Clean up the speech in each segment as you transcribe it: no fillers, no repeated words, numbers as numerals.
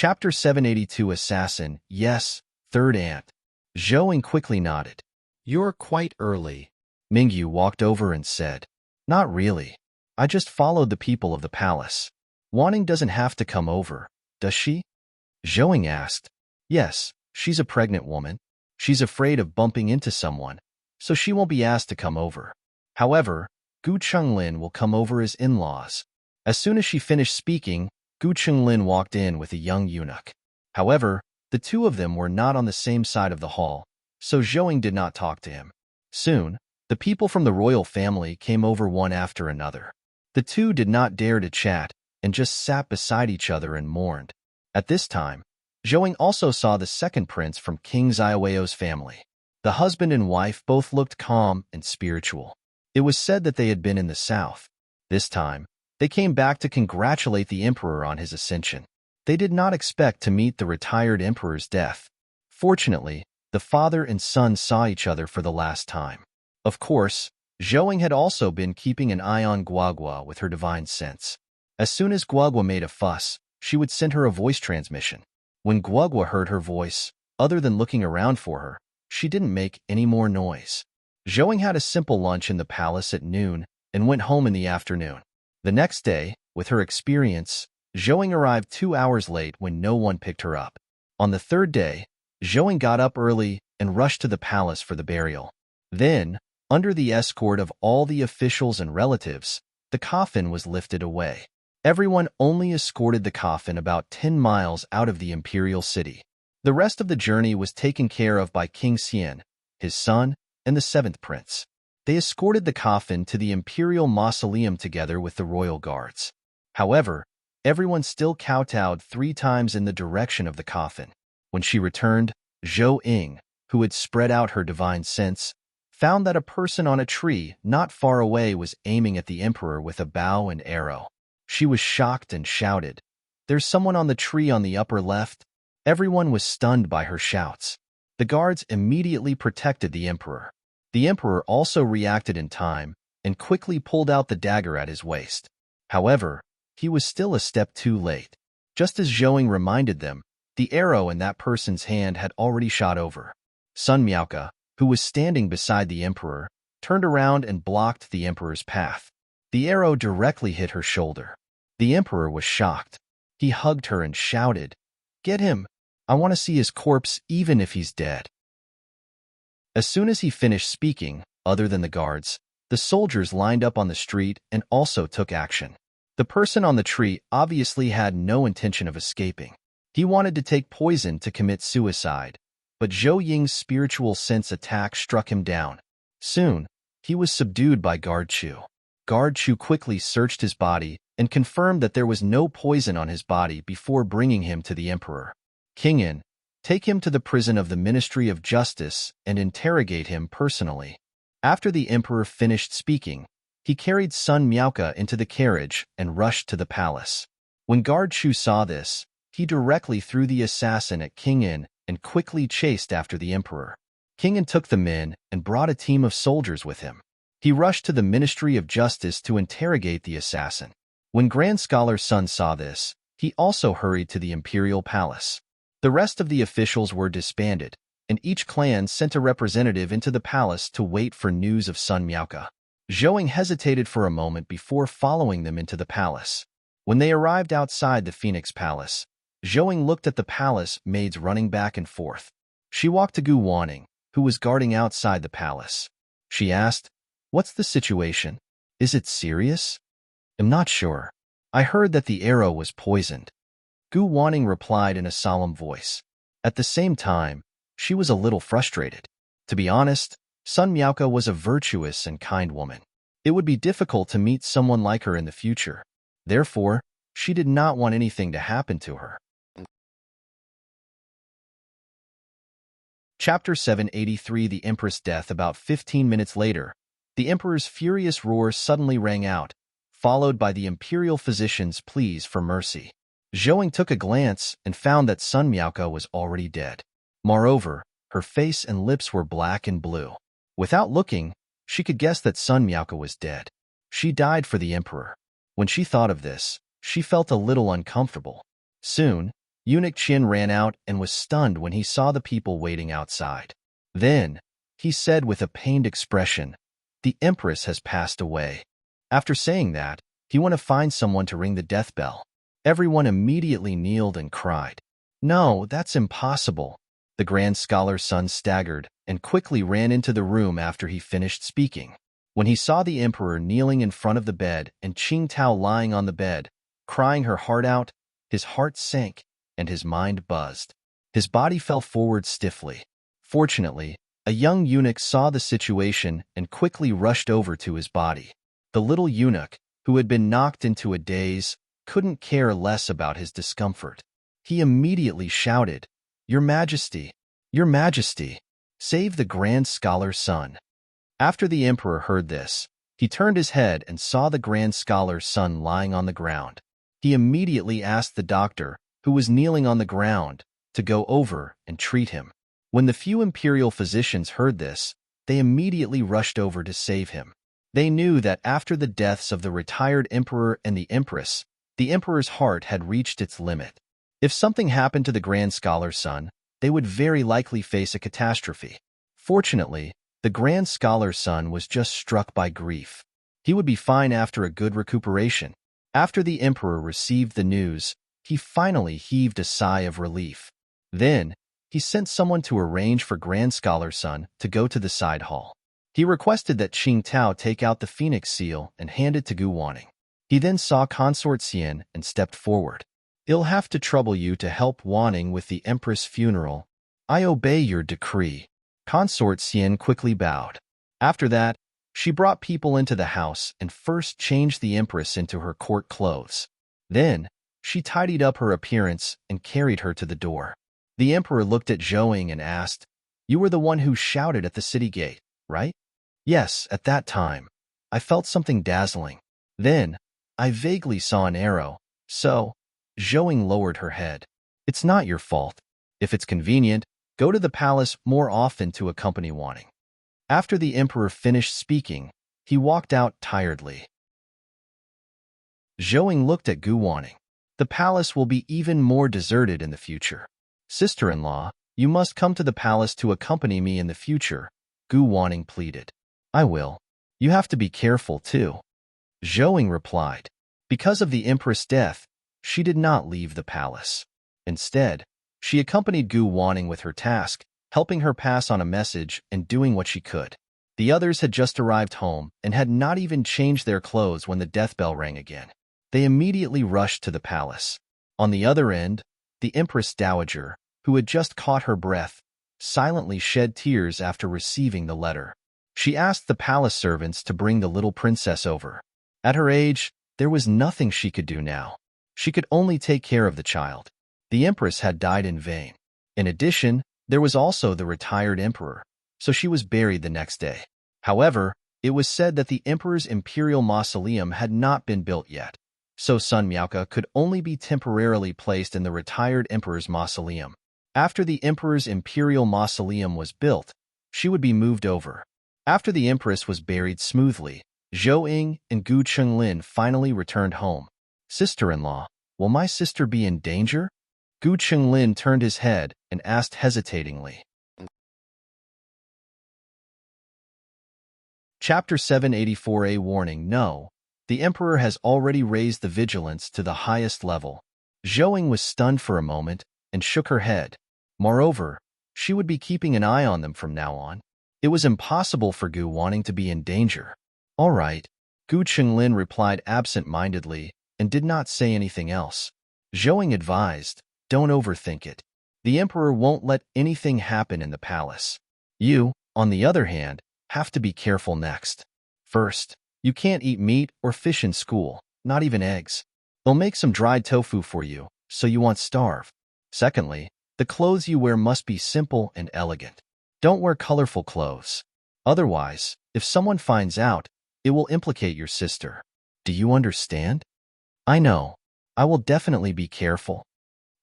Chapter 782 Assassin, yes, third aunt. Zhou quickly nodded. You're quite early. Mingyu walked over and said, Not really. I just followed the people of the palace. Wanning doesn't have to come over, does she? Zhou asked. Yes, she's a pregnant woman. She's afraid of bumping into someone, so she won't be asked to come over. However, Gu Chenglin will come over as in-laws. As soon as she finished speaking, Gu Chenglin walked in with a young eunuch. However, the two of them were not on the same side of the hall, so Zhou did not talk to him. Soon, the people from the royal family came over one after another. The two did not dare to chat and just sat beside each other and mourned. At this time, Zhou also saw the second prince from King Xiaoweo's family. The husband and wife both looked calm and spiritual. It was said that they had been in the south. This time, they came back to congratulate the emperor on his ascension. They did not expect to meet the retired emperor's death. Fortunately, the father and son saw each other for the last time. Of course, Zhou had also been keeping an eye on Guagua with her divine sense. As soon as Guagua made a fuss, she would send her a voice transmission. When Guagua heard her voice, other than looking around for her, she didn't make any more noise. Zhou had a simple lunch in the palace at noon and went home in the afternoon. The next day, with her experience, Zhou arrived 2 hours late when no one picked her up. On the third day, Zhou got up early and rushed to the palace for the burial. Then, under the escort of all the officials and relatives, the coffin was lifted away. Everyone only escorted the coffin about 10 miles out of the imperial city. The rest of the journey was taken care of by King Xian, his son, and the seventh prince. They escorted the coffin to the imperial mausoleum together with the royal guards. However, everyone still kowtowed 3 times in the direction of the coffin. When she returned, Zhou, who had spread out her divine sense, found that a person on a tree not far away was aiming at the emperor with a bow and arrow. She was shocked and shouted, There's someone on the tree on the upper left. Everyone was stunned by her shouts. The guards immediately protected the emperor. The emperor also reacted in time and quickly pulled out the dagger at his waist. However, he was still a step too late. Just as Zhou reminded them, the arrow in that person's hand had already shot over. Sun Miaoka, who was standing beside the emperor, turned around and blocked the emperor's path. The arrow directly hit her shoulder. The emperor was shocked. He hugged her and shouted, Get him! I want to see his corpse even if he's dead. As soon as he finished speaking, other than the guards, the soldiers lined up on the street and also took action. The person on the tree obviously had no intention of escaping. He wanted to take poison to commit suicide, but Zhou Ying's spiritual sense attack struck him down. Soon, he was subdued by Guard Chu. Guard Chu quickly searched his body and confirmed that there was no poison on his body before bringing him to the emperor. King Yin, take him to the prison of the Ministry of Justice and interrogate him personally. After the emperor finished speaking, he carried Sun Miaoka into the carriage and rushed to the palace. When Guard Chu saw this, he directly threw the assassin at King Yin and quickly chased after the emperor. King Yin took the men and brought a team of soldiers with him. He rushed to the Ministry of Justice to interrogate the assassin. When Grand Scholar Sun saw this, he also hurried to the imperial palace. The rest of the officials were disbanded, and each clan sent a representative into the palace to wait for news of Sun Miaoka. Zhou hesitated for a moment before following them into the palace. When they arrived outside the Phoenix Palace, Zhou looked at the palace maids running back and forth. She walked to Gu Wanning, who was guarding outside the palace. She asked, What's the situation? Is it serious? I'm not sure. I heard that the arrow was poisoned. Gu Wanning replied in a solemn voice. At the same time, she was a little frustrated. To be honest, Sun Miaoka was a virtuous and kind woman. It would be difficult to meet someone like her in the future. Therefore, she did not want anything to happen to her. Chapter 783 The Empress' Death. About 15 minutes later, the emperor's furious roar suddenly rang out, followed by the imperial physician's pleas for mercy. Zhou took a glance and found that Sun Miaoka was already dead. Moreover, her face and lips were black and blue. Without looking, she could guess that Sun Miaoka was dead. She died for the emperor. When she thought of this, she felt a little uncomfortable. Soon, Eunuch Qin ran out and was stunned when he saw the people waiting outside. Then, he said with a pained expression, "The Empress has passed away." After saying that, he went to find someone to ring the death bell. Everyone immediately kneeled and cried. "No, that's impossible." The Grand Scholar's son staggered and quickly ran into the room after he finished speaking. When he saw the emperor kneeling in front of the bed and Qing Tao lying on the bed, crying her heart out, his heart sank and his mind buzzed. His body fell forward stiffly. Fortunately, a young eunuch saw the situation and quickly rushed over to his body. The little eunuch, who had been knocked into a daze, couldn't care less about his discomfort. He immediately shouted, "Your Majesty! Your Majesty! Save the Grand Scholar's son!" After the emperor heard this, he turned his head and saw the Grand Scholar's son lying on the ground. He immediately asked the doctor, who was kneeling on the ground, to go over and treat him. When the few imperial physicians heard this, they immediately rushed over to save him. They knew that after the deaths of the retired emperor and the empress, the emperor's heart had reached its limit. If something happened to the Grand Scholar's son, they would very likely face a catastrophe. Fortunately, the Grand Scholar's son was just struck by grief. He would be fine after a good recuperation. After the emperor received the news, he finally heaved a sigh of relief. Then, he sent someone to arrange for Grand Scholar's son to go to the side hall. He requested that Qing Tao take out the phoenix seal and hand it to Gu Wanning. He then saw Consort Xian and stepped forward. "It'll have to trouble you to help Wanning with the Empress' funeral. I obey your decree." Consort Xian quickly bowed. After that, she brought people into the house and first changed the Empress into her court clothes. Then, she tidied up her appearance and carried her to the door. The Emperor looked at Zhouing and asked, "You were the one who shouted at the city gate, right?" "Yes, at that time. I felt something dazzling. Then, I vaguely saw an arrow, so..." Zhouing lowered her head. "It's not your fault. If it's convenient, go to the palace more often to accompany Wanning." After the Emperor finished speaking, he walked out tiredly. Zhouing looked at Gu Wanning. "The palace will be even more deserted in the future. Sister-in-law, you must come to the palace to accompany me in the future," Gu Wanning pleaded. "I will. You have to be careful, too," Zhouing replied. Because of the Empress' death, she did not leave the palace. Instead, she accompanied Gu Wanning with her task, helping her pass on a message and doing what she could. The others had just arrived home and had not even changed their clothes when the death bell rang again. They immediately rushed to the palace. On the other end, the Empress Dowager, who had just caught her breath, silently shed tears after receiving the letter. She asked the palace servants to bring the little princess over. At her age, there was nothing she could do now. She could only take care of the child. The Empress had died in vain. In addition, there was also the retired emperor, so she was buried the next day. However, it was said that the emperor's imperial mausoleum had not been built yet, so Sun Miaoke could only be temporarily placed in the retired emperor's mausoleum. After the emperor's imperial mausoleum was built, she would be moved over. After the empress was buried smoothly, Zhou Ying and Gu Chenglin finally returned home. "Sister-in-law, will my sister be in danger?" Gu Chenglin turned his head and asked hesitatingly. Chapter 784. A warning. No. The emperor has already raised the vigilance to the highest level. Zhouing was stunned for a moment and shook her head. Moreover, she would be keeping an eye on them from now on. It was impossible for Gu Wanning to be in danger. "All right," Gu Chenglin replied absent-mindedly and did not say anything else. Zhouing advised, "Don't overthink it. The emperor won't let anything happen in the palace. You, on the other hand, have to be careful next. First, you can't eat meat or fish in school, not even eggs. They'll make some dried tofu for you, so you won't starve. Secondly, the clothes you wear must be simple and elegant. Don't wear colorful clothes. Otherwise, if someone finds out, it will implicate your sister. Do you understand?" "I know. I will definitely be careful."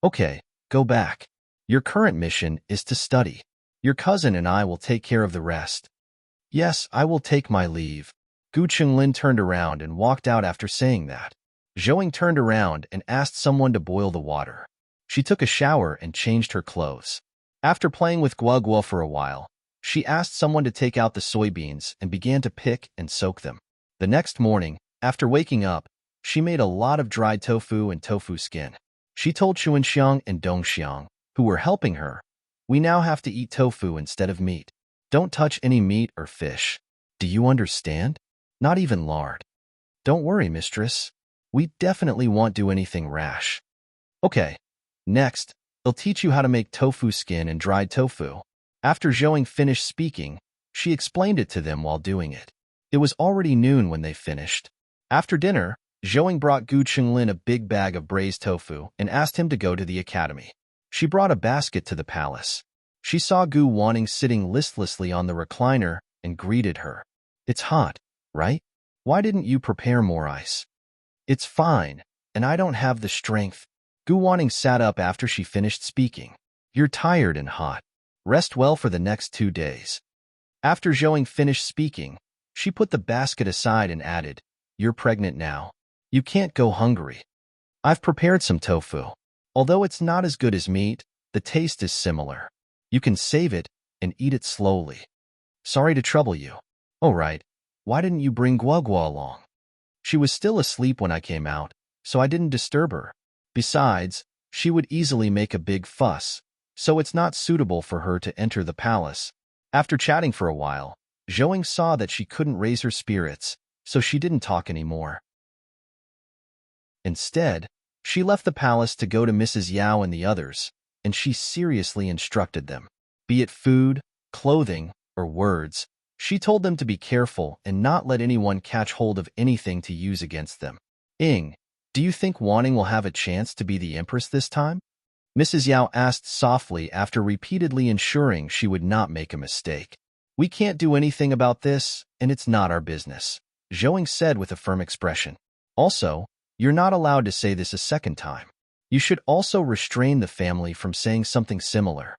"Okay, go back. Your current mission is to study. Your cousin and I will take care of the rest." "Yes, I will take my leave." Gu Chenglin turned around and walked out after saying that. Zhouing turned around and asked someone to boil the water. She took a shower and changed her clothes. After playing with Guo Guo for a while, she asked someone to take out the soybeans and began to pick and soak them. The next morning, after waking up, she made a lot of dried tofu and tofu skin. She told Chuanxiang and Dongxiang, who were helping her, "We now have to eat tofu instead of meat. Don't touch any meat or fish. Do you understand? Not even lard. Don't worry, mistress. We definitely won't do anything rash." Okay, next, they'll teach you how to make tofu skin and dried tofu. After Zhouing finished speaking, she explained it to them while doing it. It was already noon when they finished. After dinner, Zhouing brought Gu Chenglin a big bag of braised tofu and asked him to go to the academy. She brought a basket to the palace. She saw Gu Wanning sitting listlessly on the recliner and greeted her. "It's hot, right? Why didn't you prepare more ice?" "It's fine, and I don't have the strength." Gu Wanning sat up after she finished speaking. "You're tired and hot. Rest well for the next 2 days." After Zhouing finished speaking, she put the basket aside and added, "You're pregnant now. You can't go hungry. I've prepared some tofu. Although it's not as good as meat, the taste is similar. You can save it and eat it slowly. Sorry to trouble you." "Oh right, why didn't you bring Guo Guo along?" "She was still asleep when I came out, so I didn't disturb her. Besides, she would easily make a big fuss, so it's not suitable for her to enter the palace." After chatting for a while, Zhouing saw that she couldn't raise her spirits, so she didn't talk anymore. Instead, she left the palace to go to Mrs. Yao and the others, and she seriously instructed them. Be it food, clothing, or words, she told them to be careful and not let anyone catch hold of anything to use against them. "Ing, do you think Wanning will have a chance to be the Empress this time?" Mrs. Yao asked softly after repeatedly ensuring she would not make a mistake. "We can't do anything about this, and it's not our business," Zhouing said with a firm expression. "Also, you're not allowed to say this a second time. You should also restrain the family from saying something similar."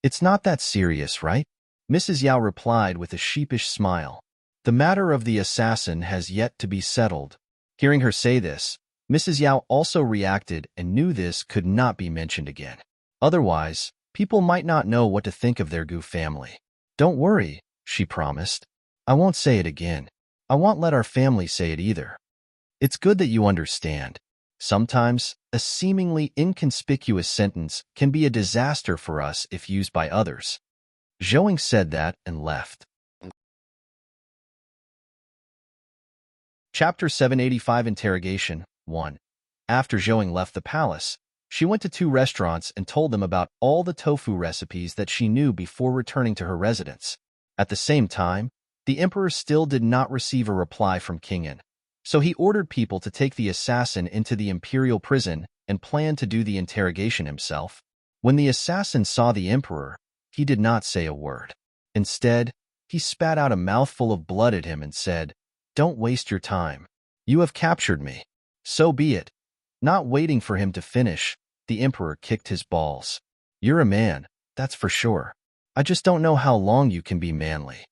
"It's not that serious, right?" Mrs. Yao replied with a sheepish smile. "The matter of the assassin has yet to be settled." Hearing her say this, Mrs. Yao also reacted and knew this could not be mentioned again. Otherwise, people might not know what to think of their Gu family. "Don't worry," she promised. "I won't say it again. I won't let our family say it either. It's good that you understand. Sometimes, a seemingly inconspicuous sentence can be a disaster for us if used by others." Zhouing said that and left. Chapter 785 Interrogation 1. After Zhouing left the palace, she went to 2 restaurants and told them about all the tofu recipes that she knew before returning to her residence. At the same time, the emperor still did not receive a reply from King An, so he ordered people to take the assassin into the imperial prison and planned to do the interrogation himself. When the assassin saw the emperor, he did not say a word. Instead, he spat out a mouthful of blood at him and said, "Don't waste your time. You have captured me. So be it." Not waiting for him to finish, the emperor kicked his balls. "You're a man, that's for sure. I just don't know how long you can be manly."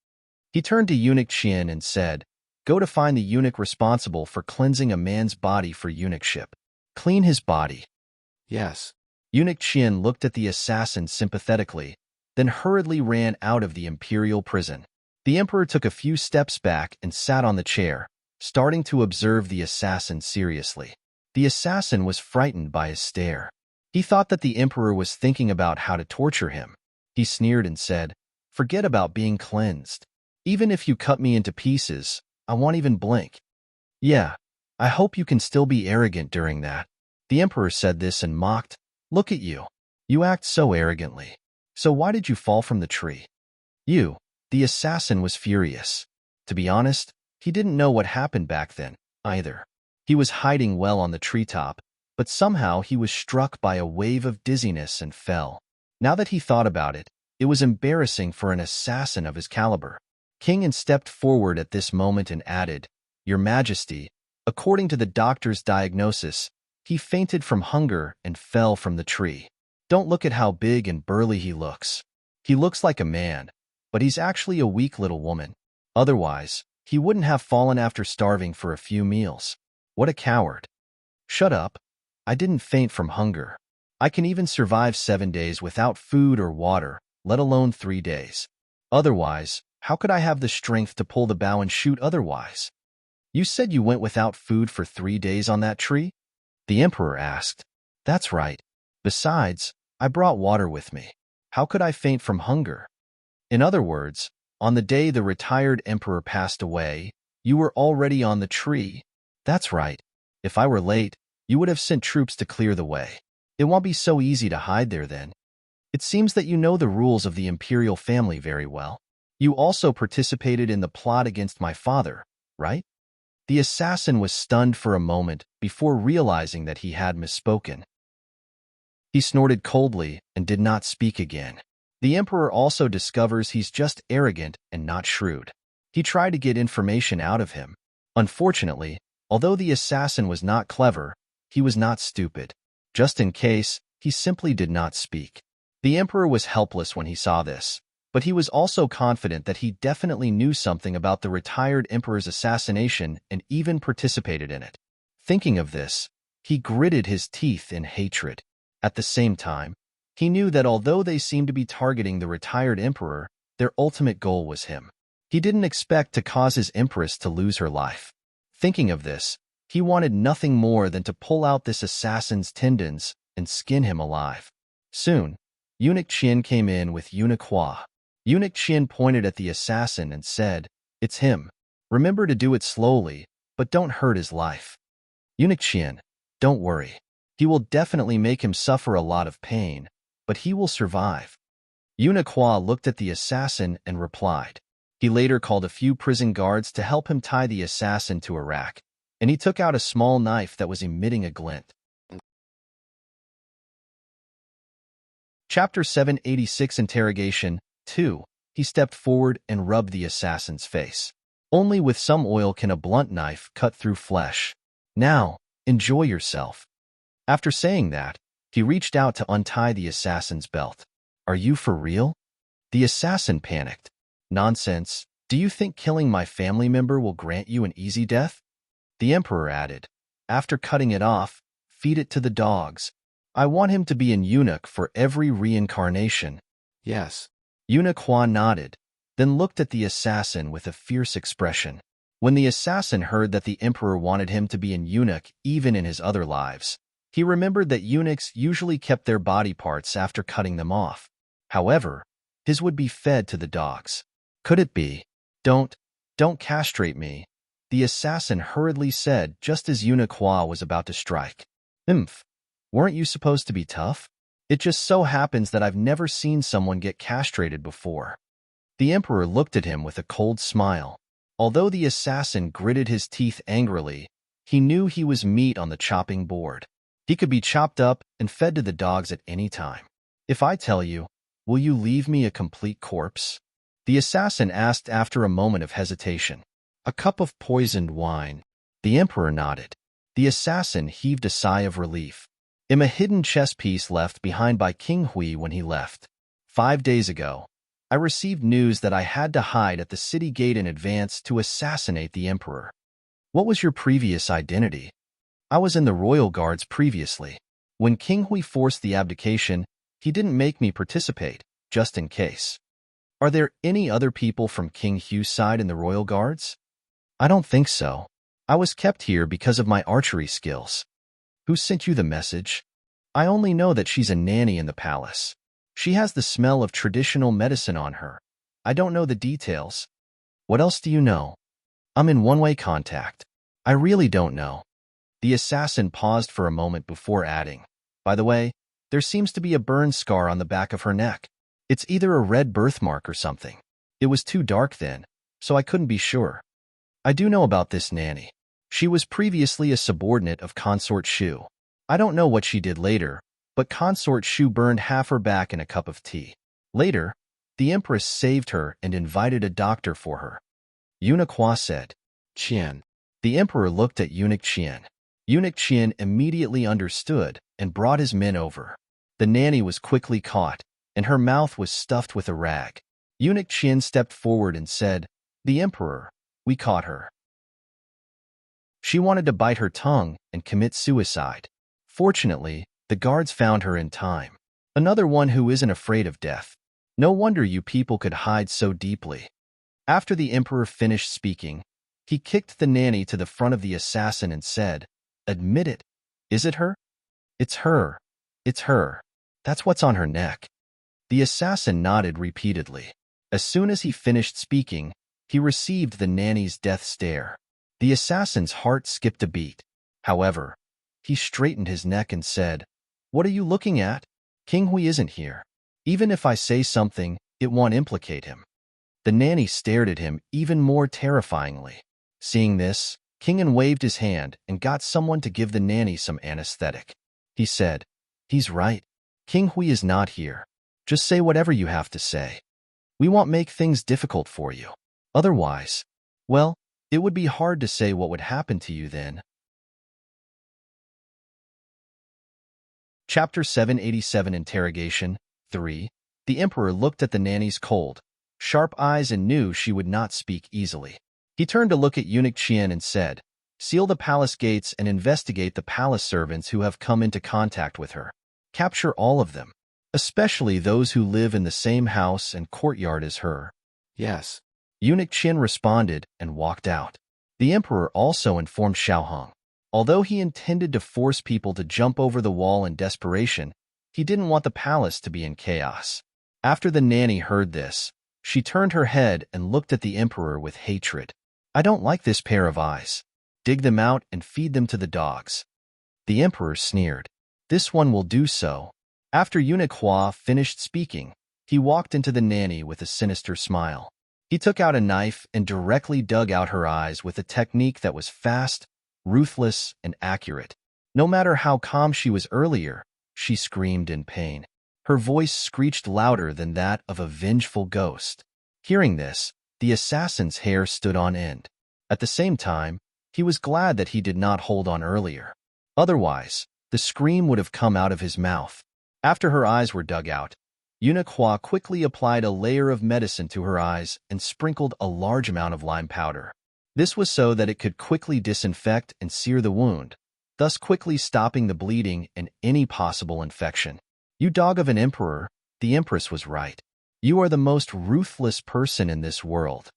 He turned to eunuch Qian and said, "Go to find the eunuch responsible for cleansing a man's body for eunuchship. Clean his body." Yes. Eunuch Qian looked at the assassin sympathetically, then hurriedly ran out of the imperial prison. The emperor took a few steps back and sat on the chair, starting to observe the assassin seriously. The assassin was frightened by his stare. He thought that the emperor was thinking about how to torture him. He sneered and said, "Forget about being cleansed. Even if you cut me into pieces, I won't even blink." "Yeah, I hope you can still be arrogant during that." The emperor said this and mocked, "Look at you. You act so arrogantly. So why did you fall from the tree?" The assassin was furious. To be honest, he didn't know what happened back then, either. He was hiding well on the treetop, but somehow he was struck by a wave of dizziness and fell. Now that he thought about it, it was embarrassing for an assassin of his caliber. King An stepped forward at this moment and added, "Your Majesty, according to the doctor's diagnosis, he fainted from hunger and fell from the tree. Don't look at how big and burly he looks. He looks like a man, but he's actually a weak little woman. Otherwise, he wouldn't have fallen after starving for a few meals. What a coward." "Shut up. I didn't faint from hunger. I can even survive 7 days without food or water, let alone 3 days. Otherwise, how could I have the strength to pull the bow and shoot otherwise? You said you went without food for 3 days on that tree? The emperor asked. That's right. Besides, I brought water with me. How could I faint from hunger? In other words, on the day the retired emperor passed away, you were already on the tree. That's right. If I were late, you would have sent troops to clear the way. It won't be so easy to hide there then. It seems that you know the rules of the imperial family very well. You also participated in the plot against my father, right? The assassin was stunned for a moment before realizing that he had misspoken. He snorted coldly and did not speak again. The emperor also discovers he's just arrogant and not shrewd. He tried to get information out of him. Unfortunately, although the assassin was not clever, he was not stupid. Just in case, he simply did not speak. The emperor was helpless when he saw this, but he was also confident that he definitely knew something about the retired emperor's assassination and even participated in it. Thinking of this, he gritted his teeth in hatred. At the same time, he knew that although they seemed to be targeting the retired emperor, their ultimate goal was him. He didn't expect to cause his empress to lose her life. Thinking of this, he wanted nothing more than to pull out this assassin's tendons and skin him alive. Soon, Eunuch Qian came in with Eunuch Hua. Eunuch Qian pointed at the assassin and said, It's him. Remember to do it slowly, but don't hurt his life. Eunuch Qian, don't worry. He will definitely make him suffer a lot of pain, but he will survive. Eunuch Hua looked at the assassin and replied. He later called a few prison guards to help him tie the assassin to a rack, and he took out a small knife that was emitting a glint. Chapter 786 Interrogation 2. He stepped forward and rubbed the assassin's face. Only with some oil can a blunt knife cut through flesh. Now, enjoy yourself. After saying that, he reached out to untie the assassin's belt. Are you for real? The assassin panicked. Nonsense. Do you think killing my family member will grant you an easy death? The emperor added. After cutting it off, feed it to the dogs. I want him to be an eunuch for every reincarnation. Yes. Eunuch Hua nodded, then looked at the assassin with a fierce expression. When the assassin heard that the emperor wanted him to be an eunuch even in his other lives, he remembered that eunuchs usually kept their body parts after cutting them off. However, his would be fed to the dogs. Could it be? Don't castrate me, the assassin hurriedly said just as Eunuch Hua was about to strike. Weren't you supposed to be tough? It just so happens that I've never seen someone get castrated before. The emperor looked at him with a cold smile. Although the assassin gritted his teeth angrily, he knew he was meat on the chopping board. He could be chopped up and fed to the dogs at any time. If I tell you, will you leave me a complete corpse? The assassin asked after a moment of hesitation. A cup of poisoned wine. The emperor nodded. The assassin heaved a sigh of relief. A hidden chess piece left behind by King Hui when he left. 5 days ago, I received news that I had to hide at the city gate in advance to assassinate the emperor. What was your previous identity? I was in the royal guards previously. When King Hui forced the abdication, he didn't make me participate, just in case. Are there any other people from King Hu's side in the royal guards? I don't think so. I was kept here because of my archery skills. Who sent you the message? I only know that she's a nanny in the palace. She has the smell of traditional medicine on her. I don't know the details. What else do you know? I'm in one-way contact. I really don't know. The assassin paused for a moment before adding, By the way, there seems to be a burn scar on the back of her neck. It's either a red birthmark or something. It was too dark then, so I couldn't be sure. I do know about this nanny. She was previously a subordinate of Consort Shu. I don't know what she did later, but Consort Shu burned half her back in a cup of tea. Later, the empress saved her and invited a doctor for her. Eunuch Hua said, Qian. The emperor looked at Eunuch Qian. Eunuch Qian immediately understood and brought his men over. The nanny was quickly caught, and her mouth was stuffed with a rag. Eunuch Qian stepped forward and said, The emperor, we caught her. She wanted to bite her tongue and commit suicide. Fortunately, The guards found her in time. Another one who isn't afraid of death. No wonder you people could hide so deeply. After the emperor finished speaking, he kicked the nanny to the front of the assassin and said, "Admit it. Is it her? It's her. It's her. That's what's on her neck." The assassin nodded repeatedly. As soon as he finished speaking, he received the nanny's death stare. The assassin's heart skipped a beat. However, he straightened his neck and said, "What are you looking at? King Hui isn't here. Even if I say something, it won't implicate him." The nanny stared at him even more terrifyingly. Seeing this, King An waved his hand and got someone to give the nanny some anesthetic. He said, "He's right. King Hui is not here. Just say whatever you have to say. We won't make things difficult for you. Otherwise, well, it would be hard to say what would happen to you then." Chapter 787 Interrogation 3. The emperor looked at the nanny's cold, sharp eyes and knew she would not speak easily. He turned to look at eunuch Qian and said, "Seal the palace gates and investigate the palace servants who have come into contact with her. Capture all of them, especially those who live in the same house and courtyard as her." Yes. Eunuch Qin responded and walked out. The emperor also informed Xiaohong. Although he intended to force people to jump over the wall in desperation, he didn't want the palace to be in chaos. After the nanny heard this, she turned her head and looked at the emperor with hatred. "I don't like this pair of eyes. Dig them out and feed them to the dogs." The emperor sneered. "This one will do so." After Eunuch Hua finished speaking, he walked into the nanny with a sinister smile. He took out a knife and directly dug out her eyes with a technique that was fast, ruthless, and accurate. No matter how calm she was earlier, she screamed in pain. Her voice screeched louder than that of a vengeful ghost. Hearing this, the assassin's hair stood on end. At the same time, he was glad that he did not hold on earlier. Otherwise, the scream would have come out of his mouth. After her eyes were dug out, Eunuch Hua quickly applied a layer of medicine to her eyes and sprinkled a large amount of lime powder. This was so that it could quickly disinfect and sear the wound, thus quickly stopping the bleeding and any possible infection. "You dog of an emperor," the empress was right. "You are the most ruthless person in this world."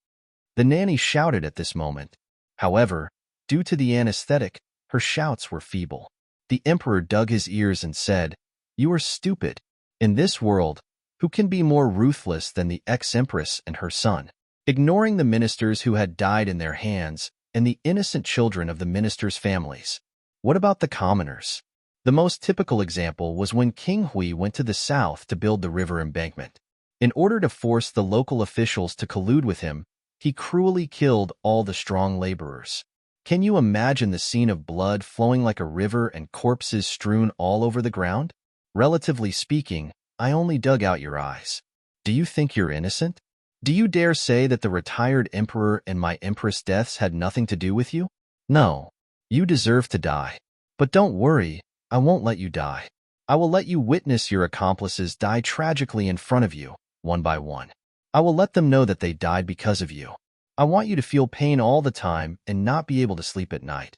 The nanny shouted at this moment. However, due to the anesthetic, her shouts were feeble. The emperor dug his ears and said, "You are stupid. In this world, who can be more ruthless than the ex-empress and her son?" Ignoring the ministers who had died in their hands and the innocent children of the ministers' families. What about the commoners? The most typical example was when King Hui went to the south to build the river embankment. In order to force the local officials to collude with him, he cruelly killed all the strong laborers. Can you imagine the scene of blood flowing like a river and corpses strewn all over the ground? Relatively speaking, I only dug out your eyes. Do you think you're innocent? Do you dare say that the retired emperor and my empress deaths had nothing to do with you? No. You deserve to die. But don't worry, I won't let you die. I will let you witness your accomplices die tragically in front of you, one by one. I will let them know that they died because of you. I want you to feel pain all the time and not be able to sleep at night.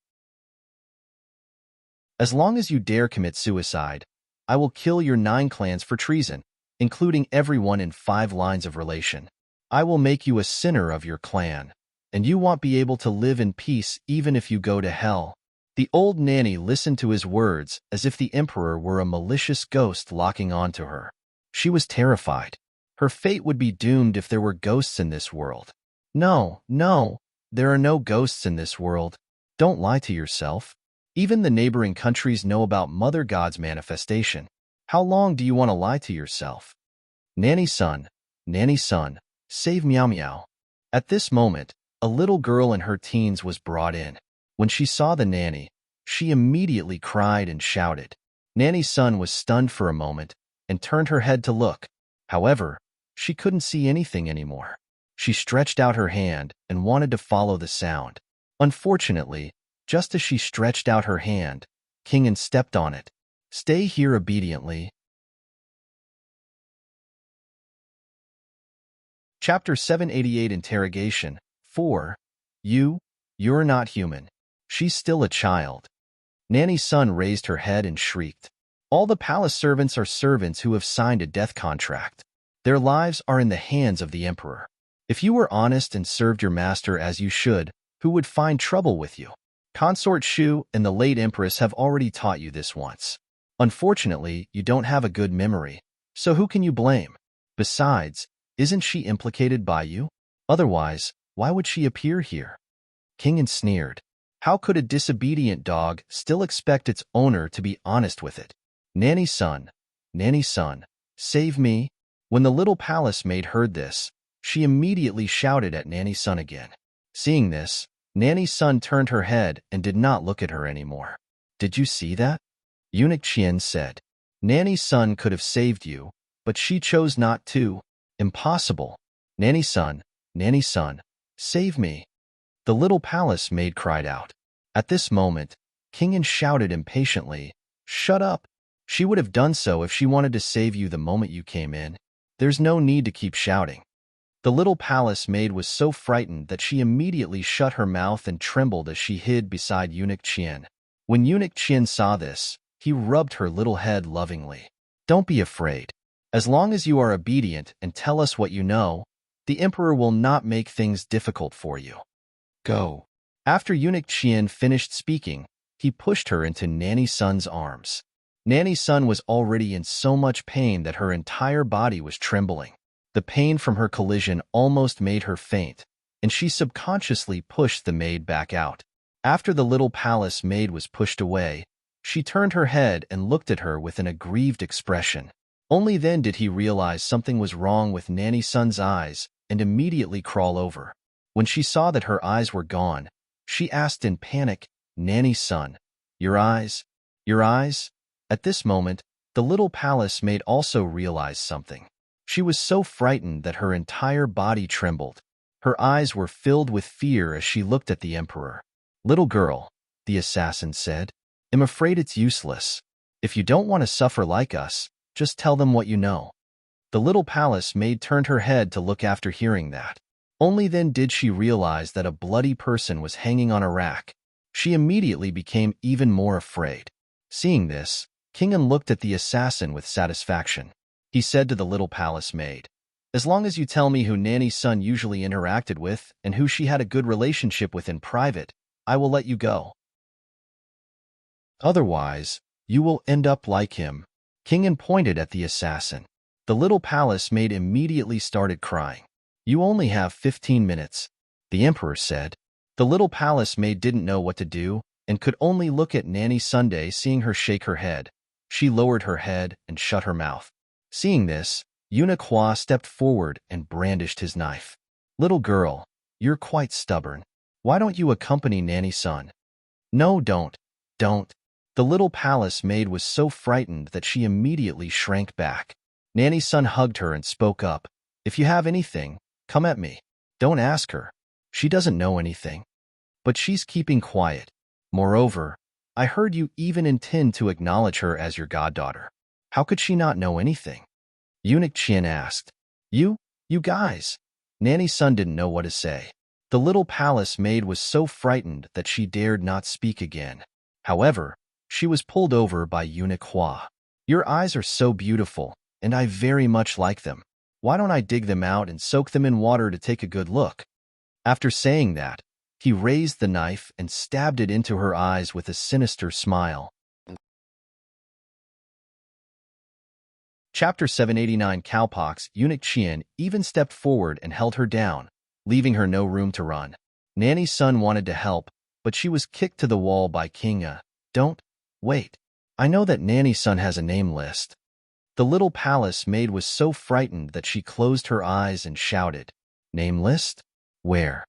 As long as you dare commit suicide, I will kill your 9 clans for treason, including everyone in 5 lines of relation. I will make you a sinner of your clan, and you won't be able to live in peace even if you go to hell." The old nanny listened to his words as if the emperor were a malicious ghost locking onto her. She was terrified. Her fate would be doomed if there were ghosts in this world. No, there are no ghosts in this world. Don't lie to yourself. Even the neighboring countries know about Mother God's manifestation. How long do you want to lie to yourself? Nanny son, save Meow Meow. At this moment, a little girl in her teens was brought in. When she saw the nanny, she immediately cried and shouted. Nanny's son was stunned for a moment and turned her head to look. However, she couldn't see anything anymore. She stretched out her hand and wanted to follow the sound. Unfortunately, just as she stretched out her hand, King An stepped on it. "Stay here obediently." Chapter 788 Interrogation 4. You're not human. She's still a child. Nanny's son raised her head and shrieked. All the palace servants are servants who have signed a death contract. Their lives are in the hands of the emperor. If you were honest and served your master as you should, who would find trouble with you? Consort Shu and the late empress have already taught you this once. Unfortunately, you don't have a good memory, so who can you blame? Besides, isn't she implicated by you? Otherwise, why would she appear here? King sneered. How could a disobedient dog still expect its owner to be honest with it? Nanny son, save me. When the little palace maid heard this, she immediately shouted at Nanny's son again. Seeing this, Nanny's son turned her head and did not look at her anymore. Did you see that? Eunuch Qian said. Nanny's son could have saved you, but she chose not to. Impossible. Nanny's son, save me. The little palace maid cried out. At this moment, King shouted impatiently, Shut up! She would have done so if she wanted to save you the moment you came in. There's no need to keep shouting. The little palace maid was so frightened that she immediately shut her mouth and trembled as she hid beside Eunuch Qian. When Eunuch Qian saw this, he rubbed her little head lovingly. Don't be afraid. As long as you are obedient and tell us what you know, the emperor will not make things difficult for you. Go. After Eunuch Qian finished speaking, he pushed her into Nanny's son's arms. Nanny's son was already in so much pain that her entire body was trembling. The pain from her collision almost made her faint, and she subconsciously pushed the maid back out. After the little palace maid was pushed away, she turned her head and looked at her with an aggrieved expression. Only then did he realize something was wrong with Nanny's son's eyes and immediately crawl over. When she saw that her eyes were gone, she asked in panic, Nanny's son, your eyes? Your eyes? At this moment, the little palace maid also realized something. She was so frightened that her entire body trembled. Her eyes were filled with fear as she looked at the emperor. Little girl, the assassin said, I'm afraid it's useless. If you don't want to suffer like us, just tell them what you know. The little palace maid turned her head to look after hearing that. Only then did she realize that a bloody person was hanging on a rack. She immediately became even more afraid. Seeing this, Kingan looked at the assassin with satisfaction. He said to the little palace maid, As long as you tell me who Nanny's son usually interacted with and who she had a good relationship with in private, I will let you go. Otherwise, you will end up like him. Kingan pointed at the assassin. The little palace maid immediately started crying. You only have 15 minutes, the emperor said. The little palace maid didn't know what to do and could only look at Nanny Sunday, seeing her shake her head. She lowered her head and shut her mouth. Seeing this, Eunuch Hua stepped forward and brandished his knife. Little girl, you're quite stubborn. Why don't you accompany Nanny's son? No, don't. The little palace maid was so frightened that she immediately shrank back. Nanny's son hugged her and spoke up. If you have anything, come at me. Don't ask her. She doesn't know anything. But she's keeping quiet. Moreover, I heard you even intend to acknowledge her as your goddaughter. How could she not know anything? Eunuch Qian asked. You guys. Nanny's son didn't know what to say. The little palace maid was so frightened that she dared not speak again. However, she was pulled over by Eunuch Hua. Your eyes are so beautiful, and I very much like them. Why don't I dig them out and soak them in water to take a good look? After saying that, he raised the knife and stabbed it into her eyes with a sinister smile. Chapter 789 Cowpox. Eunuch Qian even stepped forward and held her down, leaving her no room to run. Nanny's son wanted to help, but she was kicked to the wall by Kinga. Don't. Wait. I know that Nanny's son has a name list. The little palace maid was so frightened that she closed her eyes and shouted, Name list? Where?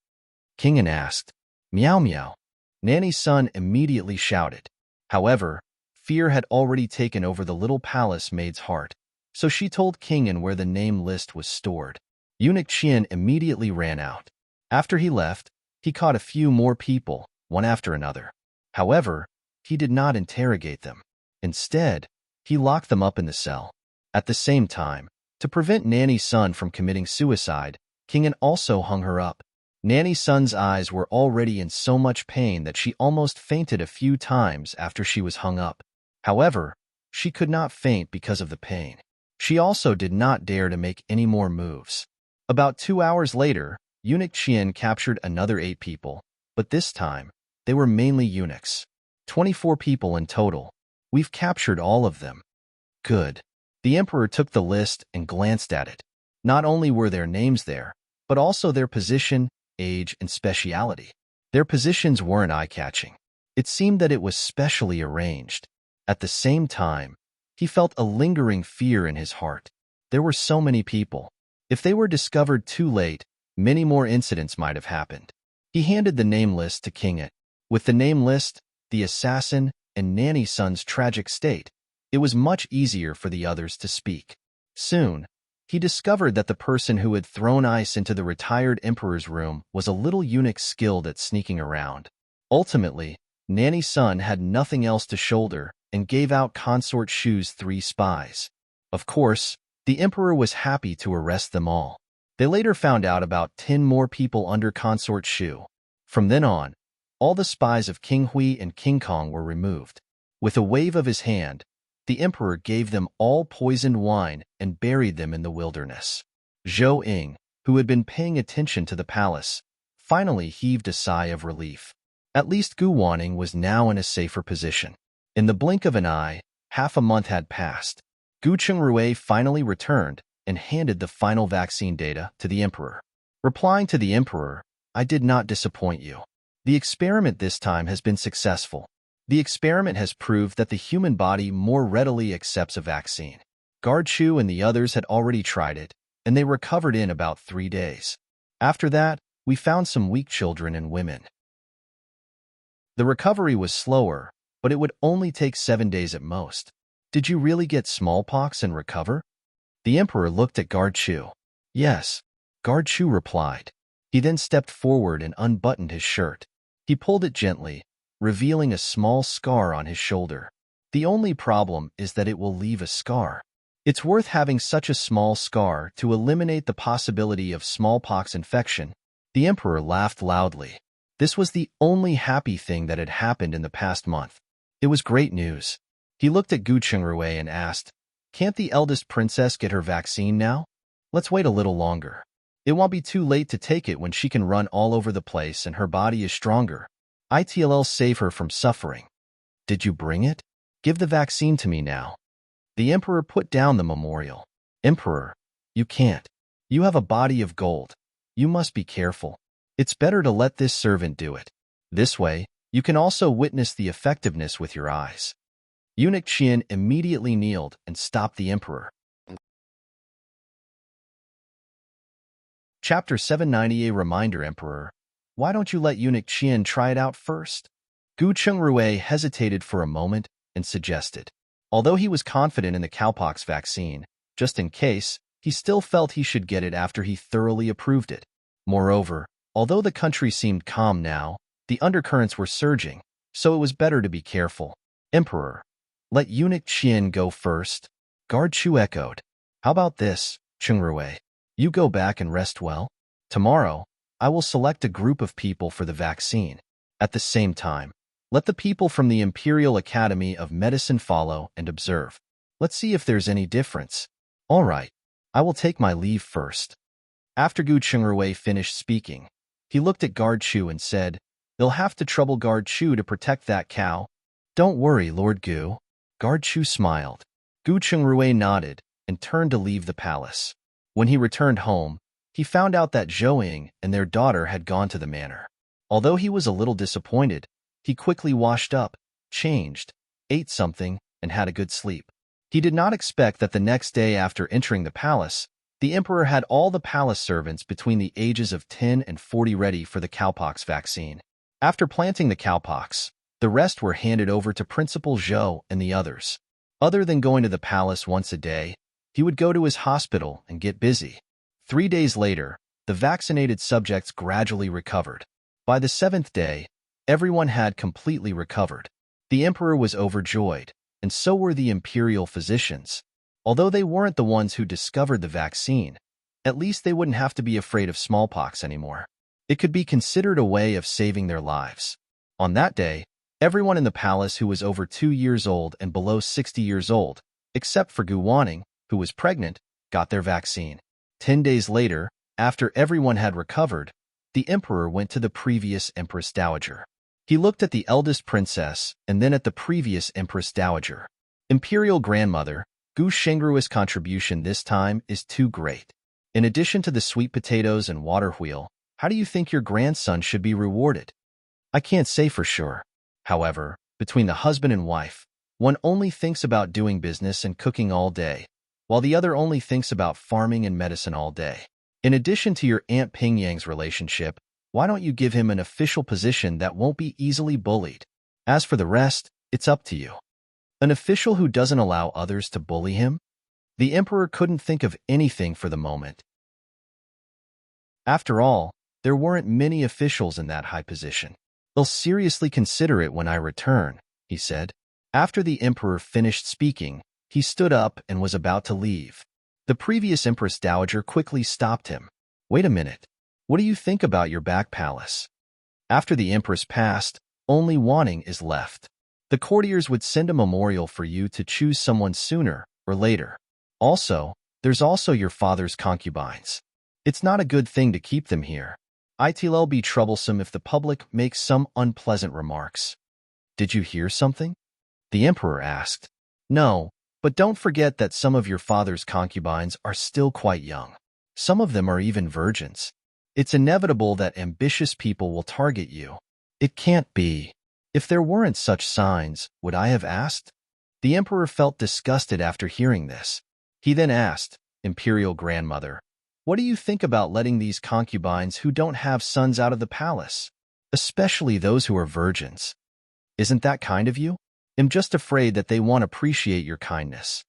Kingan asked. Meow meow. Nanny's son immediately shouted. However, fear had already taken over the little palace maid's heart, so she told Kingan where the name list was stored. Eunuch Qian immediately ran out. After he left, he caught a few more people, one after another. However, he did not interrogate them. Instead, he locked them up in the cell. At the same time, to prevent Nanny's son from committing suicide, Kingan also hung her up. Nanny's son's eyes were already in so much pain that she almost fainted a few times after she was hung up. However, she could not faint because of the pain. She also did not dare to make any more moves. About 2 hours later, Eunuch Qian captured another 8 people, but this time, they were mainly eunuchs. 24 people in total. We've captured all of them. Good. The emperor took the list and glanced at it. Not only were their names there, but also their position, age, and speciality. Their positions weren't eye-catching. It seemed that it was specially arranged. At the same time, he felt a lingering fear in his heart. There were so many people. If they were discovered too late, many more incidents might have happened. He handed the name list to King It. With the name list, the assassin, and Nanny Sun's tragic state, it was much easier for the others to speak. Soon, he discovered that the person who had thrown ice into the retired emperor's room was a little eunuch skilled at sneaking around. Ultimately, Nanny Sun had nothing else to shoulder and gave out Consort Shu's 3 spies. Of course, the emperor was happy to arrest them all. They later found out about 10 more people under Consort Shu. From then on, all the spies of King Hui and King Kong were removed. With a wave of his hand, the emperor gave them all poisoned wine and buried them in the wilderness. Zhou Ying, who had been paying attention to the palace, finally heaved a sigh of relief. At least Gu Wanning was now in a safer position. In the blink of an eye, half a month had passed. Gu Chungrui finally returned and handed the final vaccine data to the emperor. Replying to the emperor, "I did not disappoint you. The experiment this time has been successful. The experiment has proved that the human body more readily accepts a vaccine. Guard Chu and the others had already tried it, and they recovered in about 3 days. After that, we found some weak children and women. The recovery was slower, but it would only take 7 days at most. Did you really get smallpox and recover?" The emperor looked at Guard Chu. "Yes," Guard Chu replied. He then stepped forward and unbuttoned his shirt. He pulled it gently, revealing a small scar on his shoulder. "The only problem is that it will leave a scar. It's worth having such a small scar to eliminate the possibility of smallpox infection." The emperor laughed loudly. This was the only happy thing that had happened in the past month. It was great news. He looked at Gu Chungrui and asked, "Can't the eldest princess get her vaccine now? Let's wait a little longer. It won't be too late to take it when she can run all over the place and her body is stronger. It'll save her from suffering." "Did you bring it? Give the vaccine to me now." The emperor put down the memorial. "Emperor, you can't. You have a body of gold. You must be careful. It's better to let this servant do it. This way, you can also witness the effectiveness with your eyes." Eunuch Qian immediately kneeled and stopped the emperor. Chapter 790. A reminder. Emperor, why don't you let Eunuch Qian try it out first? Gu Chungrui hesitated for a moment and suggested. Although he was confident in the cowpox vaccine, just in case, he still felt he should get it after he thoroughly approved it. Moreover, although the country seemed calm now, the undercurrents were surging, so it was better to be careful. "Emperor, let Eunuch Qian go first." Guard Chu echoed. "How about this, Chungrui? You go back and rest well. Tomorrow, I will select a group of people for the vaccine. At the same time, let the people from the Imperial Academy of Medicine follow and observe. Let's see if there's any difference." "All right, I will take my leave first." After Gu Chungrui finished speaking, he looked at Guard Chu and said, "They'll have to trouble Guard Chu to protect that cow." "Don't worry, Lord Gu." Guard Chu smiled. Gu Chungrui nodded and turned to leave the palace. When he returned home, he found out that Zhou Ying and their daughter had gone to the manor. Although he was a little disappointed, he quickly washed up, changed, ate something, and had a good sleep. He did not expect that the next day after entering the palace, the emperor had all the palace servants between the ages of 10 and 40 ready for the cowpox vaccine. After planting the cowpox, the rest were handed over to Principal Zhou and the others. Other than going to the palace once a day, he would go to his hospital and get busy. 3 days later, the vaccinated subjects gradually recovered. By the 7th day, everyone had completely recovered. The emperor was overjoyed, and so were the imperial physicians. Although they weren't the ones who discovered the vaccine, at least they wouldn't have to be afraid of smallpox anymore. It could be considered a way of saving their lives. On that day, Everyone in the palace who was over 2 years old and below 60 years old, except for Gu Wanning, who was pregnant, got their vaccine. 10 days later, after everyone had recovered, the emperor went to the previous Empress Dowager. He looked at the eldest princess and then at the previous Empress Dowager. Imperial grandmother, Gu Shengru's contribution this time is too great. In addition to the sweet potatoes and water wheel, how do you think your grandson should be rewarded? I can't say for sure. However, between the husband and wife, one only thinks about doing business and cooking all day, while the other only thinks about farming and medicine all day. In addition to your Aunt Pingyang's relationship, why don't you give him an official position that won't be easily bullied? As for the rest, it's up to you. An official who doesn't allow others to bully him? The emperor couldn't think of anything for the moment. After all, there weren't many officials in that high position. They'll seriously consider it when I return, he said. After the emperor finished speaking, he stood up and was about to leave. The previous Empress Dowager quickly stopped him. Wait a minute. What do you think about your back palace? After the empress passed, only Wanning is left. The courtiers would send a memorial for you to choose someone sooner or later. Also, there's also your father's concubines. It's not a good thing to keep them here. It'll be troublesome if the public makes some unpleasant remarks. Did you hear something? The emperor asked. No, but don't forget that some of your father's concubines are still quite young. Some of them are even virgins. It's inevitable that ambitious people will target you. It can't be. If there weren't such signs, would I have asked? The emperor felt disgusted after hearing this. He then asked, Imperial grandmother, what do you think about letting these concubines who don't have sons out of the palace, especially those who are virgins? Isn't that kind of you? I'm just afraid that they won't appreciate your kindness.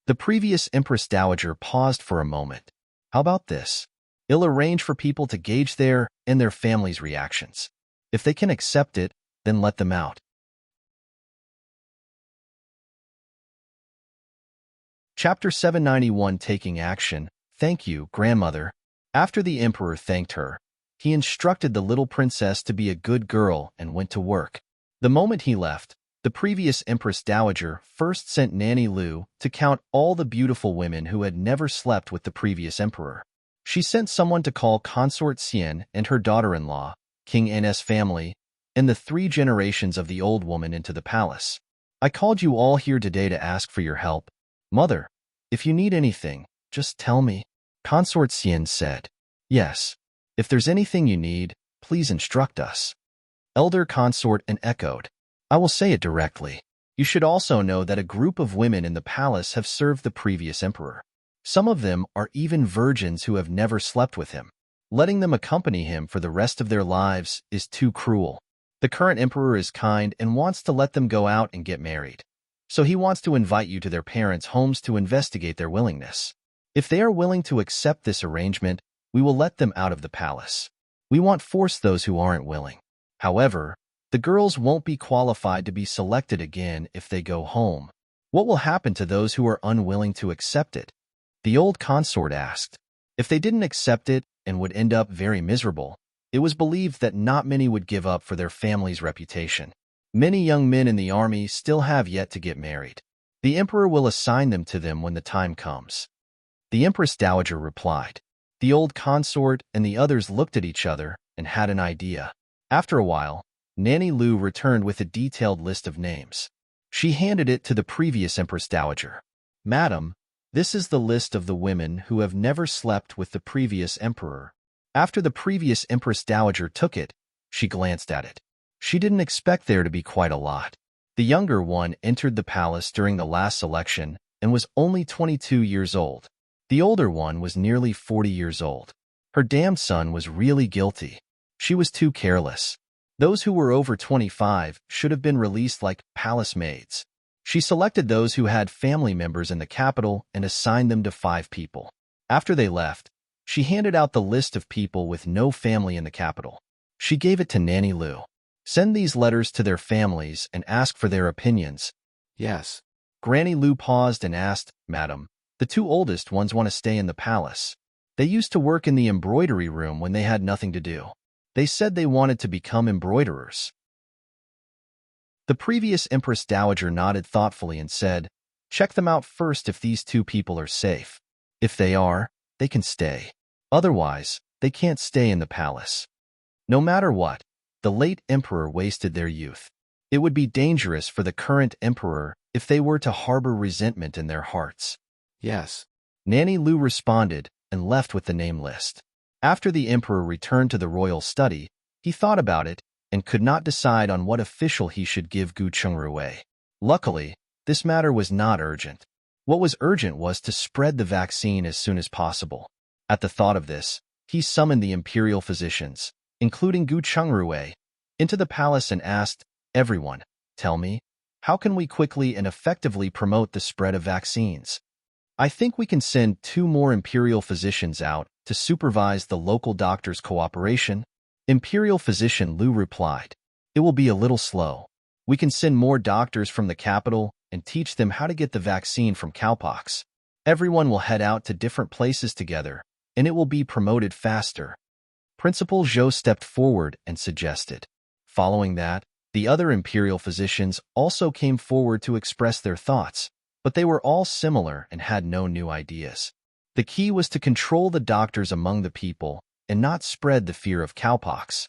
The previous Empress Dowager paused for a moment. How about this? I'll arrange for people to gauge their and their family's reactions. If they can accept it, then let them out. Chapter 791 Taking Action. Thank you, grandmother. After the emperor thanked her, he instructed the little princess to be a good girl and went to work. The moment he left, the previous Empress Dowager first sent Nanny Lu to count all the beautiful women who had never slept with the previous emperor. She sent someone to call Consort Xian and her daughter-in-law, King N's family, and the 3 generations of the old woman into the palace. I called you all here today to ask for your help. Mother, if you need anything, just tell me. Consort Xian said. Yes. If there's anything you need, please instruct us. Elder Consort and echoed. I will say it directly. You should also know that a group of women in the palace have served the previous emperor. Some of them are even virgins who have never slept with him. Letting them accompany him for the rest of their lives is too cruel. The current emperor is kind and wants to let them go out and get married. So he wants to invite you to their parents' homes to investigate their willingness. If they are willing to accept this arrangement, we will let them out of the palace. We won't force those who aren't willing. However, the girls won't be qualified to be selected again if they go home. What will happen to those who are unwilling to accept it? The old consort asked. If they didn't accept it and would end up very miserable, it was believed that not many would give up for their family's reputation. Many young men in the army still have yet to get married. The emperor will assign them to them when the time comes. The Empress Dowager replied. The old consort and the others looked at each other and had an idea. After a while, Nanny Lu returned with a detailed list of names. She handed it to the previous Empress Dowager. Madam, this is the list of the women who have never slept with the previous emperor. After the previous Empress Dowager took it, she glanced at it. She didn't expect there to be quite a lot. The younger one entered the palace during the last selection and was only 22 years old. The older one was nearly 40 years old. Her damned son was really guilty. She was too careless. Those who were over 25 should have been released like palace maids. She selected those who had family members in the capital and assigned them to 5 people. After they left, she handed out the list of people with no family in the capital. She gave it to Nanny Lu. Send these letters to their families and ask for their opinions. Yes. Granny Lu paused and asked, Madam, the 2 oldest ones want to stay in the palace. They used to work in the embroidery room when they had nothing to do. They said they wanted to become embroiderers. The previous Empress Dowager nodded thoughtfully and said, "Check them out first if these two people are safe. If they are, they can stay. Otherwise, they can't stay in the palace." No matter what, the late emperor wasted their youth. It would be dangerous for the current emperor if they were to harbor resentment in their hearts. Yes. Nanny Lu responded and left with the name list. After the emperor returned to the royal study, he thought about it and could not decide on what official he should give Gu Chungrui. Luckily, this matter was not urgent. What was urgent was to spread the vaccine as soon as possible. At the thought of this, he summoned the imperial physicians, including Gu Chungrui, into the palace and asked, "Everyone, tell me, how can we quickly and effectively promote the spread of vaccines?" "I think we can send 2 more imperial physicians out to supervise the local doctors' cooperation." Imperial physician Lu replied, "It will be a little slow. We can send more doctors from the capital and teach them how to get the vaccine from cowpox. Everyone will head out to different places together, and it will be promoted faster." Principal Zhou stepped forward and suggested. Following that, the other imperial physicians also came forward to express their thoughts, but they were all similar and had no new ideas. The key was to control the doctors among the people and not spread the fear of cowpox.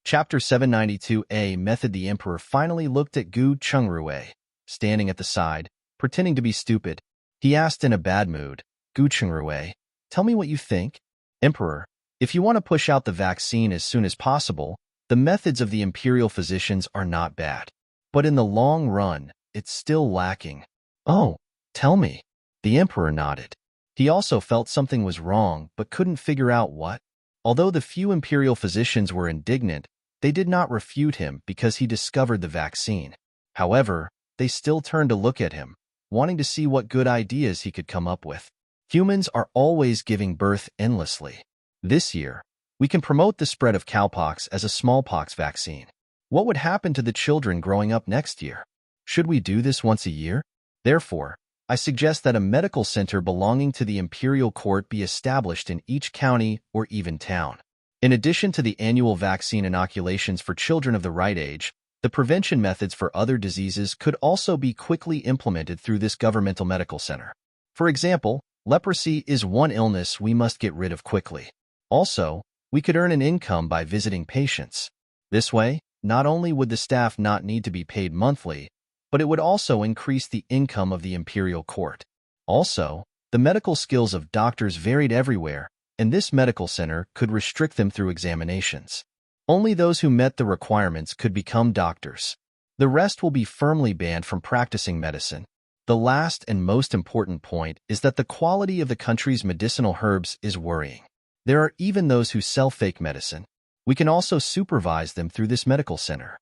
Chapter 792a Method. The emperor finally looked at Gu Chungrui, standing at the side, pretending to be stupid. He asked in a bad mood, "Gu Chungrui, tell me what you think." "Emperor, if you want to push out the vaccine as soon as possible, the methods of the imperial physicians are not bad. But in the long run, it's still lacking." "Oh, tell me." The emperor nodded. He also felt something was wrong but couldn't figure out what. Although the few imperial physicians were indignant, they did not refute him because he discovered the vaccine. However, they still turned to look at him, wanting to see what good ideas he could come up with. Humans are always giving birth endlessly. This year, we can promote the spread of cowpox as a smallpox vaccine. What would happen to the children growing up next year? Should we do this once a year? Therefore, I suggest that a medical center belonging to the imperial court be established in each county or even town. In addition to the annual vaccine inoculations for children of the right age, the prevention methods for other diseases could also be quickly implemented through this governmental medical center. For example, leprosy is one illness we must get rid of quickly. Also, we could earn an income by visiting patients. This way, not only would the staff not need to be paid monthly, but it would also increase the income of the imperial court. Also, the medical skills of doctors varied everywhere, and this medical center could restrict them through examinations. Only those who met the requirements could become doctors. The rest will be firmly banned from practicing medicine. The last and most important point is that the quality of the country's medicinal herbs is worrying. There are even those who sell fake medicine. We can also supervise them through this medical center.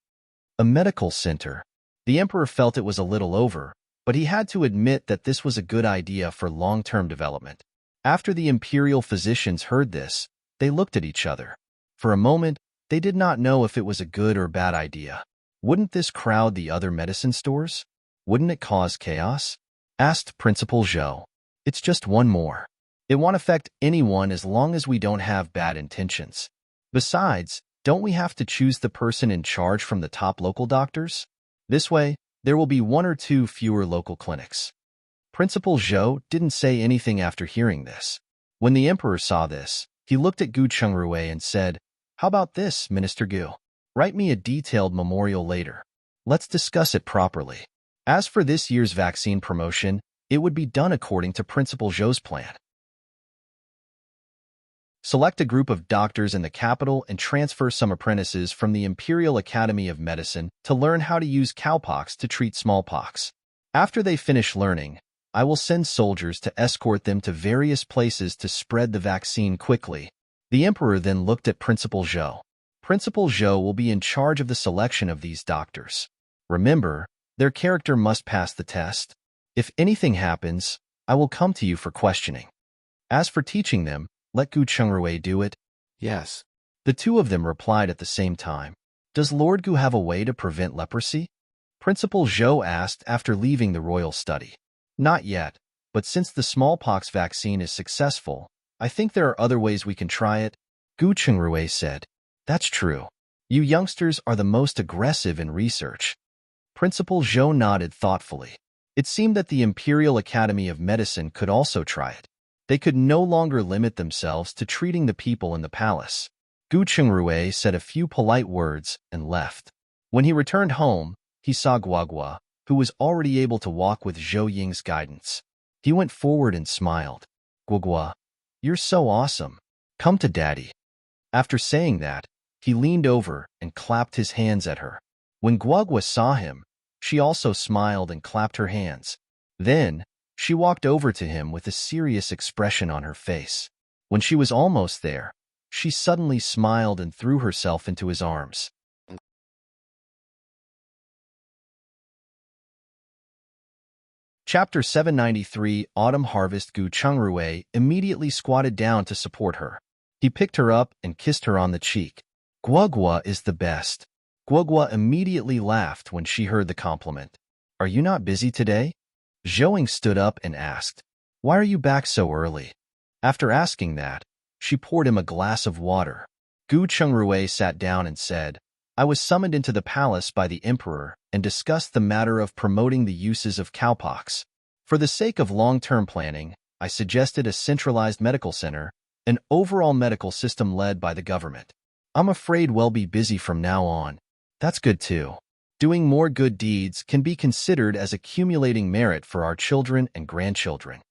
A medical center. The emperor felt it was a little over, but he had to admit that this was a good idea for long-term development. After the imperial physicians heard this, they looked at each other. For a moment, they did not know if it was a good or bad idea. Wouldn't this crowd the other medicine stores? Wouldn't it cause chaos? Asked Principal Zhou. "It's just one more. It won't affect anyone as long as we don't have bad intentions. Besides, don't we have to choose the person in charge from the top local doctors? This way, there will be 1 or 2 fewer local clinics." Principal Zhou didn't say anything after hearing this. When the emperor saw this, he looked at Gu Chungrui and said, "How about this, Minister Gu? Write me a detailed memorial later. Let's discuss it properly. As for this year's vaccine promotion, it would be done according to Principal Zhou's plan. Select a group of doctors in the capital and transfer some apprentices from the Imperial Academy of Medicine to learn how to use cowpox to treat smallpox. After they finish learning, I will send soldiers to escort them to various places to spread the vaccine quickly." The emperor then looked at Principal Zhou. Principal Zhou will be in charge of the selection of these doctors. Remember, their character must pass the test. If anything happens, I will come to you for questioning. As for teaching them, let Gu Chungrui do it." Yes. The two of them replied at the same time. "Does Lord Gu have a way to prevent leprosy?" Principal Zhou asked after leaving the royal study. "Not yet, but since the smallpox vaccine is successful, I think there are other ways we can try it, Gu Chengrui said. That's true. You youngsters are the most aggressive in research. Principal Zhou nodded thoughtfully. It seemed that the Imperial Academy of Medicine could also try it. They could no longer limit themselves to treating the people in the palace. Gu Chengrui said a few polite words and left. When he returned home, he saw Guagua, who was already able to walk with Zhou Ying's guidance. He went forward and smiled. Guagua, you're so awesome. Come to Daddy. After saying that, he leaned over and clapped his hands at her. When Guagua saw him, she also smiled and clapped her hands. Then, she walked over to him with a serious expression on her face. When she was almost there, she suddenly smiled and threw herself into his arms. Chapter 793 Autumn Harvest. Gu Chengrui immediately squatted down to support her. He picked her up and kissed her on the cheek. Guagua is the best. Guagua immediately laughed when she heard the compliment. Are you not busy today? Zhou stood up and asked, Why are you back so early? After asking that, she poured him a glass of water. Gu Chengrui sat down and said, I was summoned into the palace by the emperor and discussed the matter of promoting the uses of cowpox. For the sake of long-term planning, I suggested a centralized medical center, an overall medical system led by the government. I'm afraid we'll be busy from now on. That's good too. Doing more good deeds can be considered as accumulating merit for our children and grandchildren.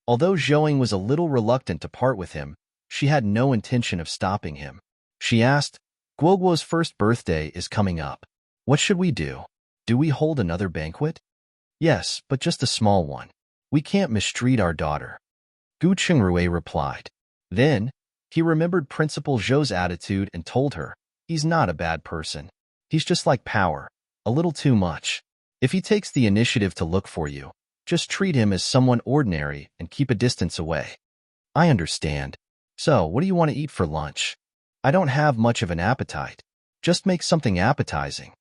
Although Zhou was a little reluctant to part with him, she had no intention of stopping him. She asked, Guoguo's first birthday is coming up. What should we do? Do we hold another banquet? Yes, but just a small one. We can't mistreat our daughter. Gu Chengrui replied. Then, he remembered Principal Zhou's attitude and told her, he's not a bad person. He's just like Power, a little too much. If he takes the initiative to look for you, just treat him as someone ordinary and keep a distance away. I understand. So, what do you want to eat for lunch? I don't have much of an appetite. Just make something appetizing.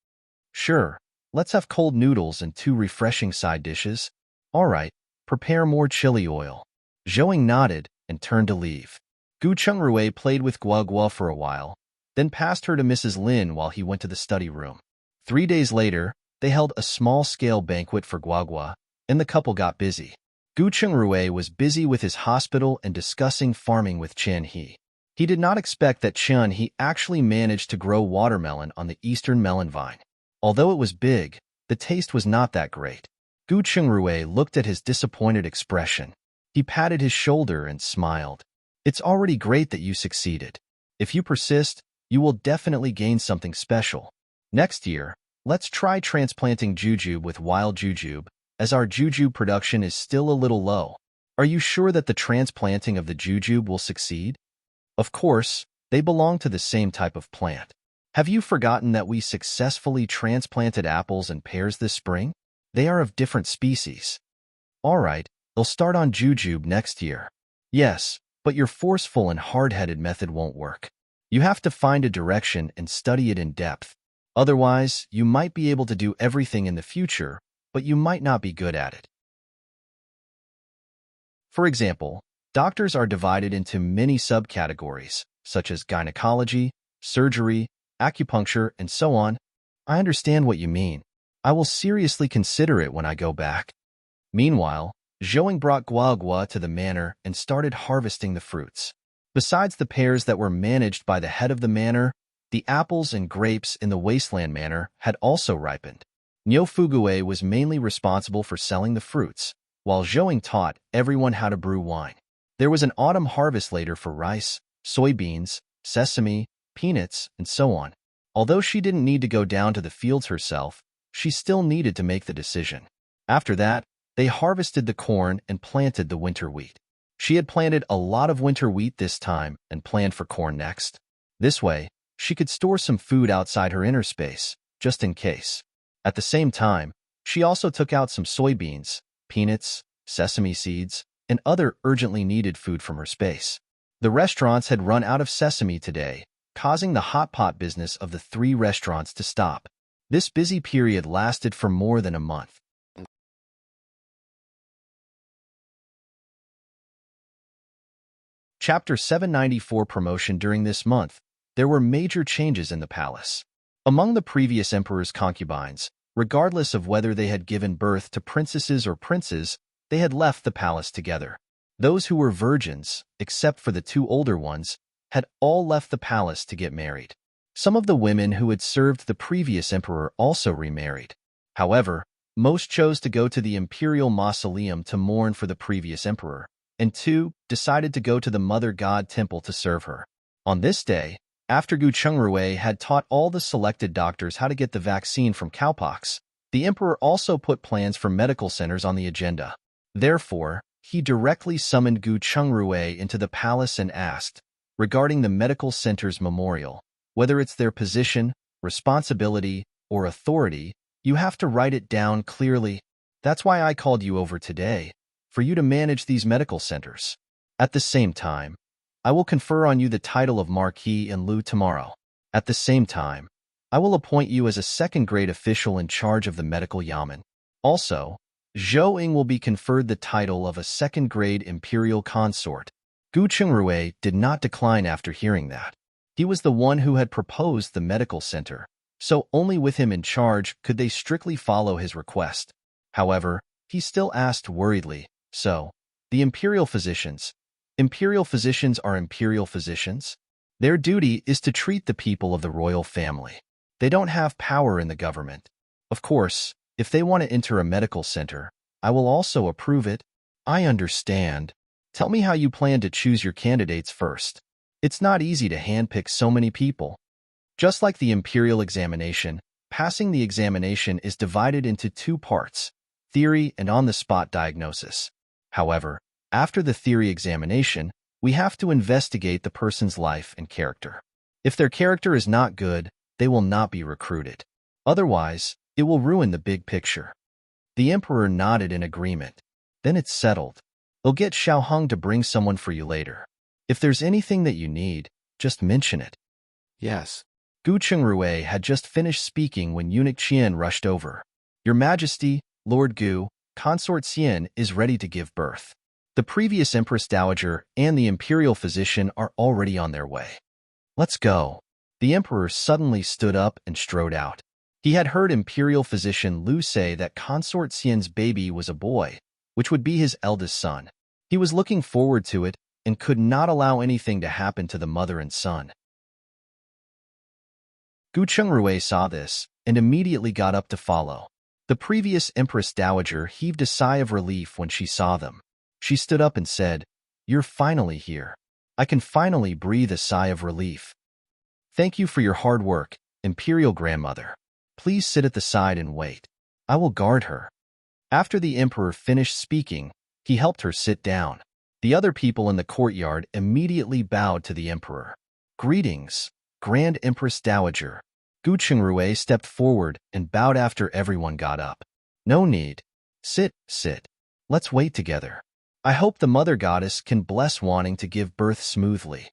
Sure, let's have cold noodles and 2 refreshing side dishes. All right, prepare more chili oil. Zhou nodded and turned to leave. Gu Chengrui played with Guagua for a while, then passed her to Mrs. Lin while he went to the study room. 3 days later, they held a small-scale banquet for Guagua, and the couple got busy. Gu Chengrui was busy with his hospital and discussing farming with Chen He. He did not expect that Chen He actually managed to grow watermelon on the eastern melon vine. Although it was big, the taste was not that great. Gu Chengrui looked at his disappointed expression. He patted his shoulder and smiled. It's already great that you succeeded. If you persist, you will definitely gain something special. Next year, let's try transplanting jujube with wild jujube, as our jujube production is still a little low. Are you sure that the transplanting of the jujube will succeed? Of course, they belong to the same type of plant. Have you forgotten that we successfully transplanted apples and pears this spring? They are of different species. All right, they'll start on jujube next year. Yes, but your forceful and hard-headed method won't work. You have to find a direction and study it in depth. Otherwise, you might be able to do everything in the future, but you might not be good at it. For example, doctors are divided into many subcategories, such as gynecology, surgery, acupuncture, and so on. I understand what you mean. I will seriously consider it when I go back. Meanwhile, Zhou brought Guagua to the manor and started harvesting the fruits. Besides the pears that were managed by the head of the manor, the apples and grapes in the wasteland manor had also ripened. Niu Fugue was mainly responsible for selling the fruits, while Zhou taught everyone how to brew wine. There was an autumn harvest later for rice, soybeans, sesame, peanuts, and so on. Although she didn't need to go down to the fields herself, she still needed to make the decision. After that, they harvested the corn and planted the winter wheat. She had planted a lot of winter wheat this time and planned for corn next. This way, she could store some food outside her inner space, just in case. At the same time, she also took out some soybeans, peanuts, sesame seeds, and other urgently needed food from her space. The restaurants had run out of sesame today, causing the hot pot business of the 3 restaurants to stop. This busy period lasted for more than a month. Chapter 794 Promotion. During this month, there were major changes in the palace. Among the previous emperor's concubines, regardless of whether they had given birth to princesses or princes, they had left the palace together. Those who were virgins, except for the two older ones, had all left the palace to get married. Some of the women who had served the previous emperor also remarried. However, most chose to go to the imperial mausoleum to mourn for the previous emperor, and two decided to go to the Mother God Temple to serve her. On this day, after Gu Chungrui had taught all the selected doctors how to get the vaccine from cowpox, the emperor also put plans for medical centers on the agenda. Therefore, he directly summoned Gu Chungrui into the palace and asked, regarding the medical center's memorial, whether it's their position, responsibility, or authority, you have to write it down clearly. That's why I called you over today, for you to manage these medical centers. At the same time, I will confer on you the title of Marquis in Lu tomorrow. At the same time, I will appoint you as a second-grade official in charge of the medical yamen. Also, Zhou Ying will be conferred the title of a second-grade imperial consort. Gu Chungrui did not decline after hearing that. He was the one who had proposed the medical center, so only with him in charge could they strictly follow his request. However, he still asked worriedly, so, the imperial physicians are imperial physicians? Their duty is to treat the people of the royal family. They don't have power in the government. Of course, if they want to enter a medical center, I will also approve it. I understand. Tell me how you plan to choose your candidates first. It's not easy to handpick so many people. Just like the imperial examination, passing the examination is divided into two parts, theory and on-the-spot diagnosis. However, after the theory examination, we have to investigate the person's life and character. If their character is not good, they will not be recruited. Otherwise, it will ruin the big picture. The emperor nodded in agreement. Then it's settled. They'll get Xiaoheng to bring someone for you later. If there's anything that you need, just mention it. Yes. Gu Chungrui had just finished speaking when eunuch Qian rushed over. Your Majesty, Lord Gu, Consort Xian is ready to give birth. The previous Empress Dowager and the imperial physician are already on their way. Let's go. The emperor suddenly stood up and strode out. He had heard imperial physician Lu say that Consort Xian's baby was a boy, which would be his eldest son. He was looking forward to it and could not allow anything to happen to the mother and son. Gu Chungrui saw this and immediately got up to follow. The previous Empress Dowager heaved a sigh of relief when she saw them. She stood up and said, "You're finally here. I can finally breathe a sigh of relief. Thank you for your hard work, Imperial Grandmother. Please sit at the side and wait. I will guard her." After the emperor finished speaking, he helped her sit down. The other people in the courtyard immediately bowed to the emperor. "Greetings, Grand Empress Dowager." Gu Chungrui stepped forward and bowed after everyone got up. "No need. Sit. Let's wait together. I hope the Mother Goddess can bless wanting to give birth smoothly."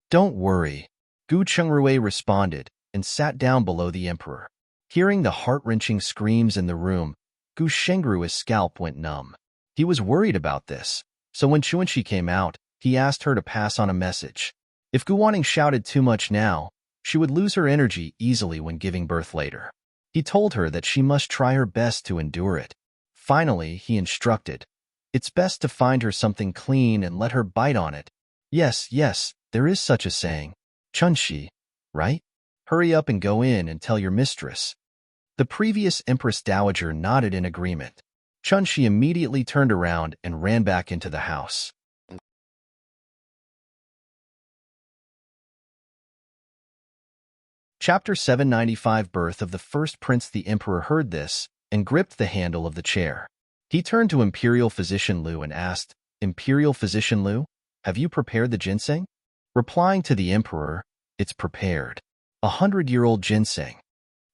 "Don't worry," Gu Chungrui responded and sat down below the emperor. Hearing the heart-wrenching screams in the room, Gu Shengrui's scalp went numb. He was worried about this, so when Chuanxi came out, he asked her to pass on a message. If Gu Wanning shouted too much now, she would lose her energy easily when giving birth later. He told her that she must try her best to endure it. Finally, he instructed, "It's best to find her something clean and let her bite on it." Yes, there is such a saying. Chunxi, right? Hurry up and go in and tell your mistress." The previous Empress Dowager nodded in agreement. Chunxi immediately turned around and ran back into the house. Chapter 795 Birth of the First Prince. The emperor heard this and gripped the handle of the chair. He turned to Imperial Physician Lu and asked, "Imperial Physician Lu, have you prepared the ginseng?" Replying to the emperor, "It's prepared. 100-year-old ginseng."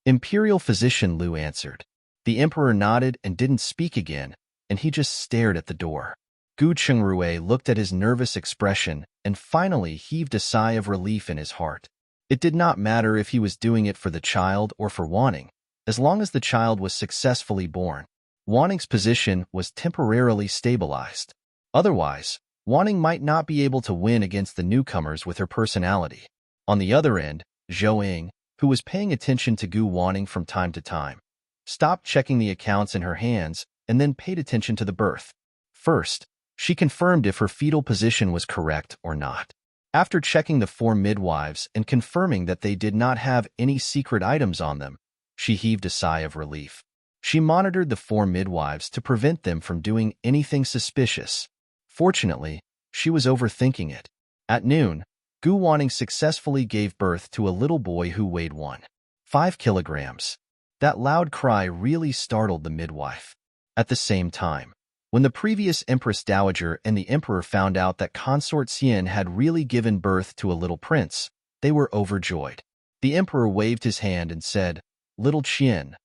Imperial Physician Lu answered. The emperor nodded and didn't speak again, and he just stared at the door. Gu Chungrui looked at his nervous expression and finally heaved a sigh of relief in his heart. It did not matter if he was doing it for the child or for Wanning, as long as the child was successfully born. Wanning's position was temporarily stabilized. Otherwise, Wanting might not be able to win against the newcomers with her personality. On the other end, Zhou, who was paying attention to Gu Wanning from time to time, stopped checking the accounts in her hands and then paid attention to the birth. First, she confirmed if her fetal position was correct or not. After checking the 4 midwives and confirming that they did not have any secret items on them, she heaved a sigh of relief. She monitored the 4 midwives to prevent them from doing anything suspicious. Fortunately, she was overthinking it. At noon, Gu Wanning successfully gave birth to a little boy who weighed 1.5 kilograms. That loud cry really startled the midwife. At the same time, when the previous Empress Dowager and the Emperor found out that Consort Xian had really given birth to a little prince, they were overjoyed. The Emperor waved his hand and said, "Little Qian,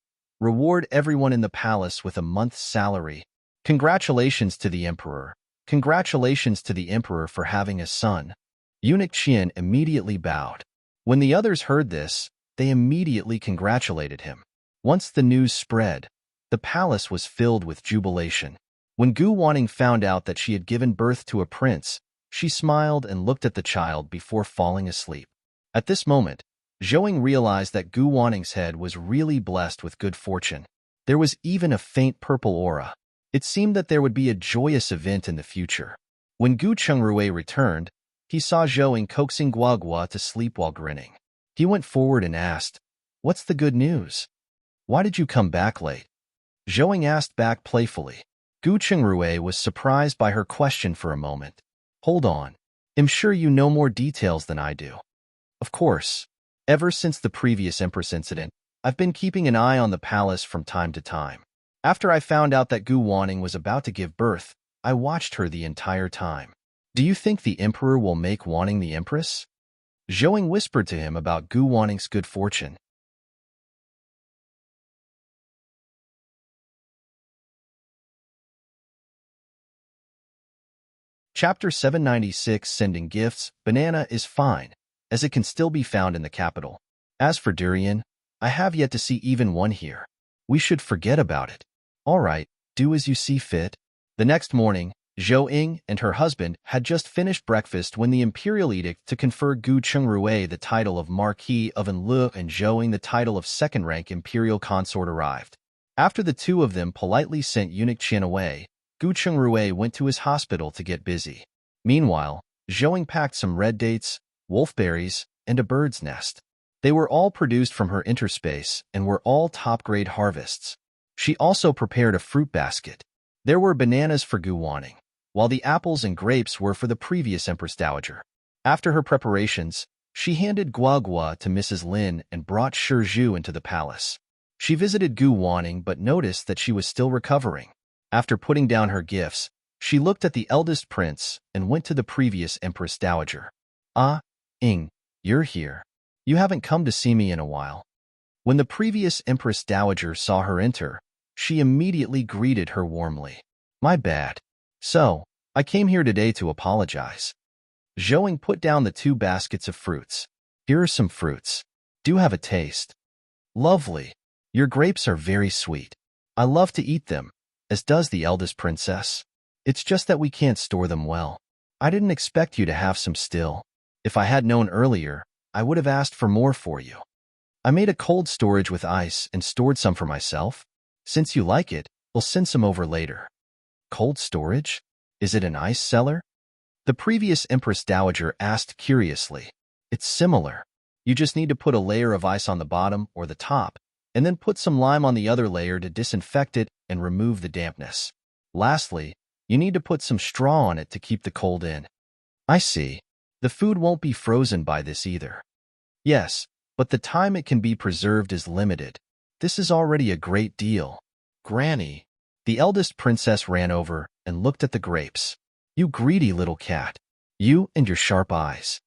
reward everyone in the palace with a month's salary. Congratulations to the Emperor. Congratulations to the Emperor for having a son." Eunuch Qian immediately bowed. When the others heard this, they immediately congratulated him. Once the news spread, the palace was filled with jubilation. When Gu Wanning found out that she had given birth to a prince, she smiled and looked at the child before falling asleep. At this moment, Zhou realized that Gu Wanning's head was really blessed with good fortune. There was even a faint purple aura. It seemed that there would be a joyous event in the future. When Gu Chengrui returned, he saw Zhou coaxing Guagua to sleep while grinning. He went forward and asked, "What's the good news? Why did you come back late?" Zhou asked back playfully. Gu Chengrui was surprised by her question for a moment. "Hold on. I'm sure you know more details than I do." "Of course. Ever since the previous Empress incident, I've been keeping an eye on the palace from time to time. After I found out that Gu Wanning was about to give birth, I watched her the entire time. Do you think the Emperor will make Wanning the Empress?" Zhou whispered to him about Gu Wanning's good fortune. Chapter 796 Sending Gifts. Banana is fine, as it can still be found in the capital. As for durian, I have yet to see even one here. We should forget about it. All right, do as you see fit. The next morning, Zhou and her husband had just finished breakfast when the imperial edict to confer Gu Chengrui the title of Marquis of Enlu and Zhou the title of second-rank imperial consort arrived. After the two of them politely sent eunuch Qian away, Gu Chengrui went to his hospital to get busy. Meanwhile, Zhou packed some red dates, wolfberries, and a bird's nest. They were all produced from her interspace and were all top-grade harvests. She also prepared a fruit basket. There were bananas for Gu Wanning, while the apples and grapes were for the previous Empress Dowager. After her preparations, she handed Guagua to Mrs. Lin and brought Shizhu into the palace. She visited Gu Wanning but noticed that she was still recovering. After putting down her gifts, she looked at the eldest prince and went to the previous Empress Dowager. "Ah, you're here. You haven't come to see me in a while." When the previous Empress Dowager saw her enter, she immediately greeted her warmly. "My bad. So, I came here today to apologize." Zhou put down the 2 baskets of fruits. "Here are some fruits. Do have a taste." "Lovely. Your grapes are very sweet. I love to eat them, as does the eldest princess. It's just that we can't store them well. I didn't expect you to have some still. If I had known earlier, I would have asked for more for you. I made a cold storage with ice and stored some for myself. Since you like it, we'll send some over later." "Cold storage? Is it an ice cellar?" The previous Empress Dowager asked curiously. "It's similar. You just need to put a layer of ice on the bottom or the top, and then put some lime on the other layer to disinfect it and remove the dampness. Lastly, you need to put some straw on it to keep the cold in." "I see. The food won't be frozen by this either." "Yes, but the time it can be preserved is limited. This is already a great deal." "Granny." The eldest princess ran over and looked at the grapes. "You greedy little cat. You and your sharp eyes."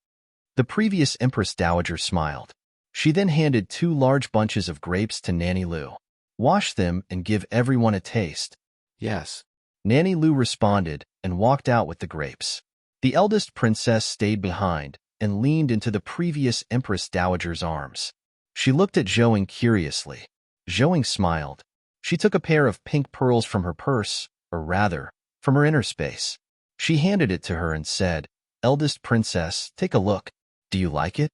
The previous Empress Dowager smiled. She then handed 2 large bunches of grapes to Nanny Lu. "Wash them and give everyone a taste." Yes. Nanny Lu responded and walked out with the grapes. The eldest princess stayed behind and leaned into the previous Empress Dowager's arms. She looked at Zhou curiously. Zhou smiled. She took a pair of pink pearls from her purse, or rather, from her inner space. She handed it to her and said, "Eldest princess, take a look. Do you like it?"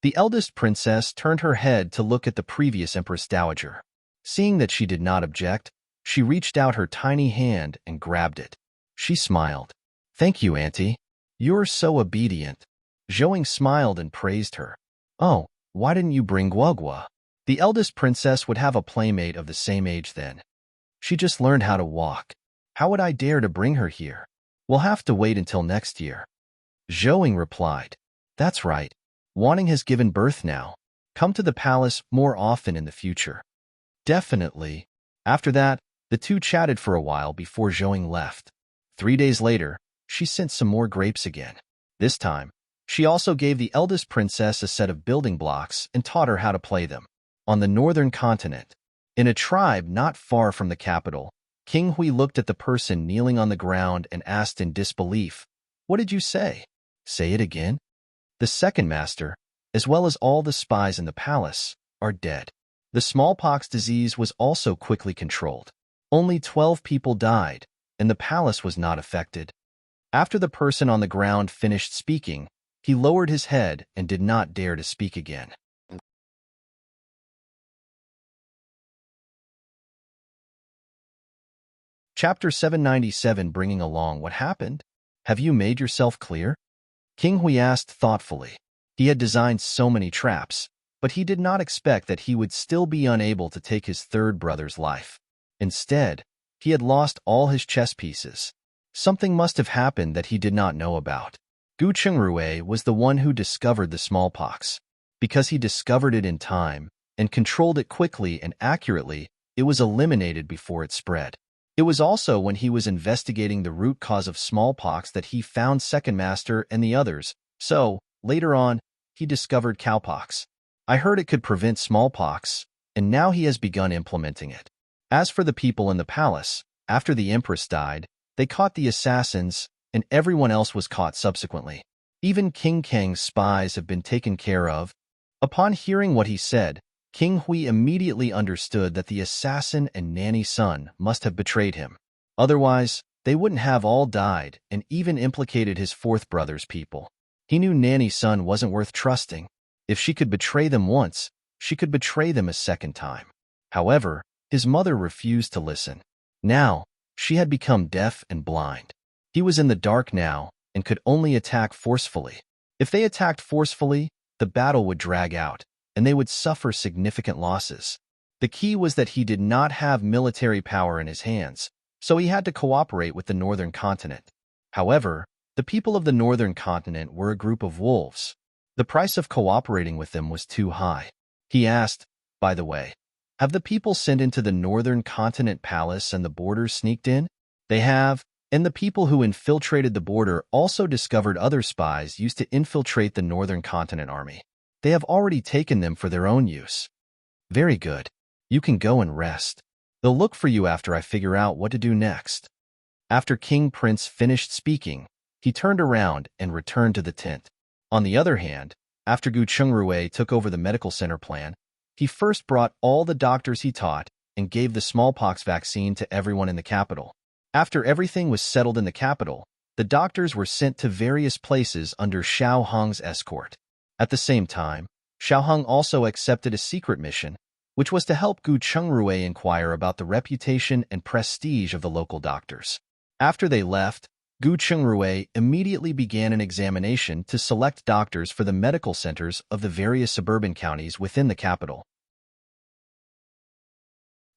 The eldest princess turned her head to look at the previous Empress Dowager. Seeing that she did not object, she reached out her tiny hand and grabbed it. She smiled. "Thank you, Auntie. You're so obedient." Zhouing smiled and praised her. "Oh, why didn't you bring Guogua?" The eldest princess would have a playmate of the same age then. She just learned how to walk. How would I dare to bring her here? We'll have to wait until next year. Zhouing replied. That's right. Wanting has given birth now. Come to the palace more often in the future. Definitely. After that, the two chatted for a while before Zhouing left. 3 days later, she sent some more grapes again. This time, she also gave the eldest princess a set of building blocks and taught her how to play them. On the northern continent, in a tribe not far from the capital, King Hui looked at the person kneeling on the ground and asked in disbelief, "What did you say?" "Say it again." "The second master, as well as all the spies in the palace, are dead." The smallpox disease was also quickly controlled. Only 12 people died, and the palace was not affected. After the person on the ground finished speaking, he lowered his head and did not dare to speak again. Chapter 797, bringing along what happened? Have you made yourself clear? King Hui asked thoughtfully. He had designed so many traps, but he did not expect that he would still be unable to take his third brother's life. Instead, he had lost all his chess pieces. Something must have happened that he did not know about. Gu Chengrue was the one who discovered the smallpox. Because he discovered it in time and controlled it quickly and accurately, it was eliminated before it spread. It was also when he was investigating the root cause of smallpox that he found Second Master and the others, so, later on, he discovered cowpox. I heard it could prevent smallpox, and now he has begun implementing it. As for the people in the palace, after the Empress died, they caught the assassins, and everyone else was caught subsequently. Even King Kang's spies have been taken care of. Upon hearing what he said, King Hui immediately understood that the assassin and nanny son must have betrayed him. Otherwise, they wouldn't have all died and even implicated his fourth brother's people. He knew nanny son wasn't worth trusting. If she could betray them once, she could betray them a second time. However, his mother refused to listen. Now, she had become deaf and blind. He was in the dark now and could only attack forcefully. If they attacked forcefully, the battle would drag out, and they would suffer significant losses. The key was that he did not have military power in his hands, so he had to cooperate with the northern continent. However, the people of the northern continent were a group of wolves. The price of cooperating with them was too high. He asked, by the way, have the people sent into the northern continent palace and the borders sneaked in? They have, and the people who infiltrated the border also discovered other spies used to infiltrate the northern continent army. They have already taken them for their own use. Very good. You can go and rest. They'll look for you after I figure out what to do next. After King Prince finished speaking, he turned around and returned to the tent. On the other hand, after Gu Chengrue took over the medical center plan, he first brought all the doctors he taught and gave the smallpox vaccine to everyone in the capital. After everything was settled in the capital, the doctors were sent to various places under Xiao Hong's escort. At the same time, Xiao Hong also accepted a secret mission, which was to help Gu Chengrue inquire about the reputation and prestige of the local doctors. After they left, Gu Chengrue immediately began an examination to select doctors for the medical centers of the various suburban counties within the capital.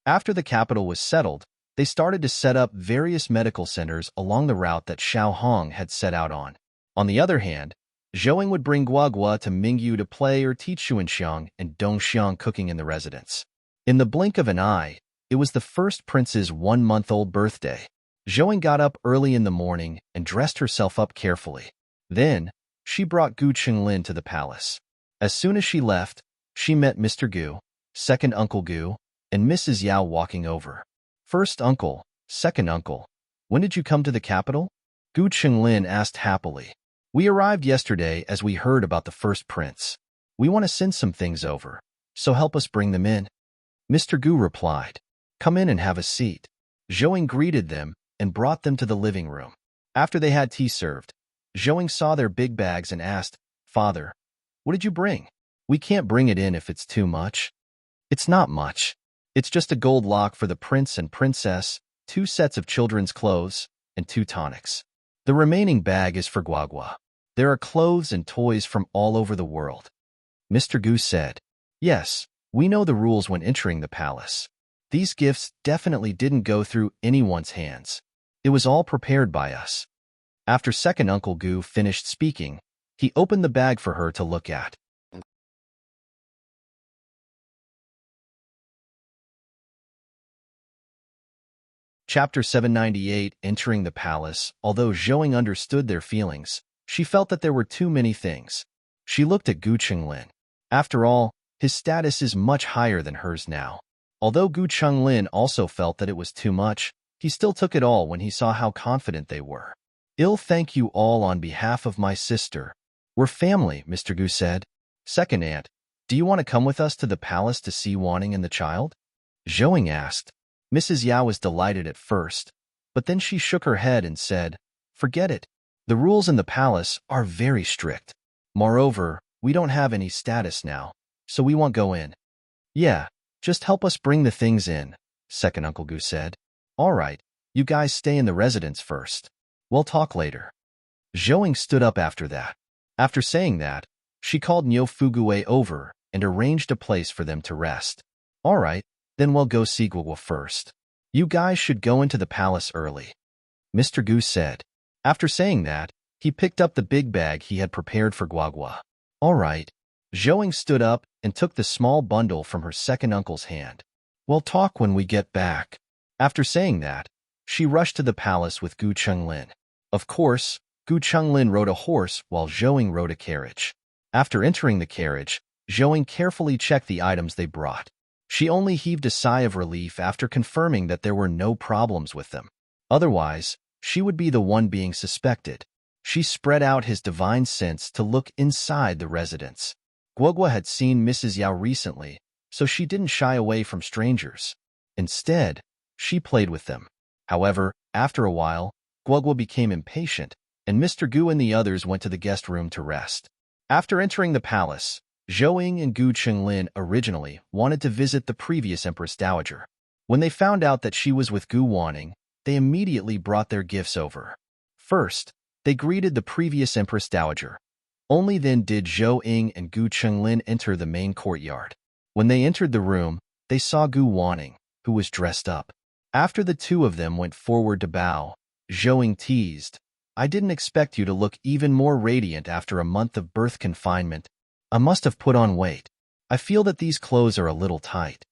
After the capital was settled, they started to set up various medical centers along the route that Xiao Hong had set out on. On the other hand, Zhouing would bring Guogua to Mingyu to play or teach Xuanxiang and Dongxiang cooking in the residence. In the blink of an eye, it was the first prince's 1-month-old birthday. Zhouing got up early in the morning and dressed herself up carefully. Then, she brought Gu Qinglin to the palace. As soon as she left, she met Mr. Gu, second Uncle Gu, and Mrs. Yao walking over. First uncle, second uncle, when did you come to the capital? Gu Qinglin asked happily. We arrived yesterday as we heard about the first prince. We want to send some things over, so help us bring them in. Mr. Gu replied. Come in and have a seat. Zhouing greeted them, and brought them to the living room. After they had tea served, Zhouing saw their big bags and asked, "Father, what did you bring? We can't bring it in if it's too much." "It's not much. It's just a gold lock for the prince and princess, 2 sets of children's clothes, and 2 tonics. The remaining bag is for Guagua. There are clothes and toys from all over the world." Mr. Goose said, "Yes, we know the rules when entering the palace. These gifts definitely didn't go through anyone's hands. It was all prepared by us." After second Uncle Goo finished speaking, he opened the bag for her to look at. Chapter 798, Entering the Palace. Although Zhouing understood their feelings, she felt that there were too many things. She looked at Gu Chenglin. After all, his status is much higher than hers now. Although Gu Chenglin also felt that it was too much, he still took it all when he saw how confident they were. "I'll thank you all on behalf of my sister. We're family," Mr. Gu said. "Second aunt, do you want to come with us to the palace to see Wanning and the child?" Zhouing asked. Mrs. Yao was delighted at first, but then she shook her head and said, "Forget it. The rules in the palace are very strict. Moreover, we don't have any status now, so we won't go in." "Yeah, just help us bring the things in," second Uncle Gu said. "All right, you guys stay in the residence first. We'll talk later." Zhouing stood up after that. After saying that, she called Niu Fugue over and arranged a place for them to rest. "All right, then we'll go see Guagua first. You guys should go into the palace early," Mr. Goose said. After saying that, he picked up the big bag he had prepared for Guagua. "All right." Zhouing stood up and took the small bundle from her second uncle's hand. "We'll talk when we get back." After saying that, she rushed to the palace with Gu Chenglin. Of course, Gu Chenglin rode a horse while Zhouing rode a carriage. After entering the carriage, Zhouing carefully checked the items they brought. She only heaved a sigh of relief after confirming that there were no problems with them. Otherwise, she would be the one being suspected. She spread out his divine sense to look inside the residence. Guagua had seen Mrs. Yao recently, so she didn't shy away from strangers. Instead, she played with them. However, after a while, Guagua became impatient, and Mr. Gu and the others went to the guest room to rest. After entering the palace, Zhouing and Gu Chenglin originally wanted to visit the previous Empress Dowager. When they found out that she was with Gu Wanning, they immediately brought their gifts over. First, they greeted the previous Empress Dowager. Only then did Zhouing and Gu Chenglin enter the main courtyard. When they entered the room, they saw Gu Wanning, who was dressed up. After the two of them went forward to bow, Zhouing teased, "I didn't expect you to look even more radiant after a month of birth confinement. I must have put on weight. I feel that these clothes are a little tight."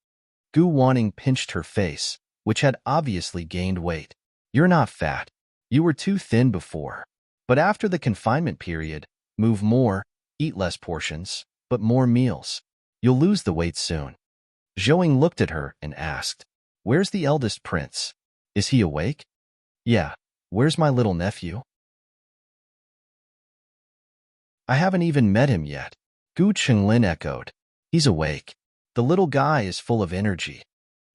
Gu Wanning pinched her face, which had obviously gained weight. "You're not fat. You were too thin before. But after the confinement period, move more, eat less portions, but more meals. You'll lose the weight soon." Zhouing looked at her and asked, "Where's the eldest prince? Is he awake?" "Yeah. Where's my little nephew?" "I haven't even met him yet." Gu Chenglin echoed. "He's awake. The little guy is full of energy."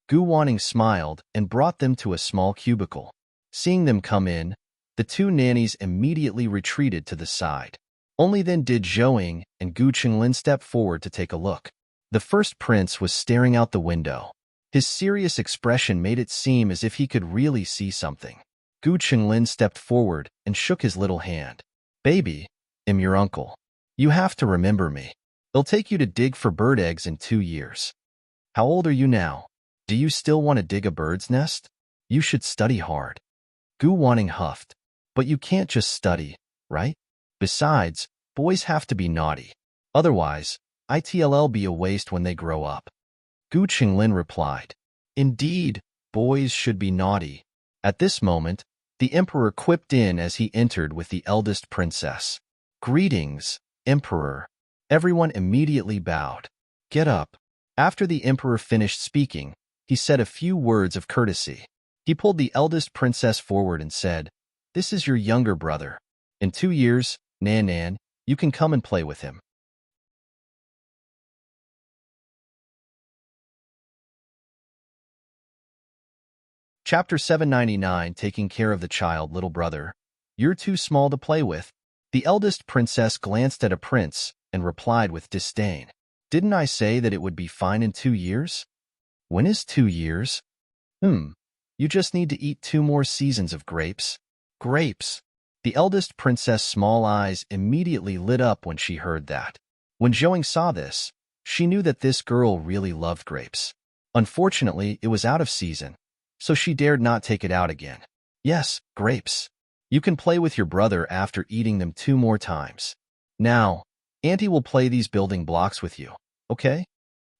Gu Wanning smiled and brought them to a small cubicle. Seeing them come in, the two nannies immediately retreated to the side. Only then did Zhouing and Gu Chenglin step forward to take a look. The first prince was staring out the window. His serious expression made it seem as if he could really see something. Gu Chenglin stepped forward and shook his little hand. "Baby, I'm your uncle. You have to remember me. It'll take you to dig for bird eggs in 2 years. How old are you now? Do you still want to dig a bird's nest? You should study hard." Gu Wanning huffed. "But you can't just study, right? Besides, boys have to be naughty. Otherwise, it'll be a waste when they grow up." Gu Chenglin replied, "Indeed, boys should be naughty." At this moment, the emperor quipped in as he entered with the eldest princess. "Greetings, Emperor." Everyone immediately bowed. "Get up." After the emperor finished speaking, he said a few words of courtesy. He pulled the eldest princess forward and said, "This is your younger brother. In 2 years, Nan, you can come and play with him." Chapter 799, Taking Care of the Child, Little Brother. You're too small to play with. The eldest princess glanced at a prince and replied with disdain. Didn't I say that it would be fine in 2 years? When is 2 years? You just need to eat 2 more seasons of grapes. Grapes! The eldest princess' small eyes immediately lit up when she heard that. When Zhouing saw this, she knew that this girl really loved grapes. Unfortunately, it was out of season, so she dared not take it out again. Yes, grapes. You can play with your brother after eating them 2 more times. Now, Auntie will play these building blocks with you, okay?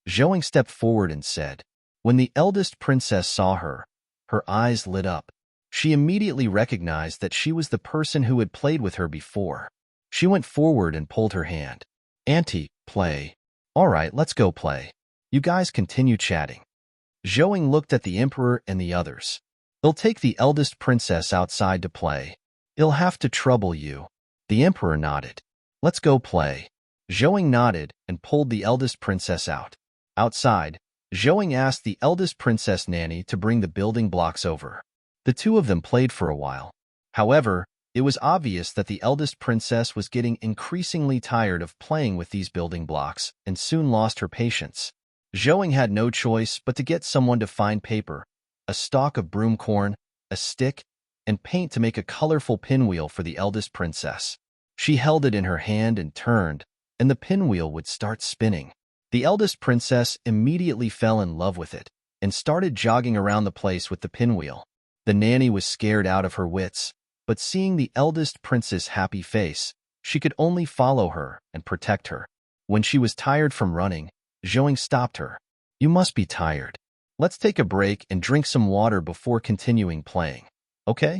Zhouing stepped forward and said. When the eldest princess saw her, her eyes lit up. She immediately recognized that she was the person who had played with her before. She went forward and pulled her hand. Auntie, play. All right, let's go play. You guys continue chatting. Zhouing looked at the emperor and the others. They'll take the eldest princess outside to play. It'll have to trouble you. The emperor nodded. Let's go play. Zhouing nodded and pulled the eldest princess out. Outside, Zhouing asked the eldest princess nanny to bring the building blocks over. The two of them played for a while. However, it was obvious that the eldest princess was getting increasingly tired of playing with these building blocks and soon lost her patience. Zhouing had no choice but to get someone to find paper, a stalk of broom corn, a stick, and paint to make a colorful pinwheel for the eldest princess. She held it in her hand and turned, and the pinwheel would start spinning. The eldest princess immediately fell in love with it and started jogging around the place with the pinwheel. The nanny was scared out of her wits, but seeing the eldest princess' happy face, she could only follow her and protect her. When she was tired from running, Zhouing stopped her. You must be tired. Let's take a break and drink some water before continuing playing. Okay?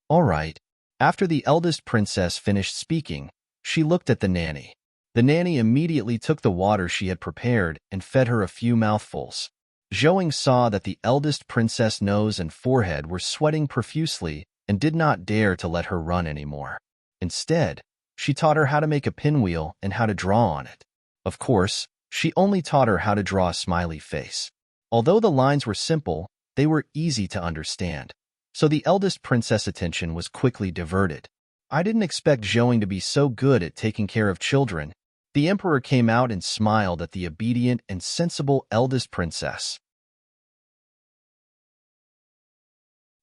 All right. After the eldest princess finished speaking, she looked at the nanny. The nanny immediately took the water she had prepared and fed her a few mouthfuls. Zhouing saw that the eldest princess' nose and forehead were sweating profusely and did not dare to let her run anymore. Instead, she taught her how to make a pinwheel and how to draw on it. Of course, she only taught her how to draw a smiley face. Although the lines were simple, they were easy to understand, so the eldest princess' attention was quickly diverted. I didn't expect Zhouing to be so good at taking care of children. The emperor came out and smiled at the obedient and sensible eldest princess.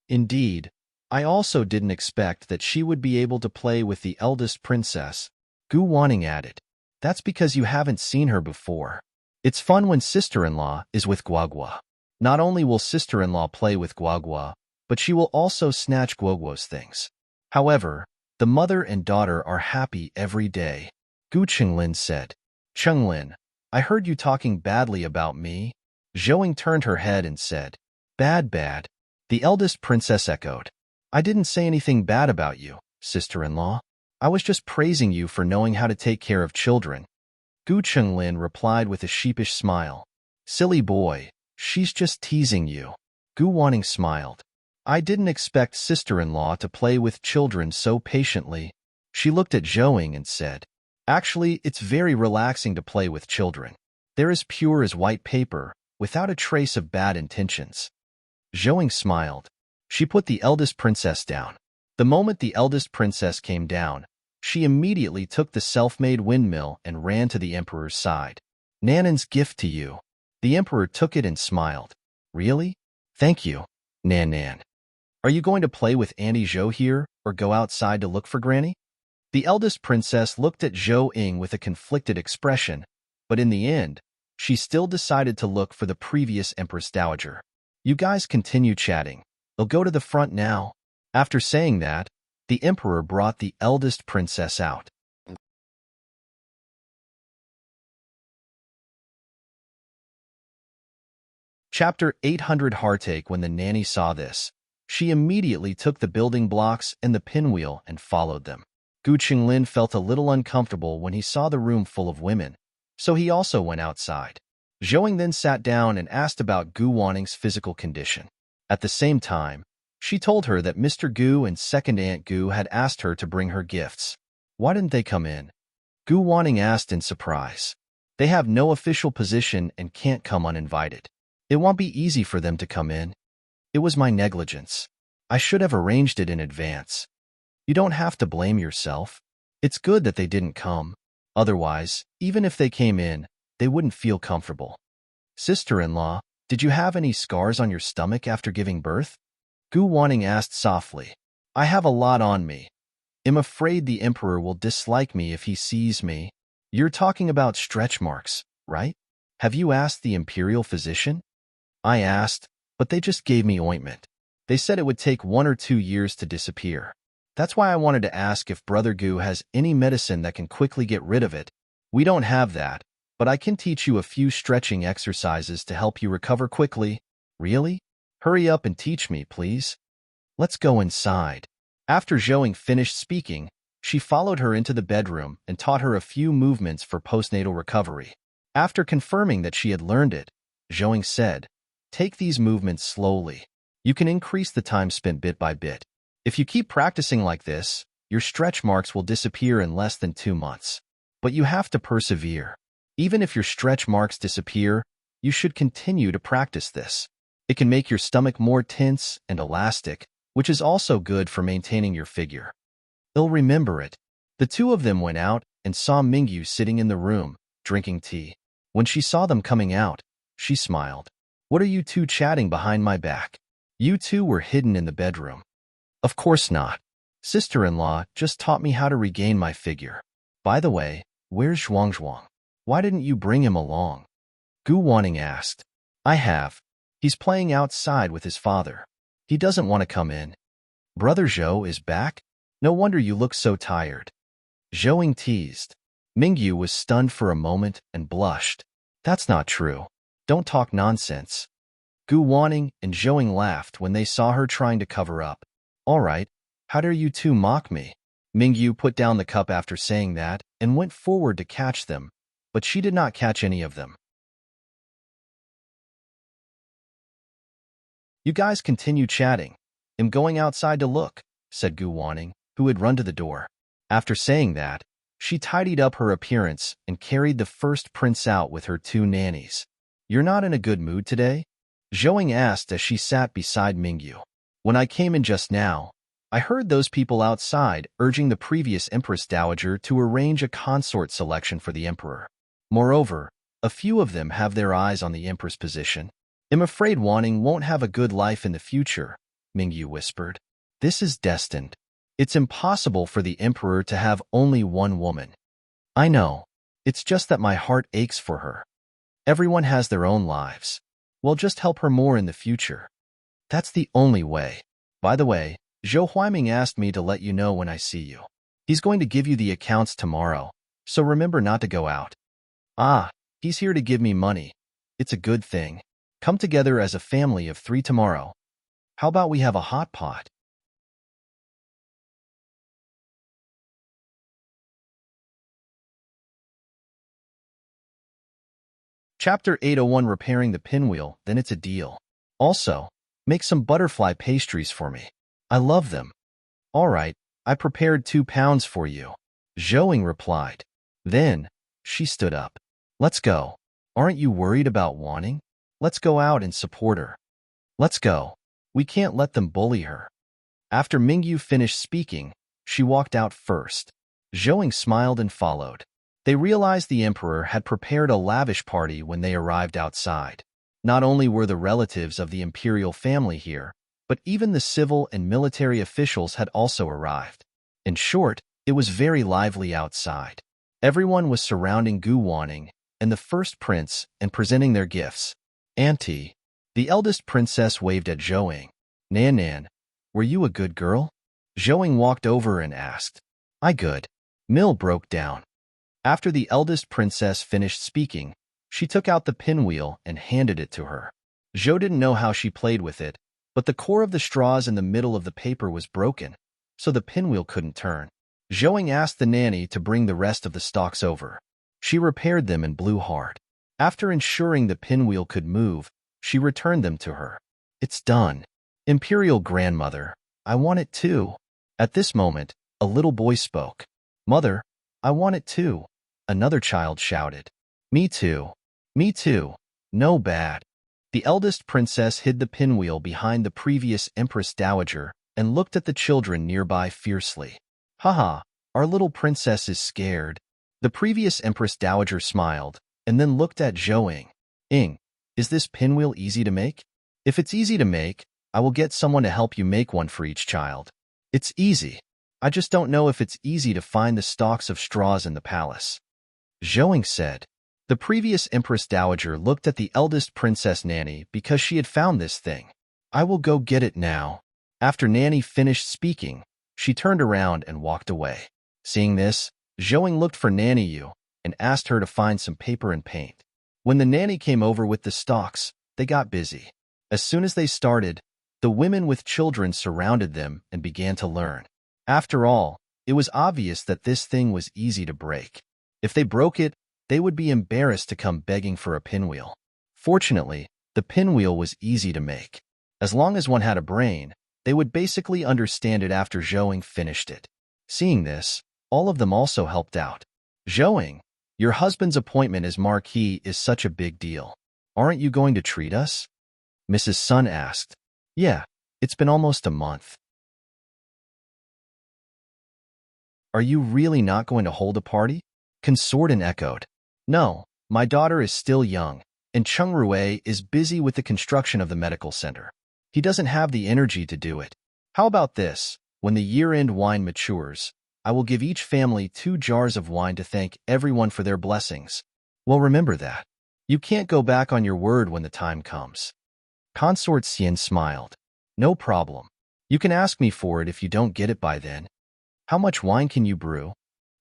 Indeed, I also didn't expect that she would be able to play with the eldest princess, Gu Wanning added. That's because you haven't seen her before. It's fun when sister-in-law is with Guagua. Not only will sister-in-law play with Guagua, but she will also snatch Guagua's things. However, the mother and daughter are happy every day. Gu Chenglin said. Chenglin, I heard you talking badly about me. Zhouing turned her head and said. Bad. The eldest princess echoed. I didn't say anything bad about you, sister-in-law. I was just praising you for knowing how to take care of children. Gu Chenglin replied with a sheepish smile. Silly boy, she's just teasing you. Gu Wanning smiled. I didn't expect sister-in-law to play with children so patiently. She looked at Zhouing and said, Actually, it's very relaxing to play with children. They're as pure as white paper, without a trace of bad intentions. Zhouing smiled. She put the eldest princess down. The moment the eldest princess came down, she immediately took the self-made windmill and ran to the emperor's side. Nanan's gift to you. The emperor took it and smiled. Really? Thank you, Nan. Are you going to play with Auntie Zhou here, or go outside to look for Granny? The eldest princess looked at Zhou with a conflicted expression, but in the end, she still decided to look for the previous Empress Dowager. You guys continue chatting. They'll go to the front now. After saying that, the emperor brought the eldest princess out. Chapter 800 Heartache. When the nanny saw this, she immediately took the building blocks and the pinwheel and followed them. Gu Chenglin felt a little uncomfortable when he saw the room full of women, so he also went outside. Zhouing then sat down and asked about Gu Wanning's physical condition. At the same time, she told her that Mr. Gu and Second Aunt Gu had asked her to bring her gifts. Why didn't they come in? Gu Wanning asked in surprise. They have no official position and can't come uninvited. It won't be easy for them to come in. It was my negligence. I should have arranged it in advance. You don't have to blame yourself. It's good that they didn't come. Otherwise, even if they came in, they wouldn't feel comfortable. Sister-in-law, did you have any scars on your stomach after giving birth? Gu Wanning asked softly. I have a lot on me. I'm afraid the Emperor will dislike me if he sees me. You're talking about stretch marks, right? Have you asked the Imperial physician? I asked, but they just gave me ointment. They said it would take 1 or 2 years to disappear. That's why I wanted to ask if Brother Gu has any medicine that can quickly get rid of it. We don't have that, but I can teach you a few stretching exercises to help you recover quickly. Really? Hurry up and teach me, please. Let's go inside. After Zhou finished speaking, she followed her into the bedroom and taught her a few movements for postnatal recovery. After confirming that she had learned it, Zhou said, take these movements slowly. You can increase the time spent bit by bit. If you keep practicing like this, your stretch marks will disappear in less than 2 months. But you have to persevere. Even if your stretch marks disappear, you should continue to practice this. It can make your stomach more tense and elastic, which is also good for maintaining your figure. They'll remember it. The two of them went out and saw Mingyu sitting in the room, drinking tea. When she saw them coming out, she smiled. What are you two chatting behind my back? You two were hidden in the bedroom. Of course not. Sister-in-law just taught me how to regain my figure. By the way, where's Zhuang? Why didn't you bring him along? Gu Wanning asked. I have. He's playing outside with his father. He doesn't want to come in. Brother Zhou is back? No wonder you look so tired. Zhou teased. Mingyu was stunned for a moment and blushed. That's not true. Don't talk nonsense. Gu Wanning and Zhou laughed when they saw her trying to cover up. All right, how dare you two mock me? Mingyu put down the cup after saying that and went forward to catch them, but she did not catch any of them. You guys continue chatting. I'm going outside to look, said Gu Wanning, who had run to the door. After saying that, she tidied up her appearance and carried the first prince out with her 2 nannies. You're not in a good mood today? Zhou asked as she sat beside Mingyu. When I came in just now, I heard those people outside urging the previous Empress Dowager to arrange a consort selection for the Emperor. Moreover, a few of them have their eyes on the Empress position. I'm afraid Wanning won't have a good life in the future, Mingyu whispered. This is destined. It's impossible for the Emperor to have only one woman. I know. It's just that my heart aches for her. Everyone has their own lives. We'll just help her more in the future. That's the only way. By the way, Zhou Huiming asked me to let you know when I see you. He's going to give you the accounts tomorrow, so remember not to go out. Ah, he's here to give me money. It's a good thing. Come together as a family of 3 tomorrow. How about we have a hot pot? Chapter 801 Repairing the Pinwheel, then it's a deal. Also, make some butterfly pastries for me. I love them. All right, I prepared 2 pounds for you. Zhou replied. Then, she stood up. Let's go. Aren't you worried about Wanning? Let's go out and support her. Let's go. We can't let them bully her. After Mingyu finished speaking, she walked out first. Zhou smiled and followed. They realized the Emperor had prepared a lavish party when they arrived outside. Not only were the relatives of the imperial family here, but even the civil and military officials had also arrived. In short, it was very lively outside. Everyone was surrounding Gu Wanning and the first prince and presenting their gifts. Auntie, the eldest princess waved at Zhou. Nan, were you a good girl? Zhou walked over and asked. I good. Mill broke down. After the eldest princess finished speaking, she took out the pinwheel and handed it to her. Zhou didn't know how she played with it, but the core of the straws in the middle of the paper was broken, so the pinwheel couldn't turn. Zhou asked the nanny to bring the rest of the stalks over. She repaired them and blew hard. After ensuring the pinwheel could move, she returned them to her. It's done. Imperial grandmother, I want it too. At this moment, a little boy spoke. Mother, I want it too. Another child shouted. Me too. Me too. No bad. The eldest princess hid the pinwheel behind the previous Empress Dowager and looked at the children nearby fiercely. Haha, our little princess is scared. The previous Empress Dowager smiled and then looked at Zhou Ing. Is this pinwheel easy to make? If it's easy to make, I will get someone to help you make one for each child. It's easy. I just don't know if it's easy to find the stalks of straws in the palace. Zhou said. The previous Empress Dowager looked at the eldest Princess Nanny because she had found this thing. I will go get it now. After Nanny finished speaking, she turned around and walked away. Seeing this, Zhou looked for Nanny Yu and asked her to find some paper and paint. When the nanny came over with the stalks, they got busy. As soon as they started, the women with children surrounded them and began to learn. After all, it was obvious that this thing was easy to break. If they broke it, they would be embarrassed to come begging for a pinwheel. Fortunately, the pinwheel was easy to make. As long as one had a brain, they would basically understand it after Zhou finished it. Seeing this, all of them also helped out. Zhou, your husband's appointment as Marquis is such a big deal. Aren't you going to treat us? Mrs. Sun asked. Yeah, it's been almost a month. Are you really not going to hold a party? Consortin echoed. No, my daughter is still young, and Cheng Rui is busy with the construction of the medical center. He doesn't have the energy to do it. How about this? When the year-end wine matures, I will give each family 2 jars of wine to thank everyone for their blessings. Well, remember that. You can't go back on your word when the time comes. Consort Xian smiled. No problem. You can ask me for it if you don't get it by then. How much wine can you brew?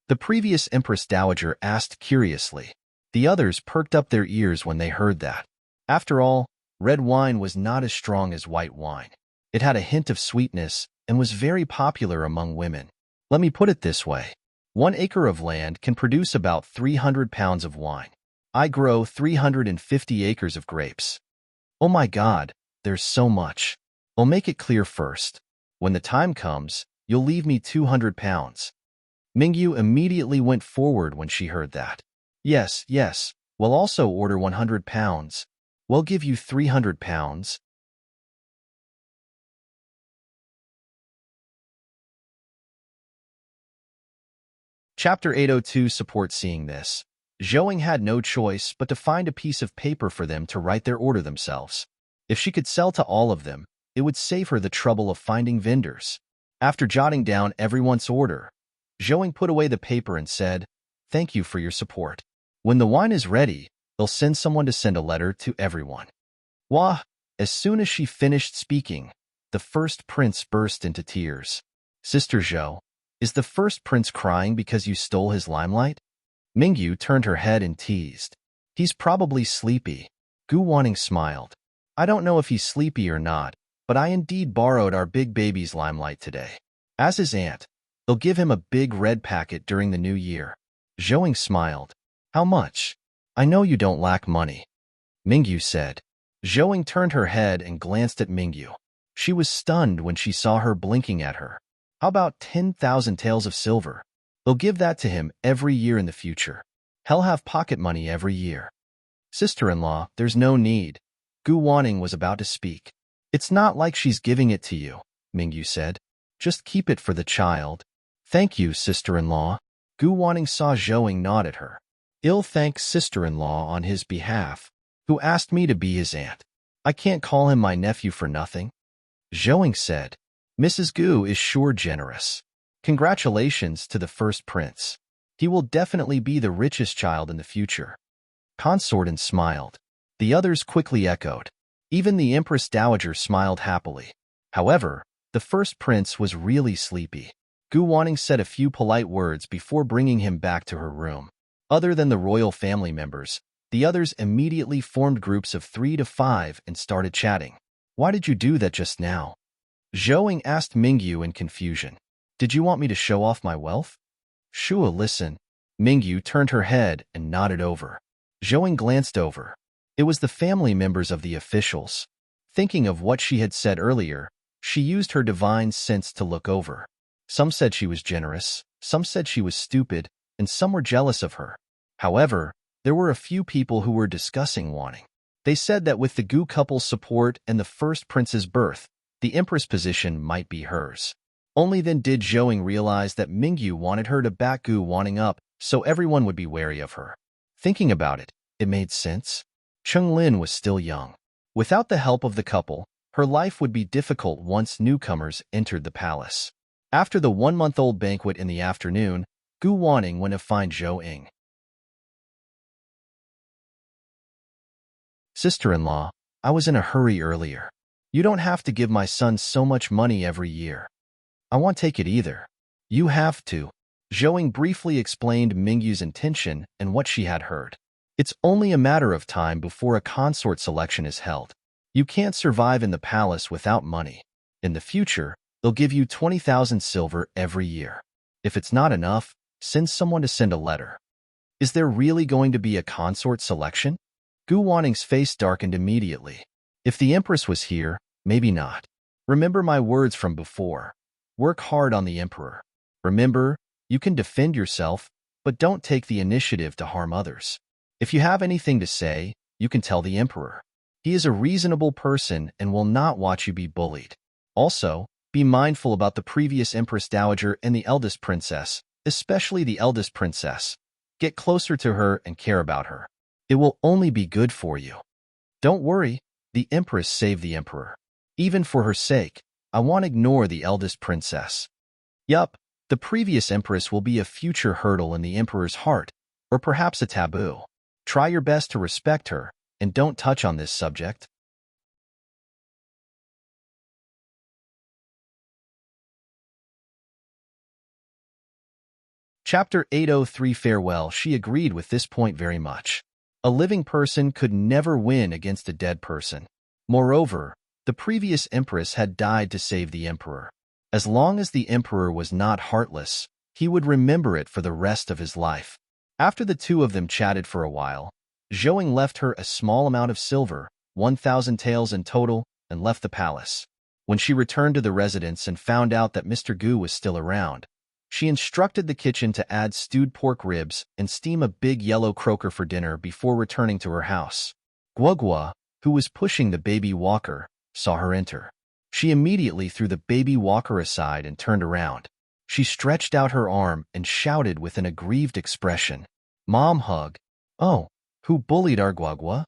The previous Empress Dowager asked curiously. The others perked up their ears when they heard that. After all, red wine was not as strong as white wine. It had a hint of sweetness and was very popular among women. Let me put it this way. 1 acre of land can produce about 300 pounds of wine. I grow 350 acres of grapes. Oh my God, there's so much. I'll make it clear first. When the time comes, you'll leave me 200 pounds. Mingyu immediately went forward when she heard that. Yes, we'll also order 100 pounds. We'll give you 300 pounds. Chapter 802 supports seeing this. Zhou had no choice but to find a piece of paper for them to write their order themselves. If she could sell to all of them, it would save her the trouble of finding vendors. After jotting down everyone's order, Zhou put away the paper and said, "Thank you for your support. When the wine is ready, they'll send someone to send a letter to everyone." Wah! As soon as she finished speaking, the first prince burst into tears. Sister Zhou, is the first prince crying because you stole his limelight? Mingyu turned her head and teased. He's probably sleepy. Gu Wanning smiled. I don't know if he's sleepy or not, but I indeed borrowed our big baby's limelight today. As his aunt, they'll give him a big red packet during the new year. Zhou smiled. How much? I know you don't lack money. Mingyu said. Zhou turned her head and glanced at Mingyu. She was stunned when she saw her blinking at her. How about 10,000 taels of silver? They'll give that to him every year in the future. He'll have pocket money every year. Sister-in-law, there's no need. Gu Wanning was about to speak. It's not like she's giving it to you, Mingyu said. Just keep it for the child. Thank you, sister-in-law. Gu Wanning saw Zhou nod at her. I'll thank sister-in-law on his behalf, who asked me to be his aunt. I can't call him my nephew for nothing. Zhou said. Mrs. Gu is sure generous. Congratulations to the first prince. He will definitely be the richest child in the future. Consortin smiled. The others quickly echoed. Even the Empress Dowager smiled happily. However, the first prince was really sleepy. Gu Wanning said a few polite words before bringing him back to her room. Other than the royal family members, the others immediately formed groups of 3 to 5 and started chatting. Why did you do that just now? Zhou asked Mingyu in confusion. Did you want me to show off my wealth? Shua, listen. Mingyu turned her head and nodded over. Zhou glanced over. It was the family members of the officials. Thinking of what she had said earlier, she used her divine sense to look over. Some said she was generous, some said she was stupid, and some were jealous of her. However, there were a few people who were discussing Wanting. They said that with the Gu couple's support and the first prince's birth, the empress position might be hers. Only then did Zhouing realize that Mingyu wanted her to back Gu wanting up, so everyone would be wary of her. Thinking about it, it made sense. Lin was still young. Without the help of the couple, her life would be difficult once newcomers entered the palace. After the 1-month-old banquet in the afternoon, Gu Wanning went to find Zhou. Sister-in-law, I was in a hurry earlier. You don't have to give my son so much money every year. I won't take it either. You have to. Zhou briefly explained Mingyu's intention and what she had heard. It's only a matter of time before a consort selection is held. You can't survive in the palace without money. In the future, they'll give you 20,000 silver every year. If it's not enough, send someone to send a letter. Is there really going to be a consort selection? Gu Wanning's face darkened immediately. If the Empress was here, maybe not. Remember my words from before. Work hard on the Emperor. Remember, you can defend yourself, but don't take the initiative to harm others. If you have anything to say, you can tell the Emperor. He is a reasonable person and will not watch you be bullied. Also, be mindful about the previous Empress Dowager and the eldest princess, especially the eldest princess. Get closer to her and care about her. It will only be good for you. Don't worry, the Empress saved the Emperor. Even for her sake, I won't ignore the eldest princess. Yup, the previous Empress will be a future hurdle in the Emperor's heart, or perhaps a taboo. Try your best to respect her, and don't touch on this subject. Chapter 803 Farewell. She agreed with this point very much. A living person could never win against a dead person. Moreover, the previous empress had died to save the emperor. As long as the emperor was not heartless, he would remember it for the rest of his life. After the two of them chatted for a while, Zhou left her a small amount of silver, 1,000 taels in total, and left the palace. When she returned to the residence and found out that Mr. Gu was still around, she instructed the kitchen to add stewed pork ribs and steam a big yellow croaker for dinner before returning to her house. Guogua, who was pushing the baby walker, saw her enter. She immediately threw the baby walker aside and turned around. She stretched out her arm and shouted with an aggrieved expression, "Mom hug." "Oh, who bullied our Guogua?"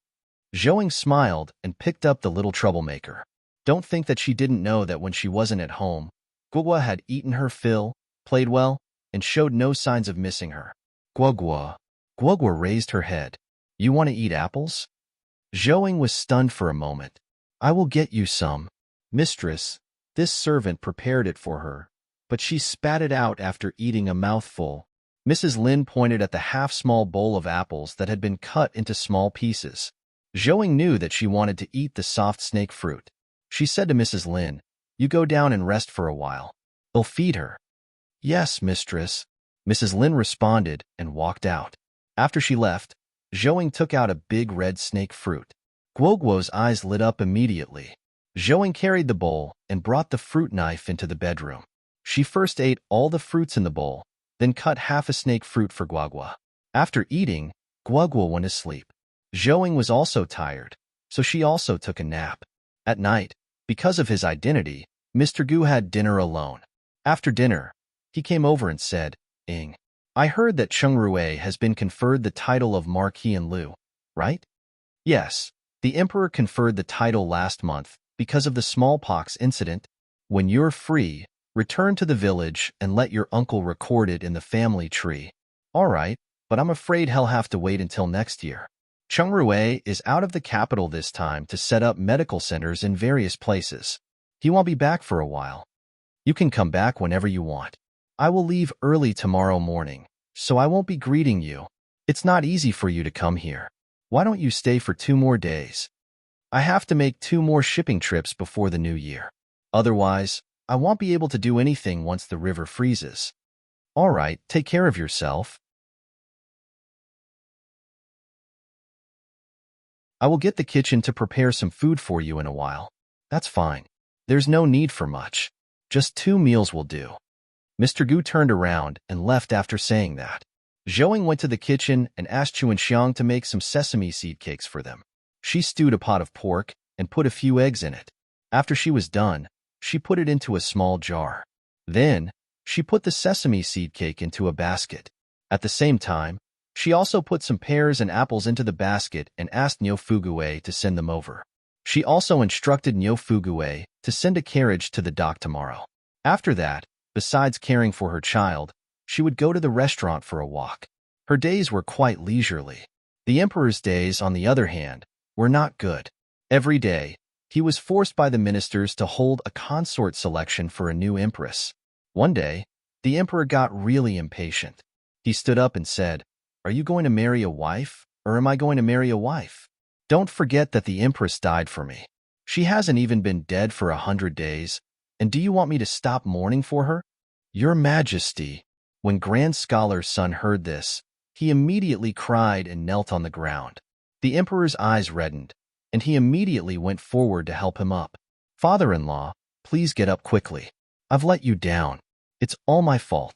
Zhou smiled and picked up the little troublemaker. Don't think that she didn't know that when she wasn't at home, Guogua had eaten her fill, played well, and showed no signs of missing her. Guogua. Guogua raised her head. "You want to eat apples?" Zhou was stunned for a moment. "I will get you some." "Mistress," this servant prepared it for her, but she spat it out after eating a mouthful. Mrs. Lin pointed at the half-small bowl of apples that had been cut into small pieces. Zhou knew that she wanted to eat the soft snake fruit. She said to Mrs. Lin, "You go down and rest for a while. They'll feed her." "Yes, mistress," Mrs. Lin responded and walked out. After she left, Zhou took out a big red snake fruit. Guoguo's eyes lit up immediately. Zhou carried the bowl and brought the fruit knife into the bedroom. She first ate all the fruits in the bowl, then cut half a snake fruit for Guogua. After eating, Guogua went to sleep. Zhou was also tired, so she also took a nap. At night, because of his identity, Mr. Gu had dinner alone. After dinner, he came over and said, I heard that Cheng Rui has been conferred the title of Marquis in Lu, right?" "Yes, the Emperor conferred the title last month because of the smallpox incident. When you're free, return to the village and let your uncle record it in the family tree." "All right, but I'm afraid he'll have to wait until next year. Cheng Rui is out of the capital this time to set up medical centers in various places. He won't be back for a while. You can come back whenever you want. I will leave early tomorrow morning, so I won't be greeting you. It's not easy for you to come here. Why don't you stay for 2 more days? I have to make 2 more shipping trips before the new year. Otherwise, I won't be able to do anything once the river freezes." "All right, take care of yourself. I will get the kitchen to prepare some food for you in a while." "That's fine. There's no need for much. Just 2 meals will do." Mr. Gu turned around and left after saying that. Zhou went to the kitchen and asked Chuan Xiang to make some sesame seed cakes for them. She stewed a pot of pork and put a few eggs in it. After she was done, she put it into a small jar. Then, she put the sesame seed cake into a basket. At the same time, she also put some pears and apples into the basket and asked Nyofugue to send them over. She also instructed Nyofugue to send a carriage to the dock tomorrow. After that, besides caring for her child, she would go to the restaurant for a walk. Her days were quite leisurely. The emperor's days, on the other hand, were not good. Every day, he was forced by the ministers to hold a consort selection for a new empress. One day, the emperor got really impatient. He stood up and said, "Are you going to marry a wife, or am I going to marry a wife? Don't forget that the empress died for me. She hasn't even been dead for 100 days, and do you want me to stop mourning for her?" "Your Majesty." When Grand Scholar's son heard this, he immediately cried and knelt on the ground. The emperor's eyes reddened, and he immediately went forward to help him up. "Father-in-law, please get up quickly. I've let you down. It's all my fault."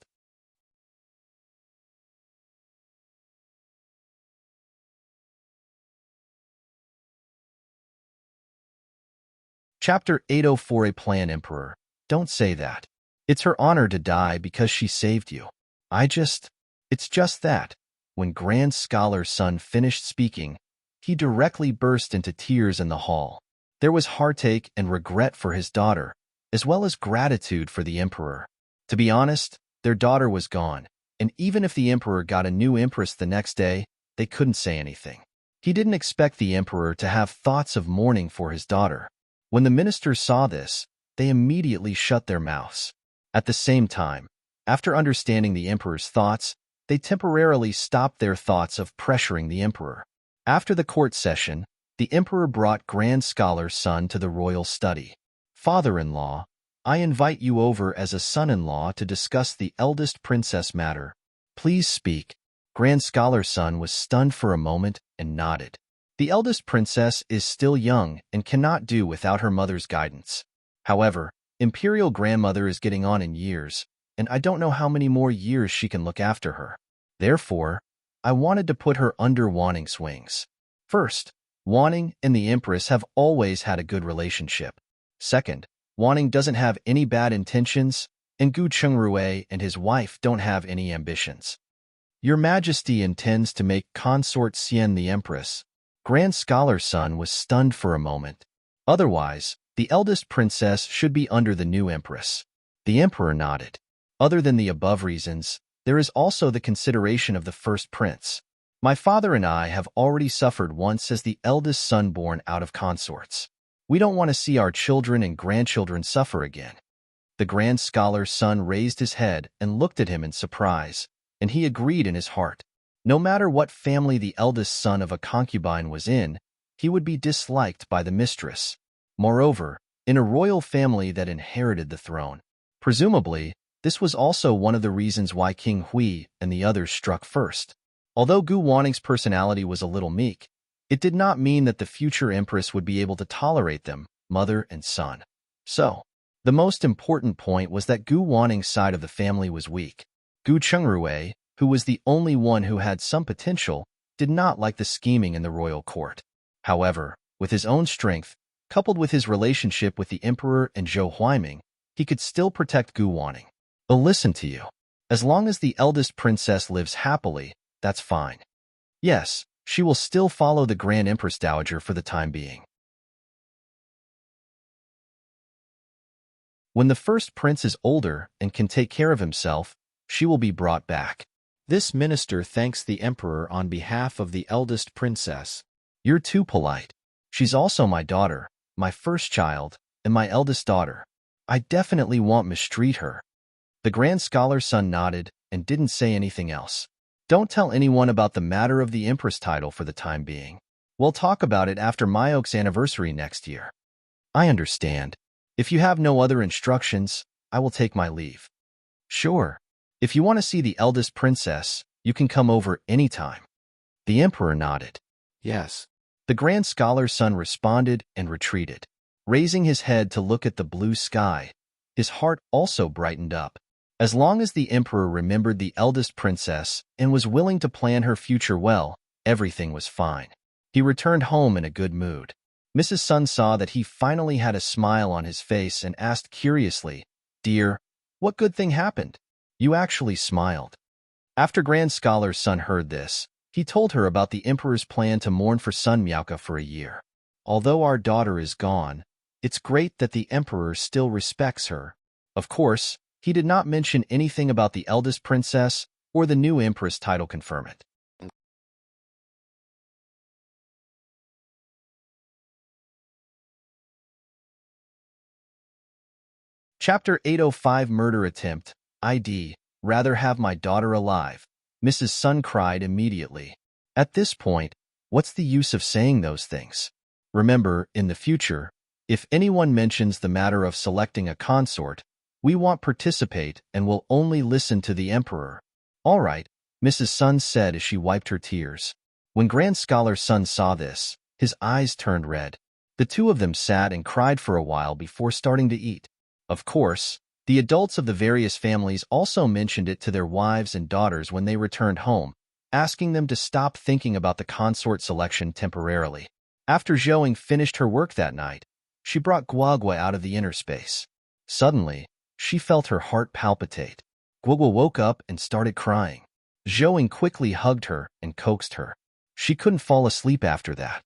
Chapter 804. A Plan. Emperor, don't say that. It's her honor to die because she saved you. It's just that. When Grand Scholar's son finished speaking, he directly burst into tears in the hall. There was heartache and regret for his daughter, as well as gratitude for the emperor. To be honest, their daughter was gone, and even if the emperor got a new empress the next day, they couldn't say anything. He didn't expect the emperor to have thoughts of mourning for his daughter. When the ministers saw this, they immediately shut their mouths. At the same time, after understanding the emperor's thoughts, they temporarily stopped their thoughts of pressuring the emperor. After the court session, the emperor brought Grand Scholar's son to the royal study. "Father-in-law, I invite you over as a son-in-law to discuss the eldest princess matter. Please speak." Grand Scholar's son was stunned for a moment and nodded. The eldest princess is still young and cannot do without her mother's guidance. However, Imperial Grandmother is getting on in years, and I don't know how many more years she can look after her. Therefore, I wanted to put her under Wanning's wings. First, Wanning and the Empress have always had a good relationship. Second, Wanning doesn't have any bad intentions, and Gu Chungrue and his wife don't have any ambitions. Your Majesty intends to make Consort Xian the Empress. Grand Scholar's son was stunned for a moment. Otherwise, the eldest princess should be under the new empress. The emperor nodded. Other than the above reasons, there is also the consideration of the first prince. My father and I have already suffered once as the eldest son born out of consorts. We don't want to see our children and grandchildren suffer again. The Grand Scholar's son raised his head and looked at him in surprise, and he agreed in his heart. No matter what family the eldest son of a concubine was in, he would be disliked by the mistress. Moreover, in a royal family that inherited the throne. Presumably, this was also one of the reasons why King Hui and the others struck first. Although Gu Wanning's personality was a little meek, it did not mean that the future empress would be able to tolerate them, mother and son. So, the most important point was that Gu Wanning's side of the family was weak. Gu Chungrue, who was the only one who had some potential, did not like the scheming in the royal court. However, with his own strength, coupled with his relationship with the emperor and Zhou Huaiming, he could still protect Gu Wanning. I'll listen to you. As long as the eldest princess lives happily, that's fine. Yes, she will still follow the Grand Empress Dowager for the time being. When the first prince is older and can take care of himself, she will be brought back. This minister thanks the emperor on behalf of the eldest princess. You're too polite. She's also my daughter, my first child, and my eldest daughter. I definitely won't mistreat her. The Grand Scholar's son nodded and didn't say anything else. Don't tell anyone about the matter of the empress title for the time being. We'll talk about it after Myok's anniversary next year. I understand. If you have no other instructions, I will take my leave. Sure. If you want to see the eldest princess, you can come over anytime. The emperor nodded. Yes. The Grand Scholar's son responded and retreated. Raising his head to look at the blue sky, his heart also brightened up. As long as the emperor remembered the eldest princess and was willing to plan her future well, everything was fine. He returned home in a good mood. Mrs. Sun saw that he finally had a smile on his face and asked curiously, "Dear, what good thing happened? You actually smiled." After Grand Scholar's son heard this, he told her about the emperor's plan to mourn for Sun Miaoka for a year. "Although our daughter is gone, it's great that the emperor still respects her." Of course, he did not mention anything about the eldest princess or the new empress title conferment. Chapter 805 Murder Attempt, ID, Rather have my daughter alive. Mrs. Sun cried immediately. At this point, what's the use of saying those things? Remember, in the future, if anyone mentions the matter of selecting a consort, we won't participate and will only listen to the emperor. All right, Mrs. Sun said as she wiped her tears. When Grand Scholar's son saw this, his eyes turned red. The two of them sat and cried for a while before starting to eat. Of course, the adults of the various families also mentioned it to their wives and daughters when they returned home, asking them to stop thinking about the consort selection temporarily. After Zhouing finished her work that night, she brought Guagua out of the inner space. Suddenly, she felt her heart palpitate. Guagua woke up and started crying. Zhouing quickly hugged her and coaxed her. She couldn't fall asleep after that.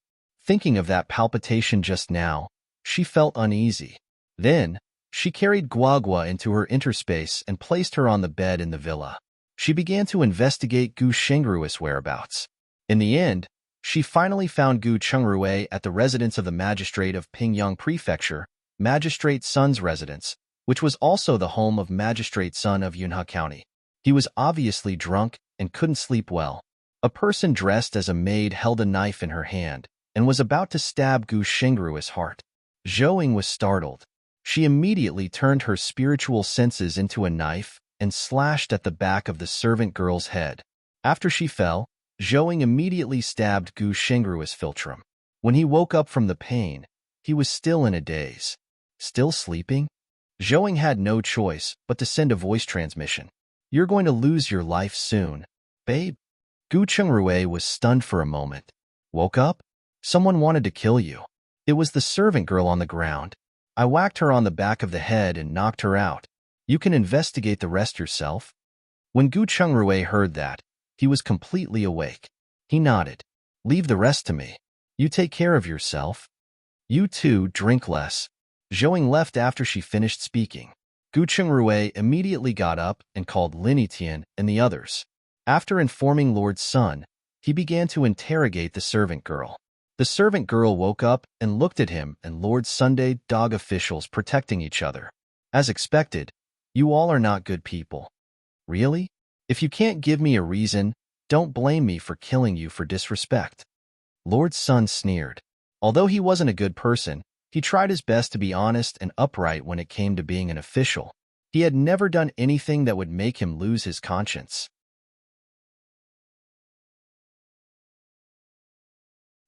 Thinking of that palpitation just now, she felt uneasy. Then, she carried Guagua into her interspace and placed her on the bed in the villa. She began to investigate Gu Shengrui's whereabouts. In the end, she finally found Gu Chengrui at the residence of the magistrate of Pingyang Prefecture, Magistrate Sun's residence, which was also the home of Magistrate Sun of Yunhe County. He was obviously drunk and couldn't sleep well. A person dressed as a maid held a knife in her hand and was about to stab Gu Shengrui's heart. Zhouing was startled. She immediately turned her spiritual senses into a knife and slashed at the back of the servant girl's head. After she fell, Zhouing immediately stabbed Gu Shengrui's philtrum. When he woke up from the pain, he was still in a daze. Still sleeping? Zhouing had no choice but to send a voice transmission. "You're going to lose your life soon, babe." Gu Chengrui was stunned for a moment. "Woke up? Someone wanted to kill you." "It was the servant girl on the ground. I whacked her on the back of the head and knocked her out. You can investigate the rest yourself." When Gu Chengrui heard that, he was completely awake. He nodded. "Leave the rest to me. You take care of yourself. You too, drink less." Zhouing left after she finished speaking. Gu Chengrui immediately got up and called Lin Tian and the others. After informing Lord Sun, he began to interrogate the servant girl. The servant girl woke up and looked at him and Lord Sunday dog officials protecting each other. "As expected, you all are not good people." "Really? If you can't give me a reason, don't blame me for killing you for disrespect." Lord Sun sneered. Although he wasn't a good person, he tried his best to be honest and upright when it came to being an official. He had never done anything that would make him lose his conscience.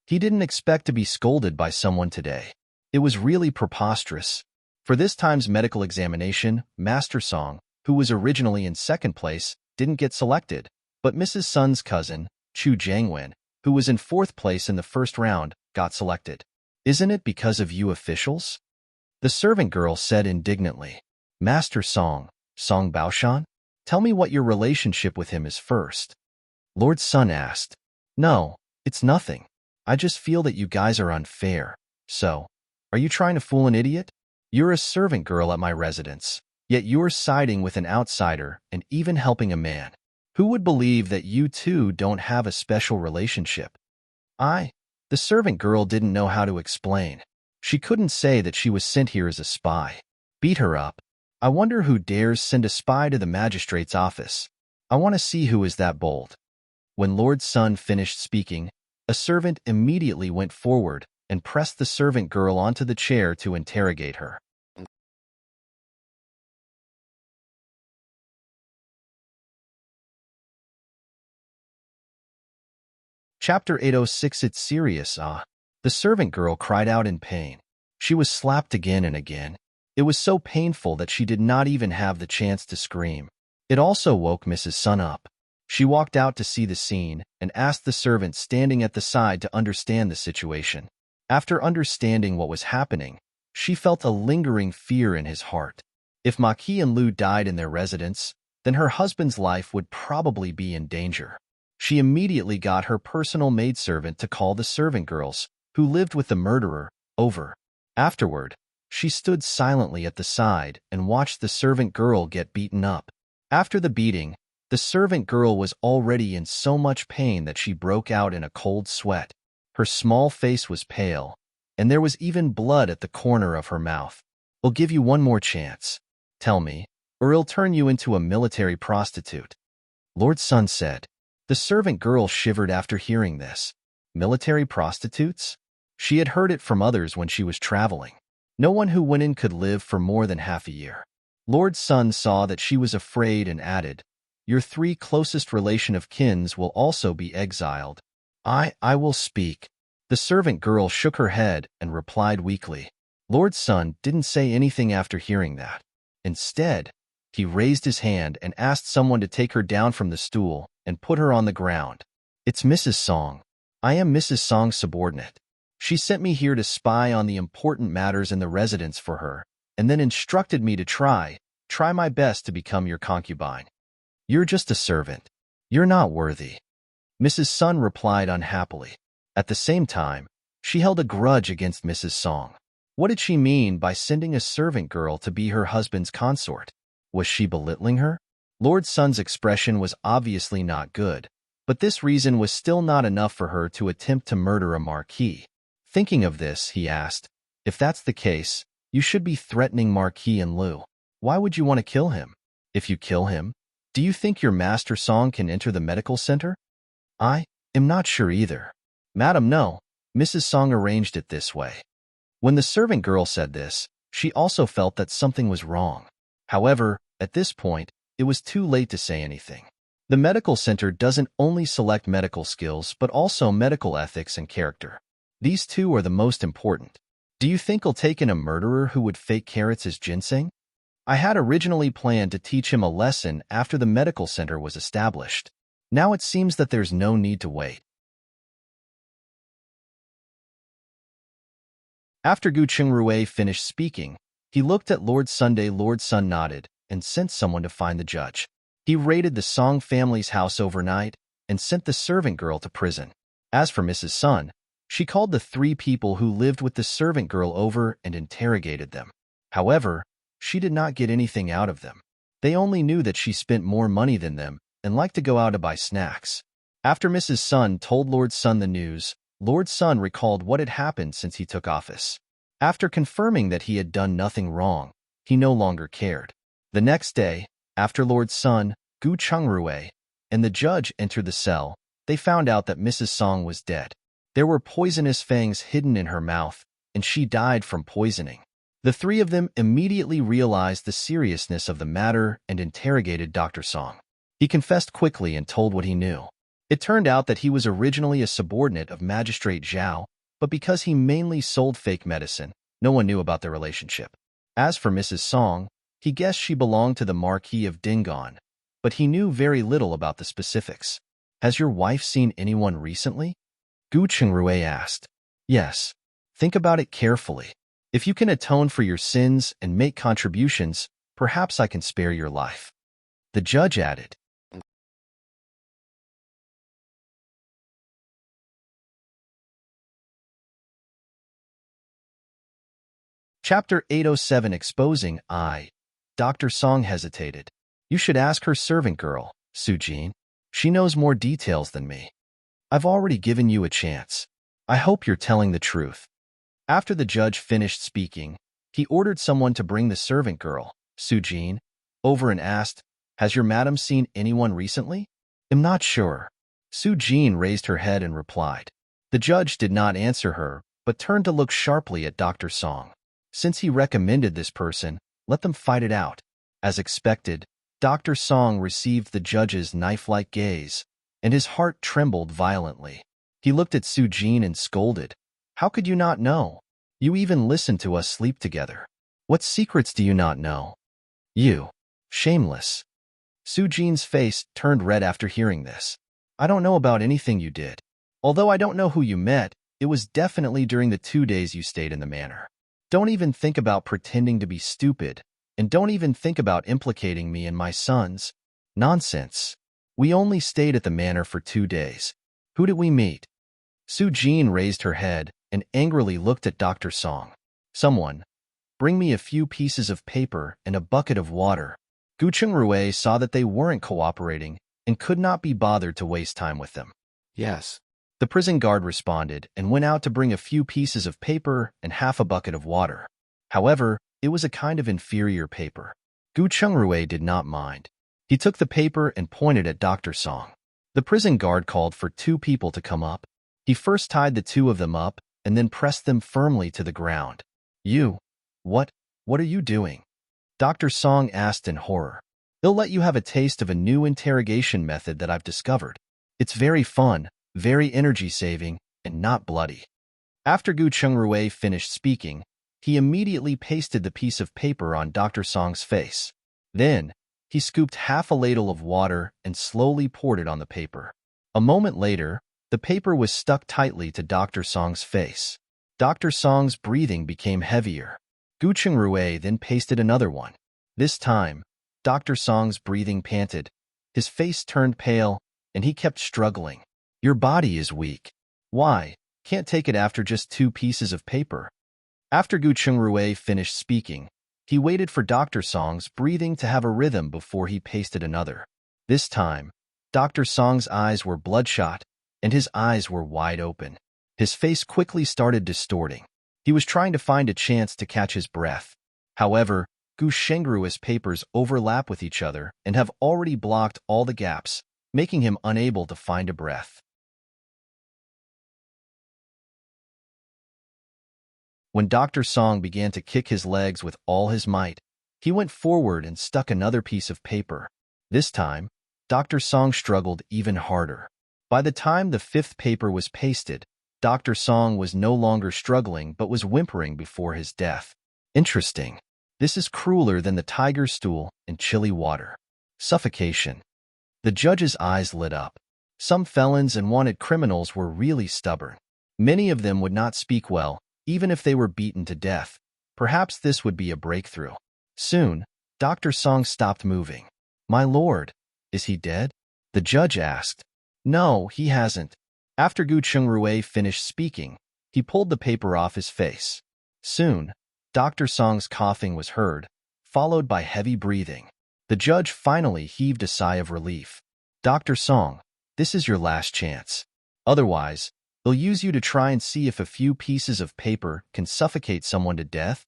He didn't expect to be scolded by someone today. It was really preposterous. For this time's medical examination, Master Song, who was originally in second place, didn't get selected, but Mrs. Sun's cousin, Chu Jiangwen, who was in fourth place in the first round, got selected. "Isn't it because of you officials?" the servant girl said indignantly. "Master Song, Song Baoshan? Tell me what your relationship with him is first." Lord Sun asked. "No, it's nothing. I just feel that you guys are unfair. So, are you trying to fool an idiot? You're a servant girl at my residence, yet you're siding with an outsider and even helping a man. Who would believe that you two don't have a special relationship?" The servant girl didn't know how to explain. She couldn't say that she was sent here as a spy. Beat her up. I wonder who dares send a spy to the magistrate's office. I want to see who is that bold. When Lord Sun finished speaking, a servant immediately went forward and pressed the servant girl onto the chair to interrogate her. Chapter 806 It's serious, ah. The servant girl cried out in pain. She was slapped again and again. It was so painful that she did not even have the chance to scream. It also woke Mrs. Sun up. She walked out to see the scene and asked the servant standing at the side to understand the situation. After understanding what was happening, she felt a lingering fear in his heart. If Maki and Lu died in their residence, then her husband's life would probably be in danger. She immediately got her personal maidservant to call the servant girls, who lived with the murderer, over. Afterward, she stood silently at the side and watched the servant girl get beaten up. After the beating, the servant girl was already in so much pain that she broke out in a cold sweat. Her small face was pale, and there was even blood at the corner of her mouth. "I'll give you one more chance. Tell me, or I'll turn you into a military prostitute," Lord Sun said. The servant girl shivered after hearing this. Military prostitutes? She had heard it from others when she was traveling. No one who went in could live for more than half a year. Lord Sun saw that she was afraid and added, "Your 3 closest relation of kins will also be exiled." I will speak." The servant girl shook her head and replied weakly. Lord Sun didn't say anything after hearing that. Instead, he raised his hand and asked someone to take her down from the stool and put her on the ground. "It's Mrs. Song. I am Mrs. Song's subordinate. She sent me here to spy on the important matters in the residence for her, and then instructed me to try my best to become your concubine. You're just a servant. You're not worthy." Mrs. Sun replied unhappily. At the same time, she held a grudge against Mrs. Song. What did she mean by sending a servant girl to be her husband's consort? Was she belittling her? Lord Sun's expression was obviously not good, but this reason was still not enough for her to attempt to murder a marquis. Thinking of this, he asked, "If that's the case, you should be threatening Marquis and Lu. Why would you want to kill him? If you kill him, do you think your master Song can enter the medical center?" "I am not sure either." "Madam, no. Mrs. Song arranged it this way." When the servant girl said this, she also felt that something was wrong. However, at this point, it was too late to say anything. The medical center doesn't only select medical skills, but also medical ethics and character. These 2 are the most important. Do you think I'll take in a murderer who would fake carrots as ginseng? I had originally planned to teach him a lesson after the medical center was established. Now it seems that there's no need to wait. After Gu Qingrui finished speaking, he looked at Lord Sunday. Lord Sun nodded and sent someone to find the judge. He raided the Song family's house overnight and sent the servant girl to prison. As for Mrs. Sun, she called the 3 people who lived with the servant girl over and interrogated them. However, she did not get anything out of them. They only knew that she spent more money than them and liked to go out to buy snacks. After Mrs. Sun told Lord Sun the news, Lord Sun recalled what had happened since he took office. After confirming that he had done nothing wrong, he no longer cared. The next day, after Lord Sun, Gu Qingrui, and the judge entered the cell, they found out that Mrs. Song was dead. There were poisonous fangs hidden in her mouth, and she died from poisoning. The 3 of them immediately realized the seriousness of the matter and interrogated Dr. Song. He confessed quickly and told what he knew. It turned out that he was originally a subordinate of Magistrate Zhao, but because he mainly sold fake medicine, no one knew about their relationship. As for Mrs. Song, he guessed she belonged to the Marquis of Dingon, but he knew very little about the specifics. "Has your wife seen anyone recently?" Gu Qingrui asked. "Yes. Think about it carefully. If you can atone for your sins and make contributions, perhaps I can spare your life." The judge added. Chapter 807 Exposing I. Dr. Song hesitated. "You should ask her servant girl, Sujin. She knows more details than me. I've already given you a chance. I hope you're telling the truth." After the judge finished speaking, he ordered someone to bring the servant girl, Sujin, over and asked, "Has your madam seen anyone recently?" "I'm not sure." Sujin raised her head and replied. The judge did not answer her, but turned to look sharply at Dr. Song. Since he recommended this person, let them fight it out. As expected, Dr. Song received the judge's knife-like gaze, and his heart trembled violently. He looked at Sujin and scolded. "How could you not know? You even listened to us sleep together. What secrets do you not know? You, shameless." Su-jin's face turned red after hearing this. I don't know about anything you did. Although I don't know who you met, it was definitely during the 2 days you stayed in the manor. Don't even think about pretending to be stupid, and don't even think about implicating me and my sons. Nonsense. We only stayed at the manor for 2 days. Who did we meet? Su-jin raised her head and angrily looked at Dr. Song. Someone, bring me a few pieces of paper and a bucket of water. Gu Chungrui saw that they weren't cooperating and could not be bothered to waste time with them. Yes. The prison guard responded and went out to bring a few pieces of paper and half a bucket of water. However, it was a kind of inferior paper. Gu Chungrui did not mind. He took the paper and pointed at Dr. Song. The prison guard called for 2 people to come up. He first tied the 2 of them up and then pressed them firmly to the ground. You, what are you doing? Dr. Song asked in horror. They'll let you have a taste of a new interrogation method that I've discovered. It's very fun, very energy-saving, and not bloody. After Gu Chungrui finished speaking, he immediately pasted the piece of paper on Dr. Song's face. Then, he scooped half a ladle of water and slowly poured it on the paper. A moment later, the paper was stuck tightly to Dr. Song's face. Dr. Song's breathing became heavier. Gu Chungrui then pasted another one. This time, Dr. Song's breathing panted, his face turned pale, and he kept struggling. Your body is weak. Why? Can't take it after just 2 pieces of paper. After Gu Chungrui finished speaking, he waited for Dr. Song's breathing to have a rhythm before he pasted another. This time, Dr. Song's eyes were bloodshot, and his eyes were wide open. His face quickly started distorting. He was trying to find a chance to catch his breath. However, Gu Chengrui's papers overlap with each other and have already blocked all the gaps, making him unable to find a breath. When Dr. Song began to kick his legs with all his might, he went forward and stuck another piece of paper. This time, Dr. Song struggled even harder. By the time the 5th paper was pasted, Dr. Song was no longer struggling but was whimpering before his death. Interesting. This is crueler than the tiger stool and chilly water. Suffocation. The judge's eyes lit up. Some felons and wanted criminals were really stubborn. Many of them would not speak well, even if they were beaten to death. Perhaps this would be a breakthrough. Soon, Dr. Song stopped moving. My lord, is he dead? The judge asked. No, he hasn't. After Gu Chungrui finished speaking, he pulled the paper off his face. Soon, Dr. Song's coughing was heard, followed by heavy breathing. The judge finally heaved a sigh of relief. Dr. Song, this is your last chance. Otherwise, they'll use you to try and see if a few pieces of paper can suffocate someone to death.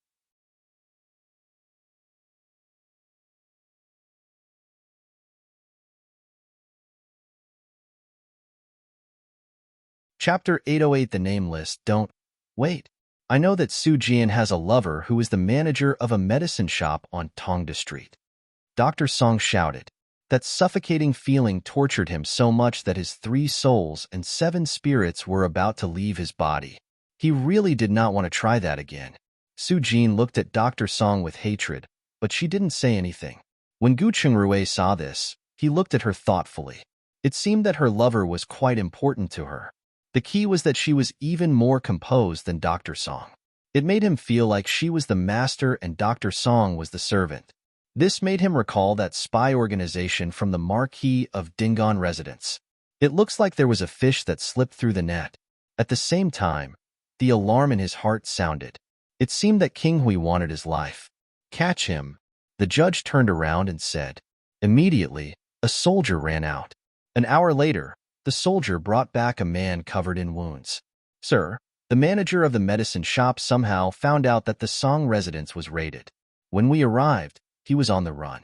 Chapter 808 The Nameless. Don't wait. I know that Su Jian has a lover who is the manager of a medicine shop on Tongda Street. Dr. Song shouted. That suffocating feeling tortured him so much that his 3 souls and 7 spirits were about to leave his body. He really did not want to try that again. Su Jin looked at Dr. Song with hatred, but she didn't say anything. When Gu Chungrui saw this, he looked at her thoughtfully. It seemed that her lover was quite important to her. The key was that she was even more composed than Dr. Song. It made him feel like she was the master and Dr. Song was the servant. This made him recall that spy organization from the Marquis of Dingon residence. It looks like there was a fish that slipped through the net. At the same time, the alarm in his heart sounded. It seemed that King Hui wanted his life. Catch him. The judge turned around and said. Immediately, a soldier ran out. An hour later, the soldier brought back a man covered in wounds. Sir, the manager of the medicine shop somehow found out that the Song residence was raided. When we arrived, he was on the run.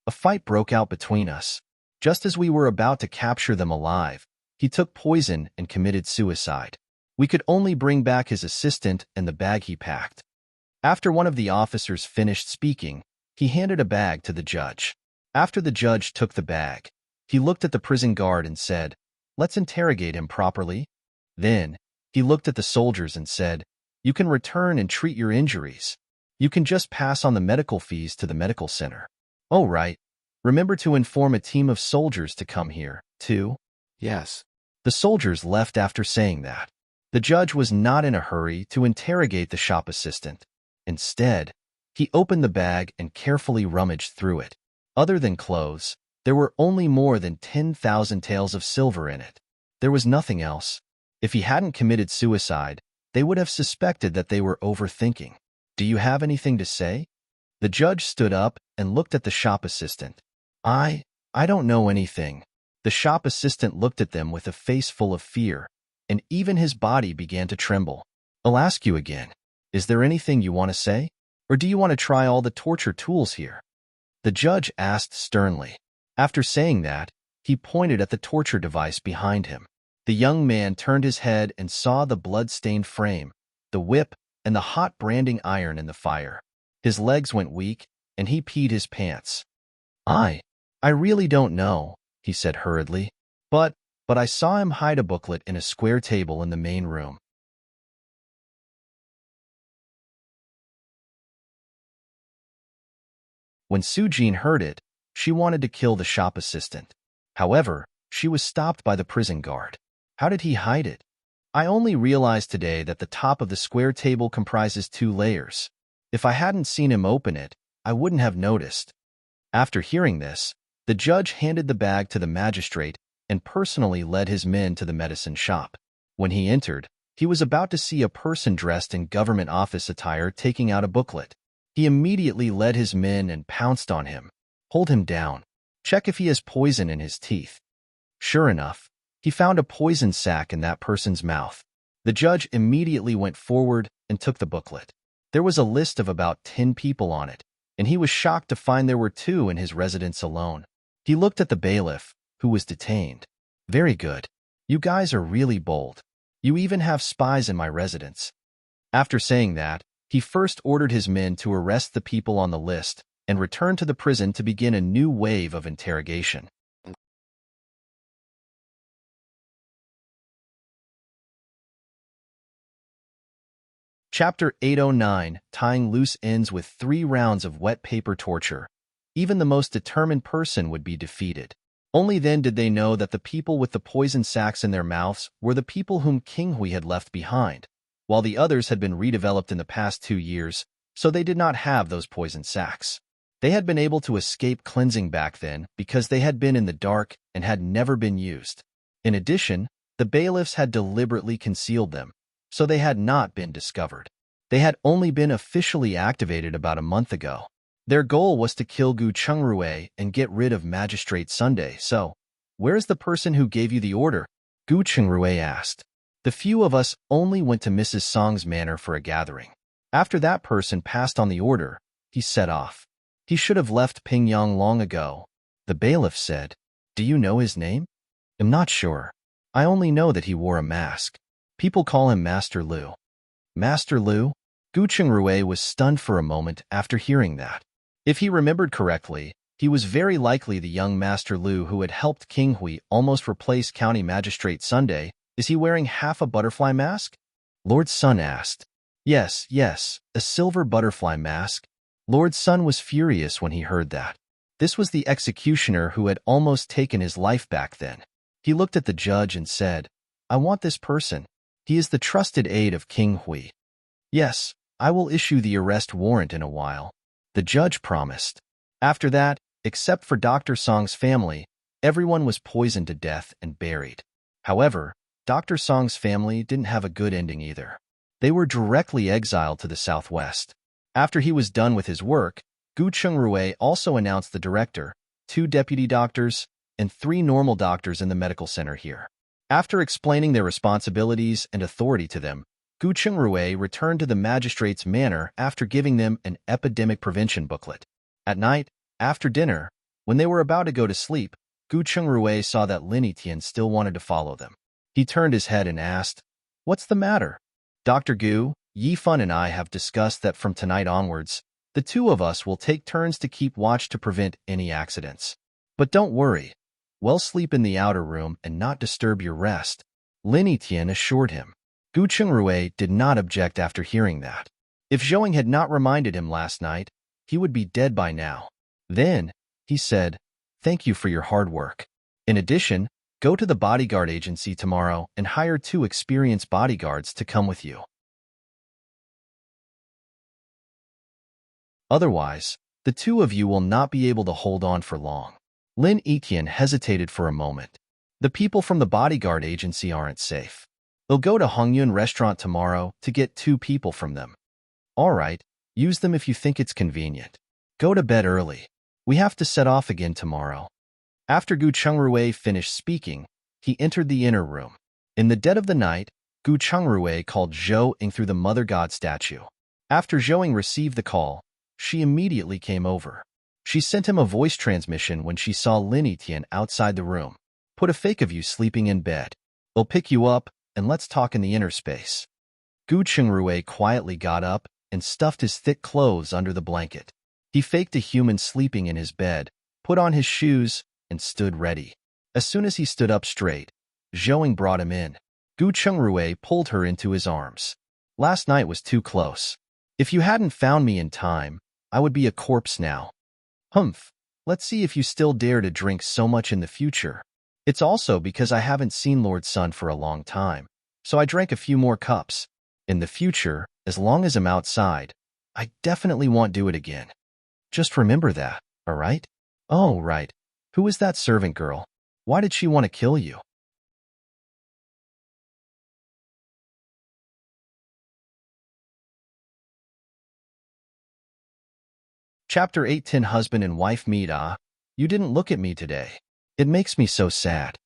A fight broke out between us. Just as we were about to capture them alive, he took poison and committed suicide. We could only bring back his assistant and the bag he packed. After one of the officers finished speaking, he handed a bag to the judge. After the judge took the bag, he looked at the prison guard and said, Let's interrogate him properly. Then, he looked at the soldiers and said, You can return and treat your injuries. You can just pass on the medical fees to the medical center. Oh, right. Remember to inform a team of soldiers to come here, too. Yes. The soldiers left after saying that. The judge was not in a hurry to interrogate the shop assistant. Instead, he opened the bag and carefully rummaged through it. Other than clothes, there were only more than 10,000 taels of silver in it. There was nothing else. If he hadn't committed suicide, they would have suspected that they were overthinking. Do you have anything to say? The judge stood up and looked at the shop assistant. I don't know anything. The shop assistant looked at them with a face full of fear, and even his body began to tremble. I'll ask you again. Is there anything you want to say? Or do you want to try all the torture tools here? The judge asked sternly. After saying that, he pointed at the torture device behind him. The young man turned his head and saw the blood-stained frame, the whip, and the hot branding iron in the fire. His legs went weak, and he peed his pants. I really don't know, he said hurriedly. But I saw him hide a booklet in a square table in the main room. When Sujin heard it, she wanted to kill the shop assistant. However, she was stopped by the prison guard. How did he hide it? I only realized today that the top of the square table comprises 2 layers. If I hadn't seen him open it, I wouldn't have noticed. After hearing this, the judge handed the bag to the magistrate and personally led his men to the medicine shop. When he entered, he was about to see a person dressed in government office attire taking out a booklet. He immediately led his men and pounced on him. Hold him down. Check if he has poison in his teeth. Sure enough, he found a poison sac in that person's mouth. The judge immediately went forward and took the booklet. There was a list of about 10 people on it, and he was shocked to find there were 2 in his residence alone. He looked at the bailiff, who was detained. Very good. You guys are really bold. You even have spies in my residence. After saying that, he first ordered his men to arrest the people on the list and return to the prison to begin a new wave of interrogation. Chapter 809, Tying Loose Ends with 3 rounds of wet paper torture. Even the most determined person would be defeated. Only then did they know that the people with the poison sacs in their mouths were the people whom King Hui had left behind, while the others had been redeveloped in the past 2 years, so they did not have those poison sacs. They had been able to escape cleansing back then because they had been in the dark and had never been used. In addition, the bailiffs had deliberately concealed them, so they had not been discovered. They had only been officially activated about a month ago. Their goal was to kill Gu Chungrui and get rid of Magistrate Sunday, so, where is the person who gave you the order? Gu Chungrui asked. The few of us only went to Mrs. Song's manor for a gathering. After that person passed on the order, he set off. He should have left Pingyang long ago. The bailiff said. Do you know his name? I'm not sure. I only know that he wore a mask. People call him Master Lu. Master Lu? Gu Chungrui was stunned for a moment after hearing that. If he remembered correctly, he was very likely the young Master Lu who had helped King Hui almost replace County Magistrate Sunday. Is he wearing half a butterfly mask? Lord Sun asked. Yes, a silver butterfly mask. Lord Sun was furious when he heard that. This was the executioner who had almost taken his life back then. He looked at the judge and said, I want this person. He is the trusted aide of King Hui. Yes, I will issue the arrest warrant in a while. The judge promised. After that, except for Dr. Song's family, everyone was poisoned to death and buried. However, Dr. Song's family didn't have a good ending either. They were directly exiled to the southwest. After he was done with his work, Gu Chungrui also announced the director, 2 deputy doctors, and 3 normal doctors in the medical center here. After explaining their responsibilities and authority to them, Gu Chungrui returned to the magistrate's manor after giving them an epidemic prevention booklet. At night, after dinner, when they were about to go to sleep, Gu Chungrui saw that Lin Tian still wanted to follow them. He turned his head and asked, What's the matter? Dr. Gu, Yifan and I have discussed that from tonight onwards, the 2 of us will take turns to keep watch to prevent any accidents. But don't worry. We'll sleep in the outer room and not disturb your rest, Lin Tian assured him. Gu Chungrui did not object after hearing that. If Zhouing had not reminded him last night, he would be dead by now. Then, he said, Thank you for your hard work. In addition, go to the bodyguard agency tomorrow and hire 2 experienced bodyguards to come with you. Otherwise, the 2 of you will not be able to hold on for long. Lin Etienne hesitated for a moment. The people from the bodyguard agency aren't safe. They'll go to Hongyun restaurant tomorrow to get 2 people from them. All right, use them if you think it's convenient. Go to bed early. We have to set off again tomorrow. After Gu Chungrui finished speaking, he entered the inner room. In the dead of the night, Gu Chungrui called Zhou Ying through the Mother God statue. After Zhou Ying received the call, she immediately came over. She sent him a voice transmission when she saw Lin Etienne outside the room. Put a fake of you sleeping in bed. They'll pick you up, and let's talk in the inner space. Gu Chungrui quietly got up and stuffed his thick clothes under the blanket. He faked a human sleeping in his bed, put on his shoes, and stood ready. As soon as he stood up straight, Zhou Ying brought him in. Gu Chungrui pulled her into his arms. Last night was too close. If you hadn't found me in time, I would be a corpse now. Humph, let's see if you still dare to drink so much in the future. It's also because I haven't seen Lord Sun for a long time, so I drank a few more cups. In the future, as long as I'm outside, I definitely won't do it again. Just remember that, all right? Oh, right. Who is that servant girl? Why did she want to kill you? Chapter 8. Husband and wife meet. You didn't look at me today. It makes me so sad.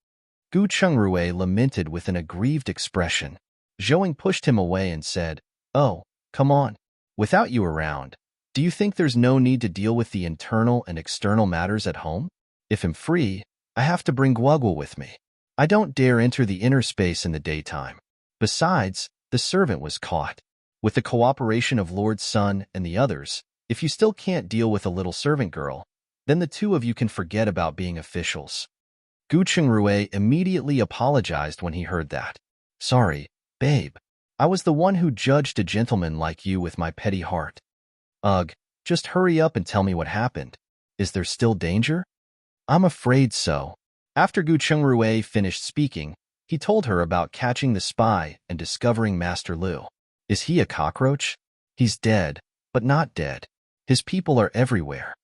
Gu Chungrui lamented with an aggrieved expression. Zhou Ying pushed him away and said, Oh, come on. Without you around, do you think there's no need to deal with the internal and external matters at home? If I'm free, I have to bring Guogul with me. I don't dare enter the inner space in the daytime. Besides, the servant was caught. With the cooperation of Lord Sun and the others, if you still can't deal with a little servant girl, then the 2 of you can forget about being officials. Gu Chungrui immediately apologized when he heard that. Sorry, babe. I was the one who judged a gentleman like you with my petty heart. Ugh, just hurry up and tell me what happened. Is there still danger? I'm afraid so. After Gu Chungrui finished speaking, he told her about catching the spy and discovering Master Lu. Is he a cockroach? He's dead, but not dead. His people are everywhere.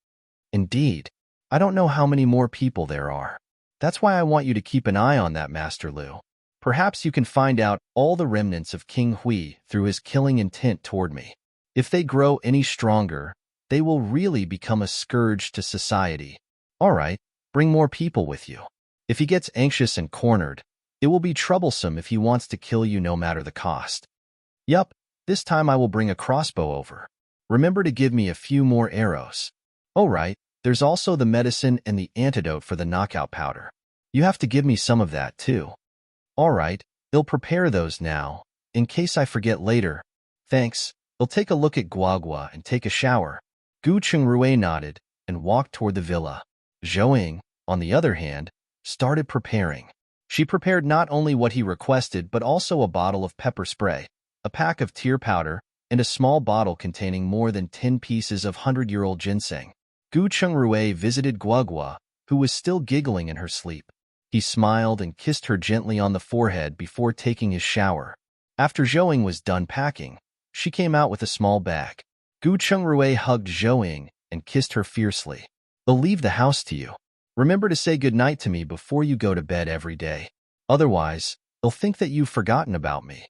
Indeed, I don't know how many more people there are. That's why I want you to keep an eye on that Master Lu. Perhaps you can find out all the remnants of King Hui through his killing intent toward me. If they grow any stronger, they will really become a scourge to society. All right, bring more people with you. If he gets anxious and cornered, it will be troublesome if he wants to kill you no matter the cost. Yup, this time I will bring a crossbow over. Remember to give me a few more arrows. Oh right, there's also the medicine and the antidote for the knockout powder. You have to give me some of that too. All right, they'll prepare those now, in case I forget later. Thanks, they'll take a look at Guagua and take a shower. Gu Chungrui nodded and walked toward the villa. Zhou Ying, on the other hand, started preparing. She prepared not only what he requested but also a bottle of pepper spray, a pack of tear powder, and a small bottle containing more than 10 pieces of 100-year-old ginseng. Gu Chungrui visited Guagua, who was still giggling in her sleep. He smiled and kissed her gently on the forehead before taking his shower. After Zhou Ying was done packing, she came out with a small bag. Gu Chungrui hugged Zhou Ying and kissed her fiercely. They'll leave the house to you. Remember to say goodnight to me before you go to bed every day. Otherwise, they'll think that you've forgotten about me.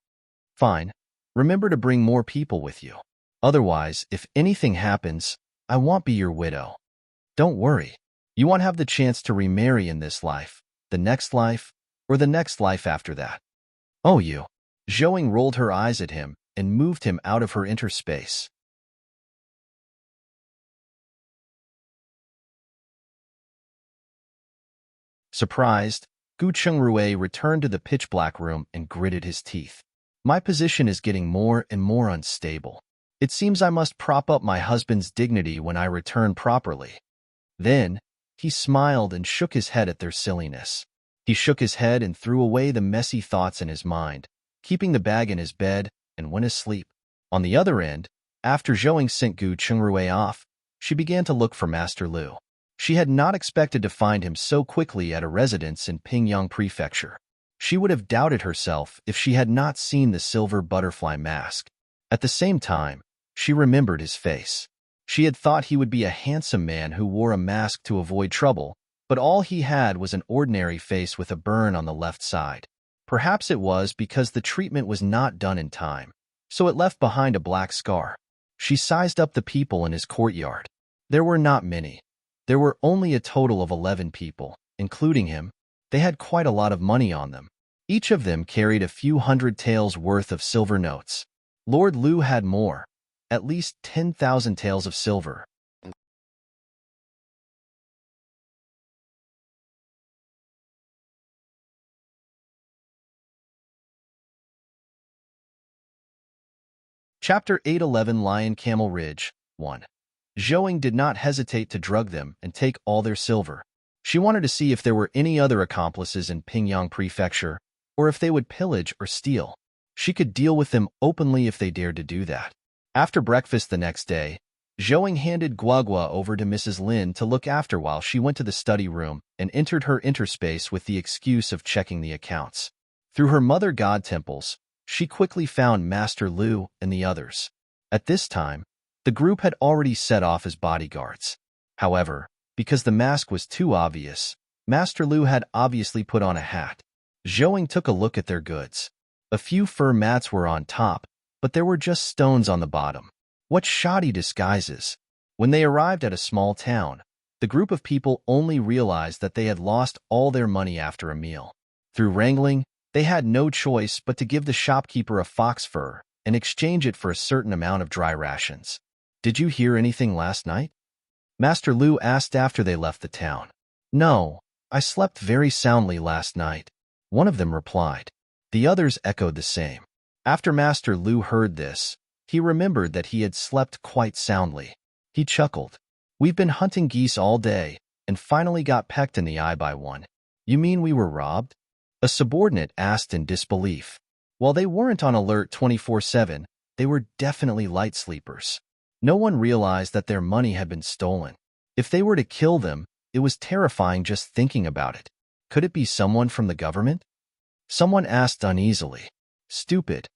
Fine. Remember to bring more people with you. Otherwise, if anything happens, I won't be your widow. Don't worry. You won't have the chance to remarry in this life, the next life, or the next life after that. Oh, you. Zhou Ying rolled her eyes at him and moved him out of her inner space. Surprised, Gu Chungrui returned to the pitch-black room and gritted his teeth. My position is getting more and more unstable. It seems I must prop up my husband's dignity when I return properly. Then, he smiled and shook his head at their silliness. He shook his head and threw away the messy thoughts in his mind, keeping the bag in his bed, and went asleep. On the other end, after Zhou Ying sent Gu Chungrui off, she began to look for Master Lu. She had not expected to find him so quickly at a residence in Pingyang Prefecture. She would have doubted herself if she had not seen the silver butterfly mask. At the same time, she remembered his face. She had thought he would be a handsome man who wore a mask to avoid trouble, but all he had was an ordinary face with a burn on the left side. Perhaps it was because the treatment was not done in time, so it left behind a black scar. She sized up the people in his courtyard. There were not many. There were only a total of 11 people, including him. They had quite a lot of money on them. Each of them carried a few hundred taels worth of silver notes. Lord Liu had more, at least 10,000 taels of silver. Chapter 811 Lion Camel Ridge 1. Zhouing did not hesitate to drug them and take all their silver. She wanted to see if there were any other accomplices in Pingyang Prefecture, or if they would pillage or steal. She could deal with them openly if they dared to do that. After breakfast the next day, Zhouing handed Guagua over to Mrs. Lin to look after while she went to the study room and entered her interspace with the excuse of checking the accounts. Through her mother god temples, she quickly found Master Liu and the others. At this time, the group had already set off as bodyguards. However, because the mask was too obvious, Master Liu had obviously put on a hat. Zhouing took a look at their goods. A few fur mats were on top, but there were just stones on the bottom. What shoddy disguises! When they arrived at a small town, the group of people only realized that they had lost all their money after a meal. Through wrangling, they had no choice but to give the shopkeeper a fox fur and exchange it for a certain amount of dry rations. Did you hear anything last night? Master Liu asked after they left the town. No, I slept very soundly last night, one of them replied. The others echoed the same. After Master Liu heard this, he remembered that he had slept quite soundly. He chuckled. We've been hunting geese all day and finally got pecked in the eye by one. You mean we were robbed? A subordinate asked in disbelief. While they weren't on alert 24/7, they were definitely light sleepers. No one realized that their money had been stolen. If they were to kill them, it was terrifying just thinking about it. Could it be someone from the government? Someone asked uneasily. Stupid.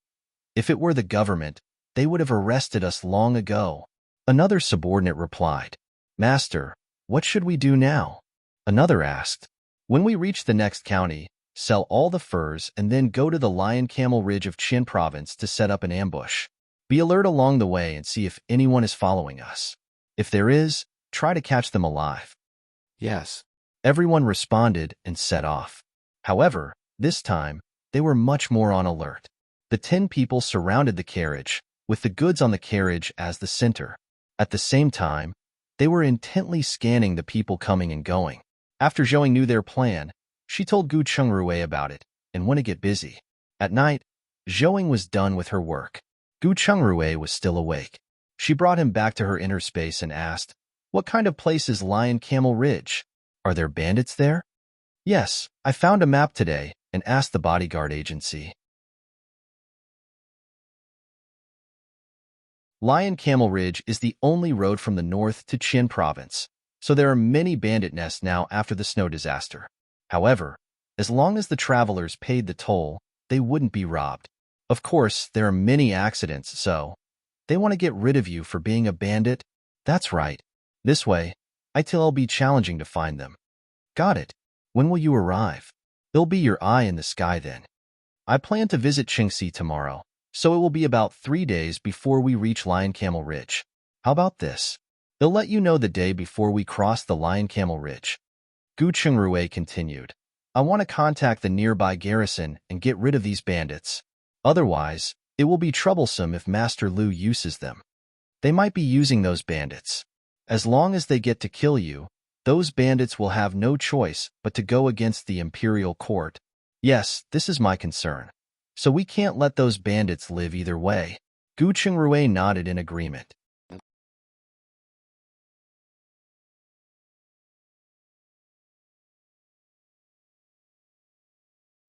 If it were the government, they would have arrested us long ago. Another subordinate replied. Master, what should we do now? Another asked. When we reach the next county, sell all the furs and then go to the Lion Camel Ridge of Qin Province to set up an ambush. Be alert along the way and see if anyone is following us. If there is, try to catch them alive. Yes. Everyone responded and set off. However, this time, they were much more on alert. The 10 people surrounded the carriage, with the goods on the carriage as the center. At the same time, they were intently scanning the people coming and going. After Zhouing knew their plan, she told Gu Chungrui about it and went to get busy. At night, Zhouing was done with her work. Gu Chungrui was still awake. She brought him back to her inner space and asked, What kind of place is Lion Camel Ridge? Are there bandits there? Yes, I found a map today and asked the bodyguard agency. Lion Camel Ridge is the only road from the north to Qin Province, so there are many bandit nests now after the snow disaster. However, as long as the travelers paid the toll, they wouldn't be robbed. Of course, there are many accidents, so they want to get rid of you for being a bandit? That's right. This way, it'll be challenging to find them. Got it. When will you arrive? It'll be your eye in the sky then. I plan to visit Qingxi tomorrow, so it will be about 3 days before we reach Lion Camel Ridge. How about this? They'll let you know the day before we cross the Lion Camel Ridge. Gu Chungrui continued. I want to contact the nearby garrison and get rid of these bandits. Otherwise, it will be troublesome if Master Liu uses them. They might be using those bandits. As long as they get to kill you, those bandits will have no choice but to go against the imperial court. Yes, this is my concern. So we can't let those bandits live either way. Gu Chungrui nodded in agreement.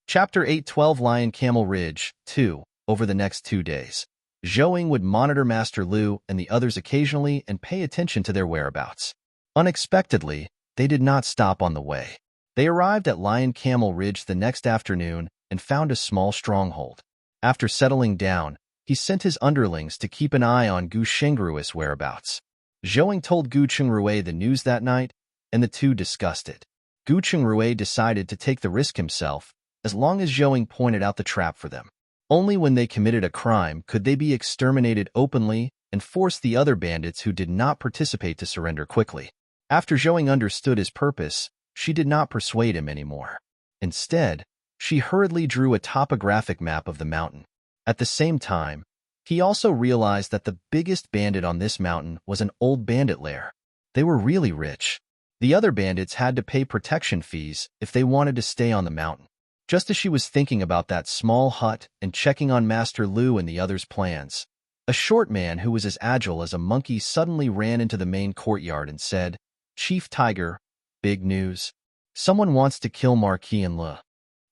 Chapter 812 Lion Camel Ridge 2. Over the next 2 days, Zhouing would monitor Master Liu and the others occasionally and pay attention to their whereabouts. Unexpectedly, they did not stop on the way. They arrived at Lion Camel Ridge the next afternoon and found a small stronghold. After settling down, he sent his underlings to keep an eye on Gu Shengrui's whereabouts. Zhouing told Gu Chengrui the news that night, and the two discussed it. Gu Chengrui decided to take the risk himself, as long as Zhouing pointed out the trap for them. Only when they committed a crime could they be exterminated openly and force the other bandits who did not participate to surrender quickly. After Zhouing understood his purpose, she did not persuade him anymore. Instead, she hurriedly drew a topographic map of the mountain. At the same time, he also realized that the biggest bandit on this mountain was an old bandit lair. They were really rich. The other bandits had to pay protection fees if they wanted to stay on the mountain. Just as she was thinking about that small hut and checking on Master Lu and the others' plans, a short man who was as agile as a monkey suddenly ran into the main courtyard and said, "Chief Tiger, big news. Someone wants to kill Marquis and Lu."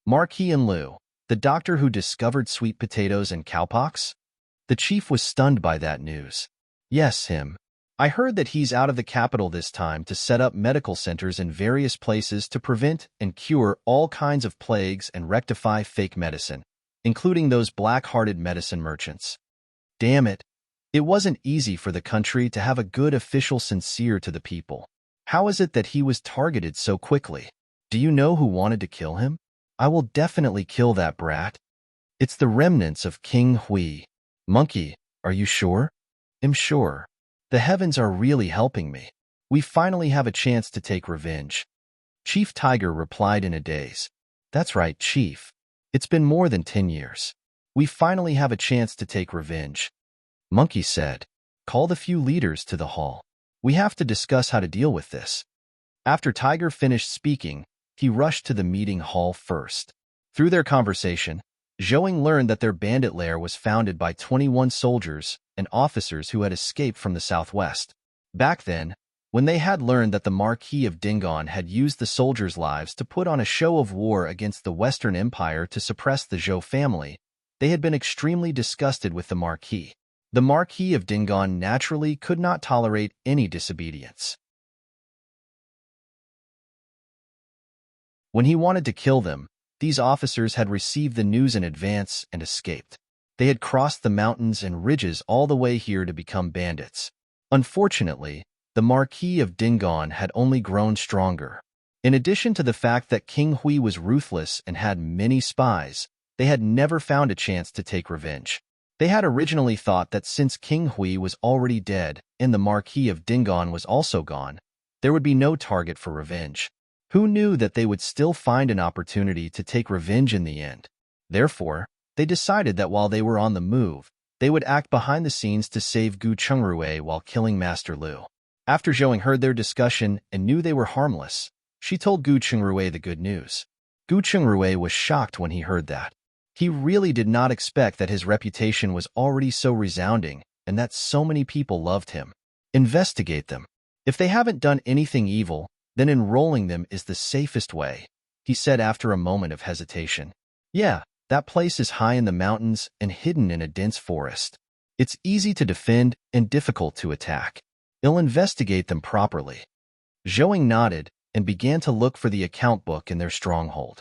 Marquis and Lu, the doctor who discovered sweet potatoes and cowpox? The chief was stunned by that news. Yes, him. I heard that he's out of the capital this time to set up medical centers in various places to prevent and cure all kinds of plagues and rectify fake medicine, including those black-hearted medicine merchants. Damn it. It wasn't easy for the country to have a good official sincere to the people. How is it that he was targeted so quickly? Do you know who wanted to kill him? I will definitely kill that brat. It's the remnants of King Hui. Monkey, are you sure? I'm sure. The heavens are really helping me. We finally have a chance to take revenge. Chief Tiger replied in a daze. That's right, Chief. It's been more than 10 years. We finally have a chance to take revenge. Monkey said, call the few leaders to the hall. We have to discuss how to deal with this. After Tiger finished speaking, he rushed to the meeting hall first. Through their conversation, Zhouing learned that their bandit lair was founded by 21 soldiers and officers who had escaped from the southwest. Back then, when they had learned that the Marquis of Dingon had used the soldiers' lives to put on a show of war against the Western Empire to suppress the Zhou family, they had been extremely disgusted with the Marquis. The Marquis of Dingon naturally could not tolerate any disobedience. When he wanted to kill them, these officers had received the news in advance and escaped. They had crossed the mountains and ridges all the way here to become bandits. Unfortunately, the Marquis of Dingon had only grown stronger. In addition to the fact that King Hui was ruthless and had many spies, they had never found a chance to take revenge. They had originally thought that since King Hui was already dead and the Marquis of Dingon was also gone, there would be no target for revenge. Who knew that they would still find an opportunity to take revenge in the end? Therefore, they decided that while they were on the move, they would act behind the scenes to save Gu Chengrui while killing Master Lu. After Zhouing heard their discussion and knew they were harmless, she told Gu Chengrui the good news. Gu Chengrui was shocked when he heard that. He really did not expect that his reputation was already so resounding and that so many people loved him. Investigate them. If they haven't done anything evil, then enrolling them is the safest way, he said after a moment of hesitation. Yeah, that place is high in the mountains and hidden in a dense forest. It's easy to defend and difficult to attack. I'll investigate them properly. Zhouing nodded and began to look for the account book in their stronghold.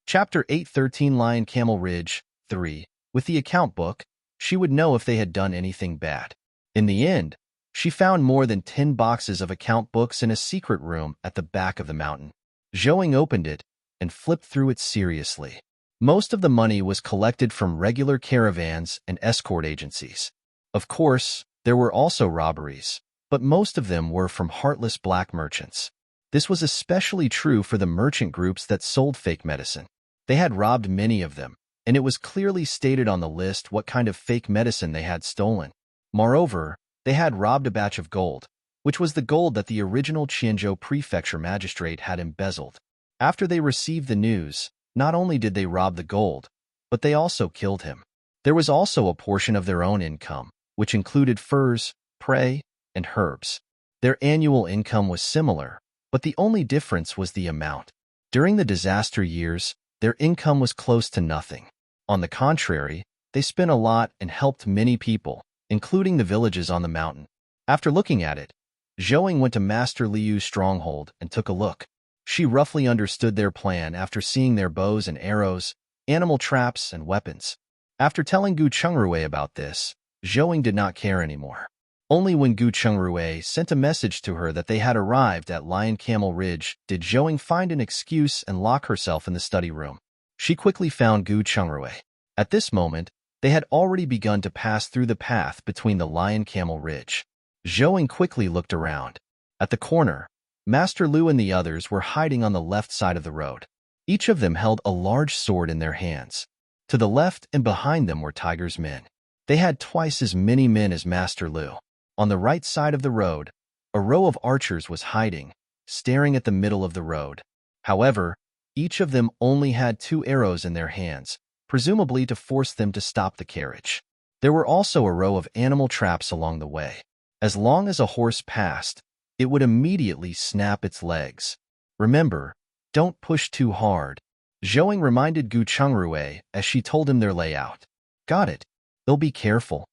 Chapter 813 Lion Camel Ridge 3. With the account book, she would know if they had done anything bad. In the end, she found more than 10 boxes of account books in a secret room at the back of the mountain. Zhouing opened it and flipped through it seriously. Most of the money was collected from regular caravans and escort agencies. Of course, there were also robberies, but most of them were from heartless black merchants. This was especially true for the merchant groups that sold fake medicine. They had robbed many of them, and it was clearly stated on the list what kind of fake medicine they had stolen. Moreover, they had robbed a batch of gold, which was the gold that the original Qianzhou prefecture magistrate had embezzled. After they received the news, not only did they rob the gold, but they also killed him. There was also a portion of their own income, which included furs, prey, and herbs. Their annual income was similar, but the only difference was the amount. During the disaster years, their income was close to nothing. On the contrary, They spent a lot and helped many people, including the villages on the mountain. After looking at it, Zhouing went to Master Liu's stronghold and took a look. She roughly understood their plan after seeing their bows and arrows, animal traps, and weapons. After telling Gu Chungrui about this, Zhouing did not care anymore. Only when Gu Chungrui sent a message to her that they had arrived at Lion Camel Ridge did Zhouing find an excuse and lock herself in the study room. She quickly found Gu Chungrui. At this moment, they had already begun to pass through the path between the Lion Camel Ridge. Zhouing quickly looked around. At the corner, Master Lu and the others were hiding on the left side of the road. Each of them held a large sword in their hands. To the left and behind them were Tiger's men. They had twice as many men as Master Lu. On the right side of the road, a row of archers was hiding, staring at the middle of the road. However, each of them only had 2 arrows in their hands, presumably to force them to stop the carriage. There were also a row of animal traps along the way. As long as a horse passed, it would immediately snap its legs. Remember, don't push too hard. Zhouing reminded Gu Chungrui as she told him their layout. Got it. They'll be careful.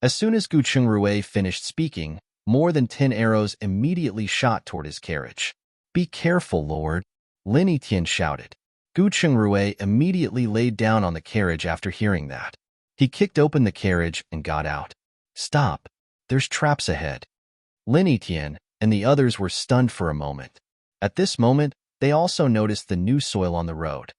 As soon as Gu Chungrui finished speaking, more than 10 arrows immediately shot toward his carriage. Be careful, Lord, Lin Yitian shouted. Gu Chungrui immediately laid down on the carriage after hearing that. He kicked open the carriage and got out. Stop. There's traps ahead. Lin Yitian and the others were stunned for a moment. At this moment, they also noticed the new soil on the road.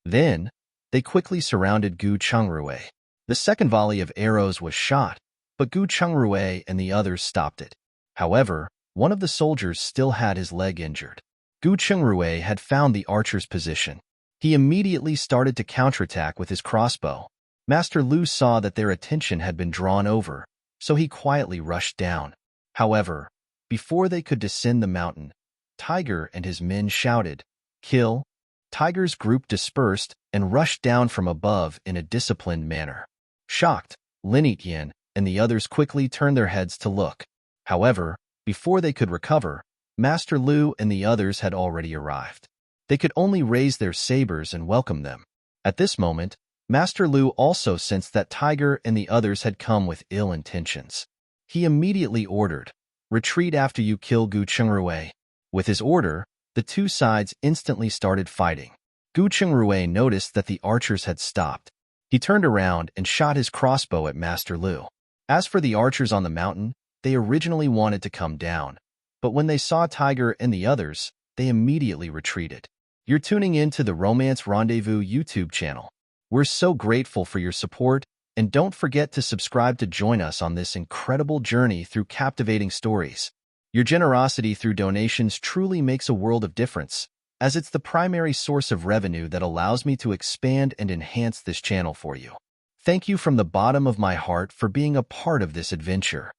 Then, they quickly surrounded Gu Chungrui. The second volley of arrows was shot, but Gu Chungrui and the others stopped it. However, one of the soldiers still had his leg injured. Gu Chungrui had found the archer's position. He immediately started to counterattack with his crossbow. Master Lu saw that their attention had been drawn over, so he quietly rushed down. However, before they could descend the mountain, Tiger and his men shouted, "Kill!" Tiger's group dispersed and rushed down from above in a disciplined manner. Shocked, Lin Yitian and the others quickly turned their heads to look. However, before they could recover, Master Lu and the others had already arrived. They could only raise their sabers and welcome them. At this moment, Master Lu also sensed that Tiger and the others had come with ill intentions. He immediately ordered, "Retreat after you kill Gu Chungrui." With his order, the two sides instantly started fighting. Gu Chungrui noticed that the archers had stopped. He turned around and shot his crossbow at Master Lu. As for the archers on the mountain, they originally wanted to come down, but when they saw Tiger and the others, they immediately retreated. You're tuning in to the Romance Rendezvous YouTube channel. We're so grateful for your support, and don't forget to subscribe to join us on this incredible journey through captivating stories. Your generosity through donations truly makes a world of difference, as it's the primary source of revenue that allows me to expand and enhance this channel for you. Thank you from the bottom of my heart for being a part of this adventure.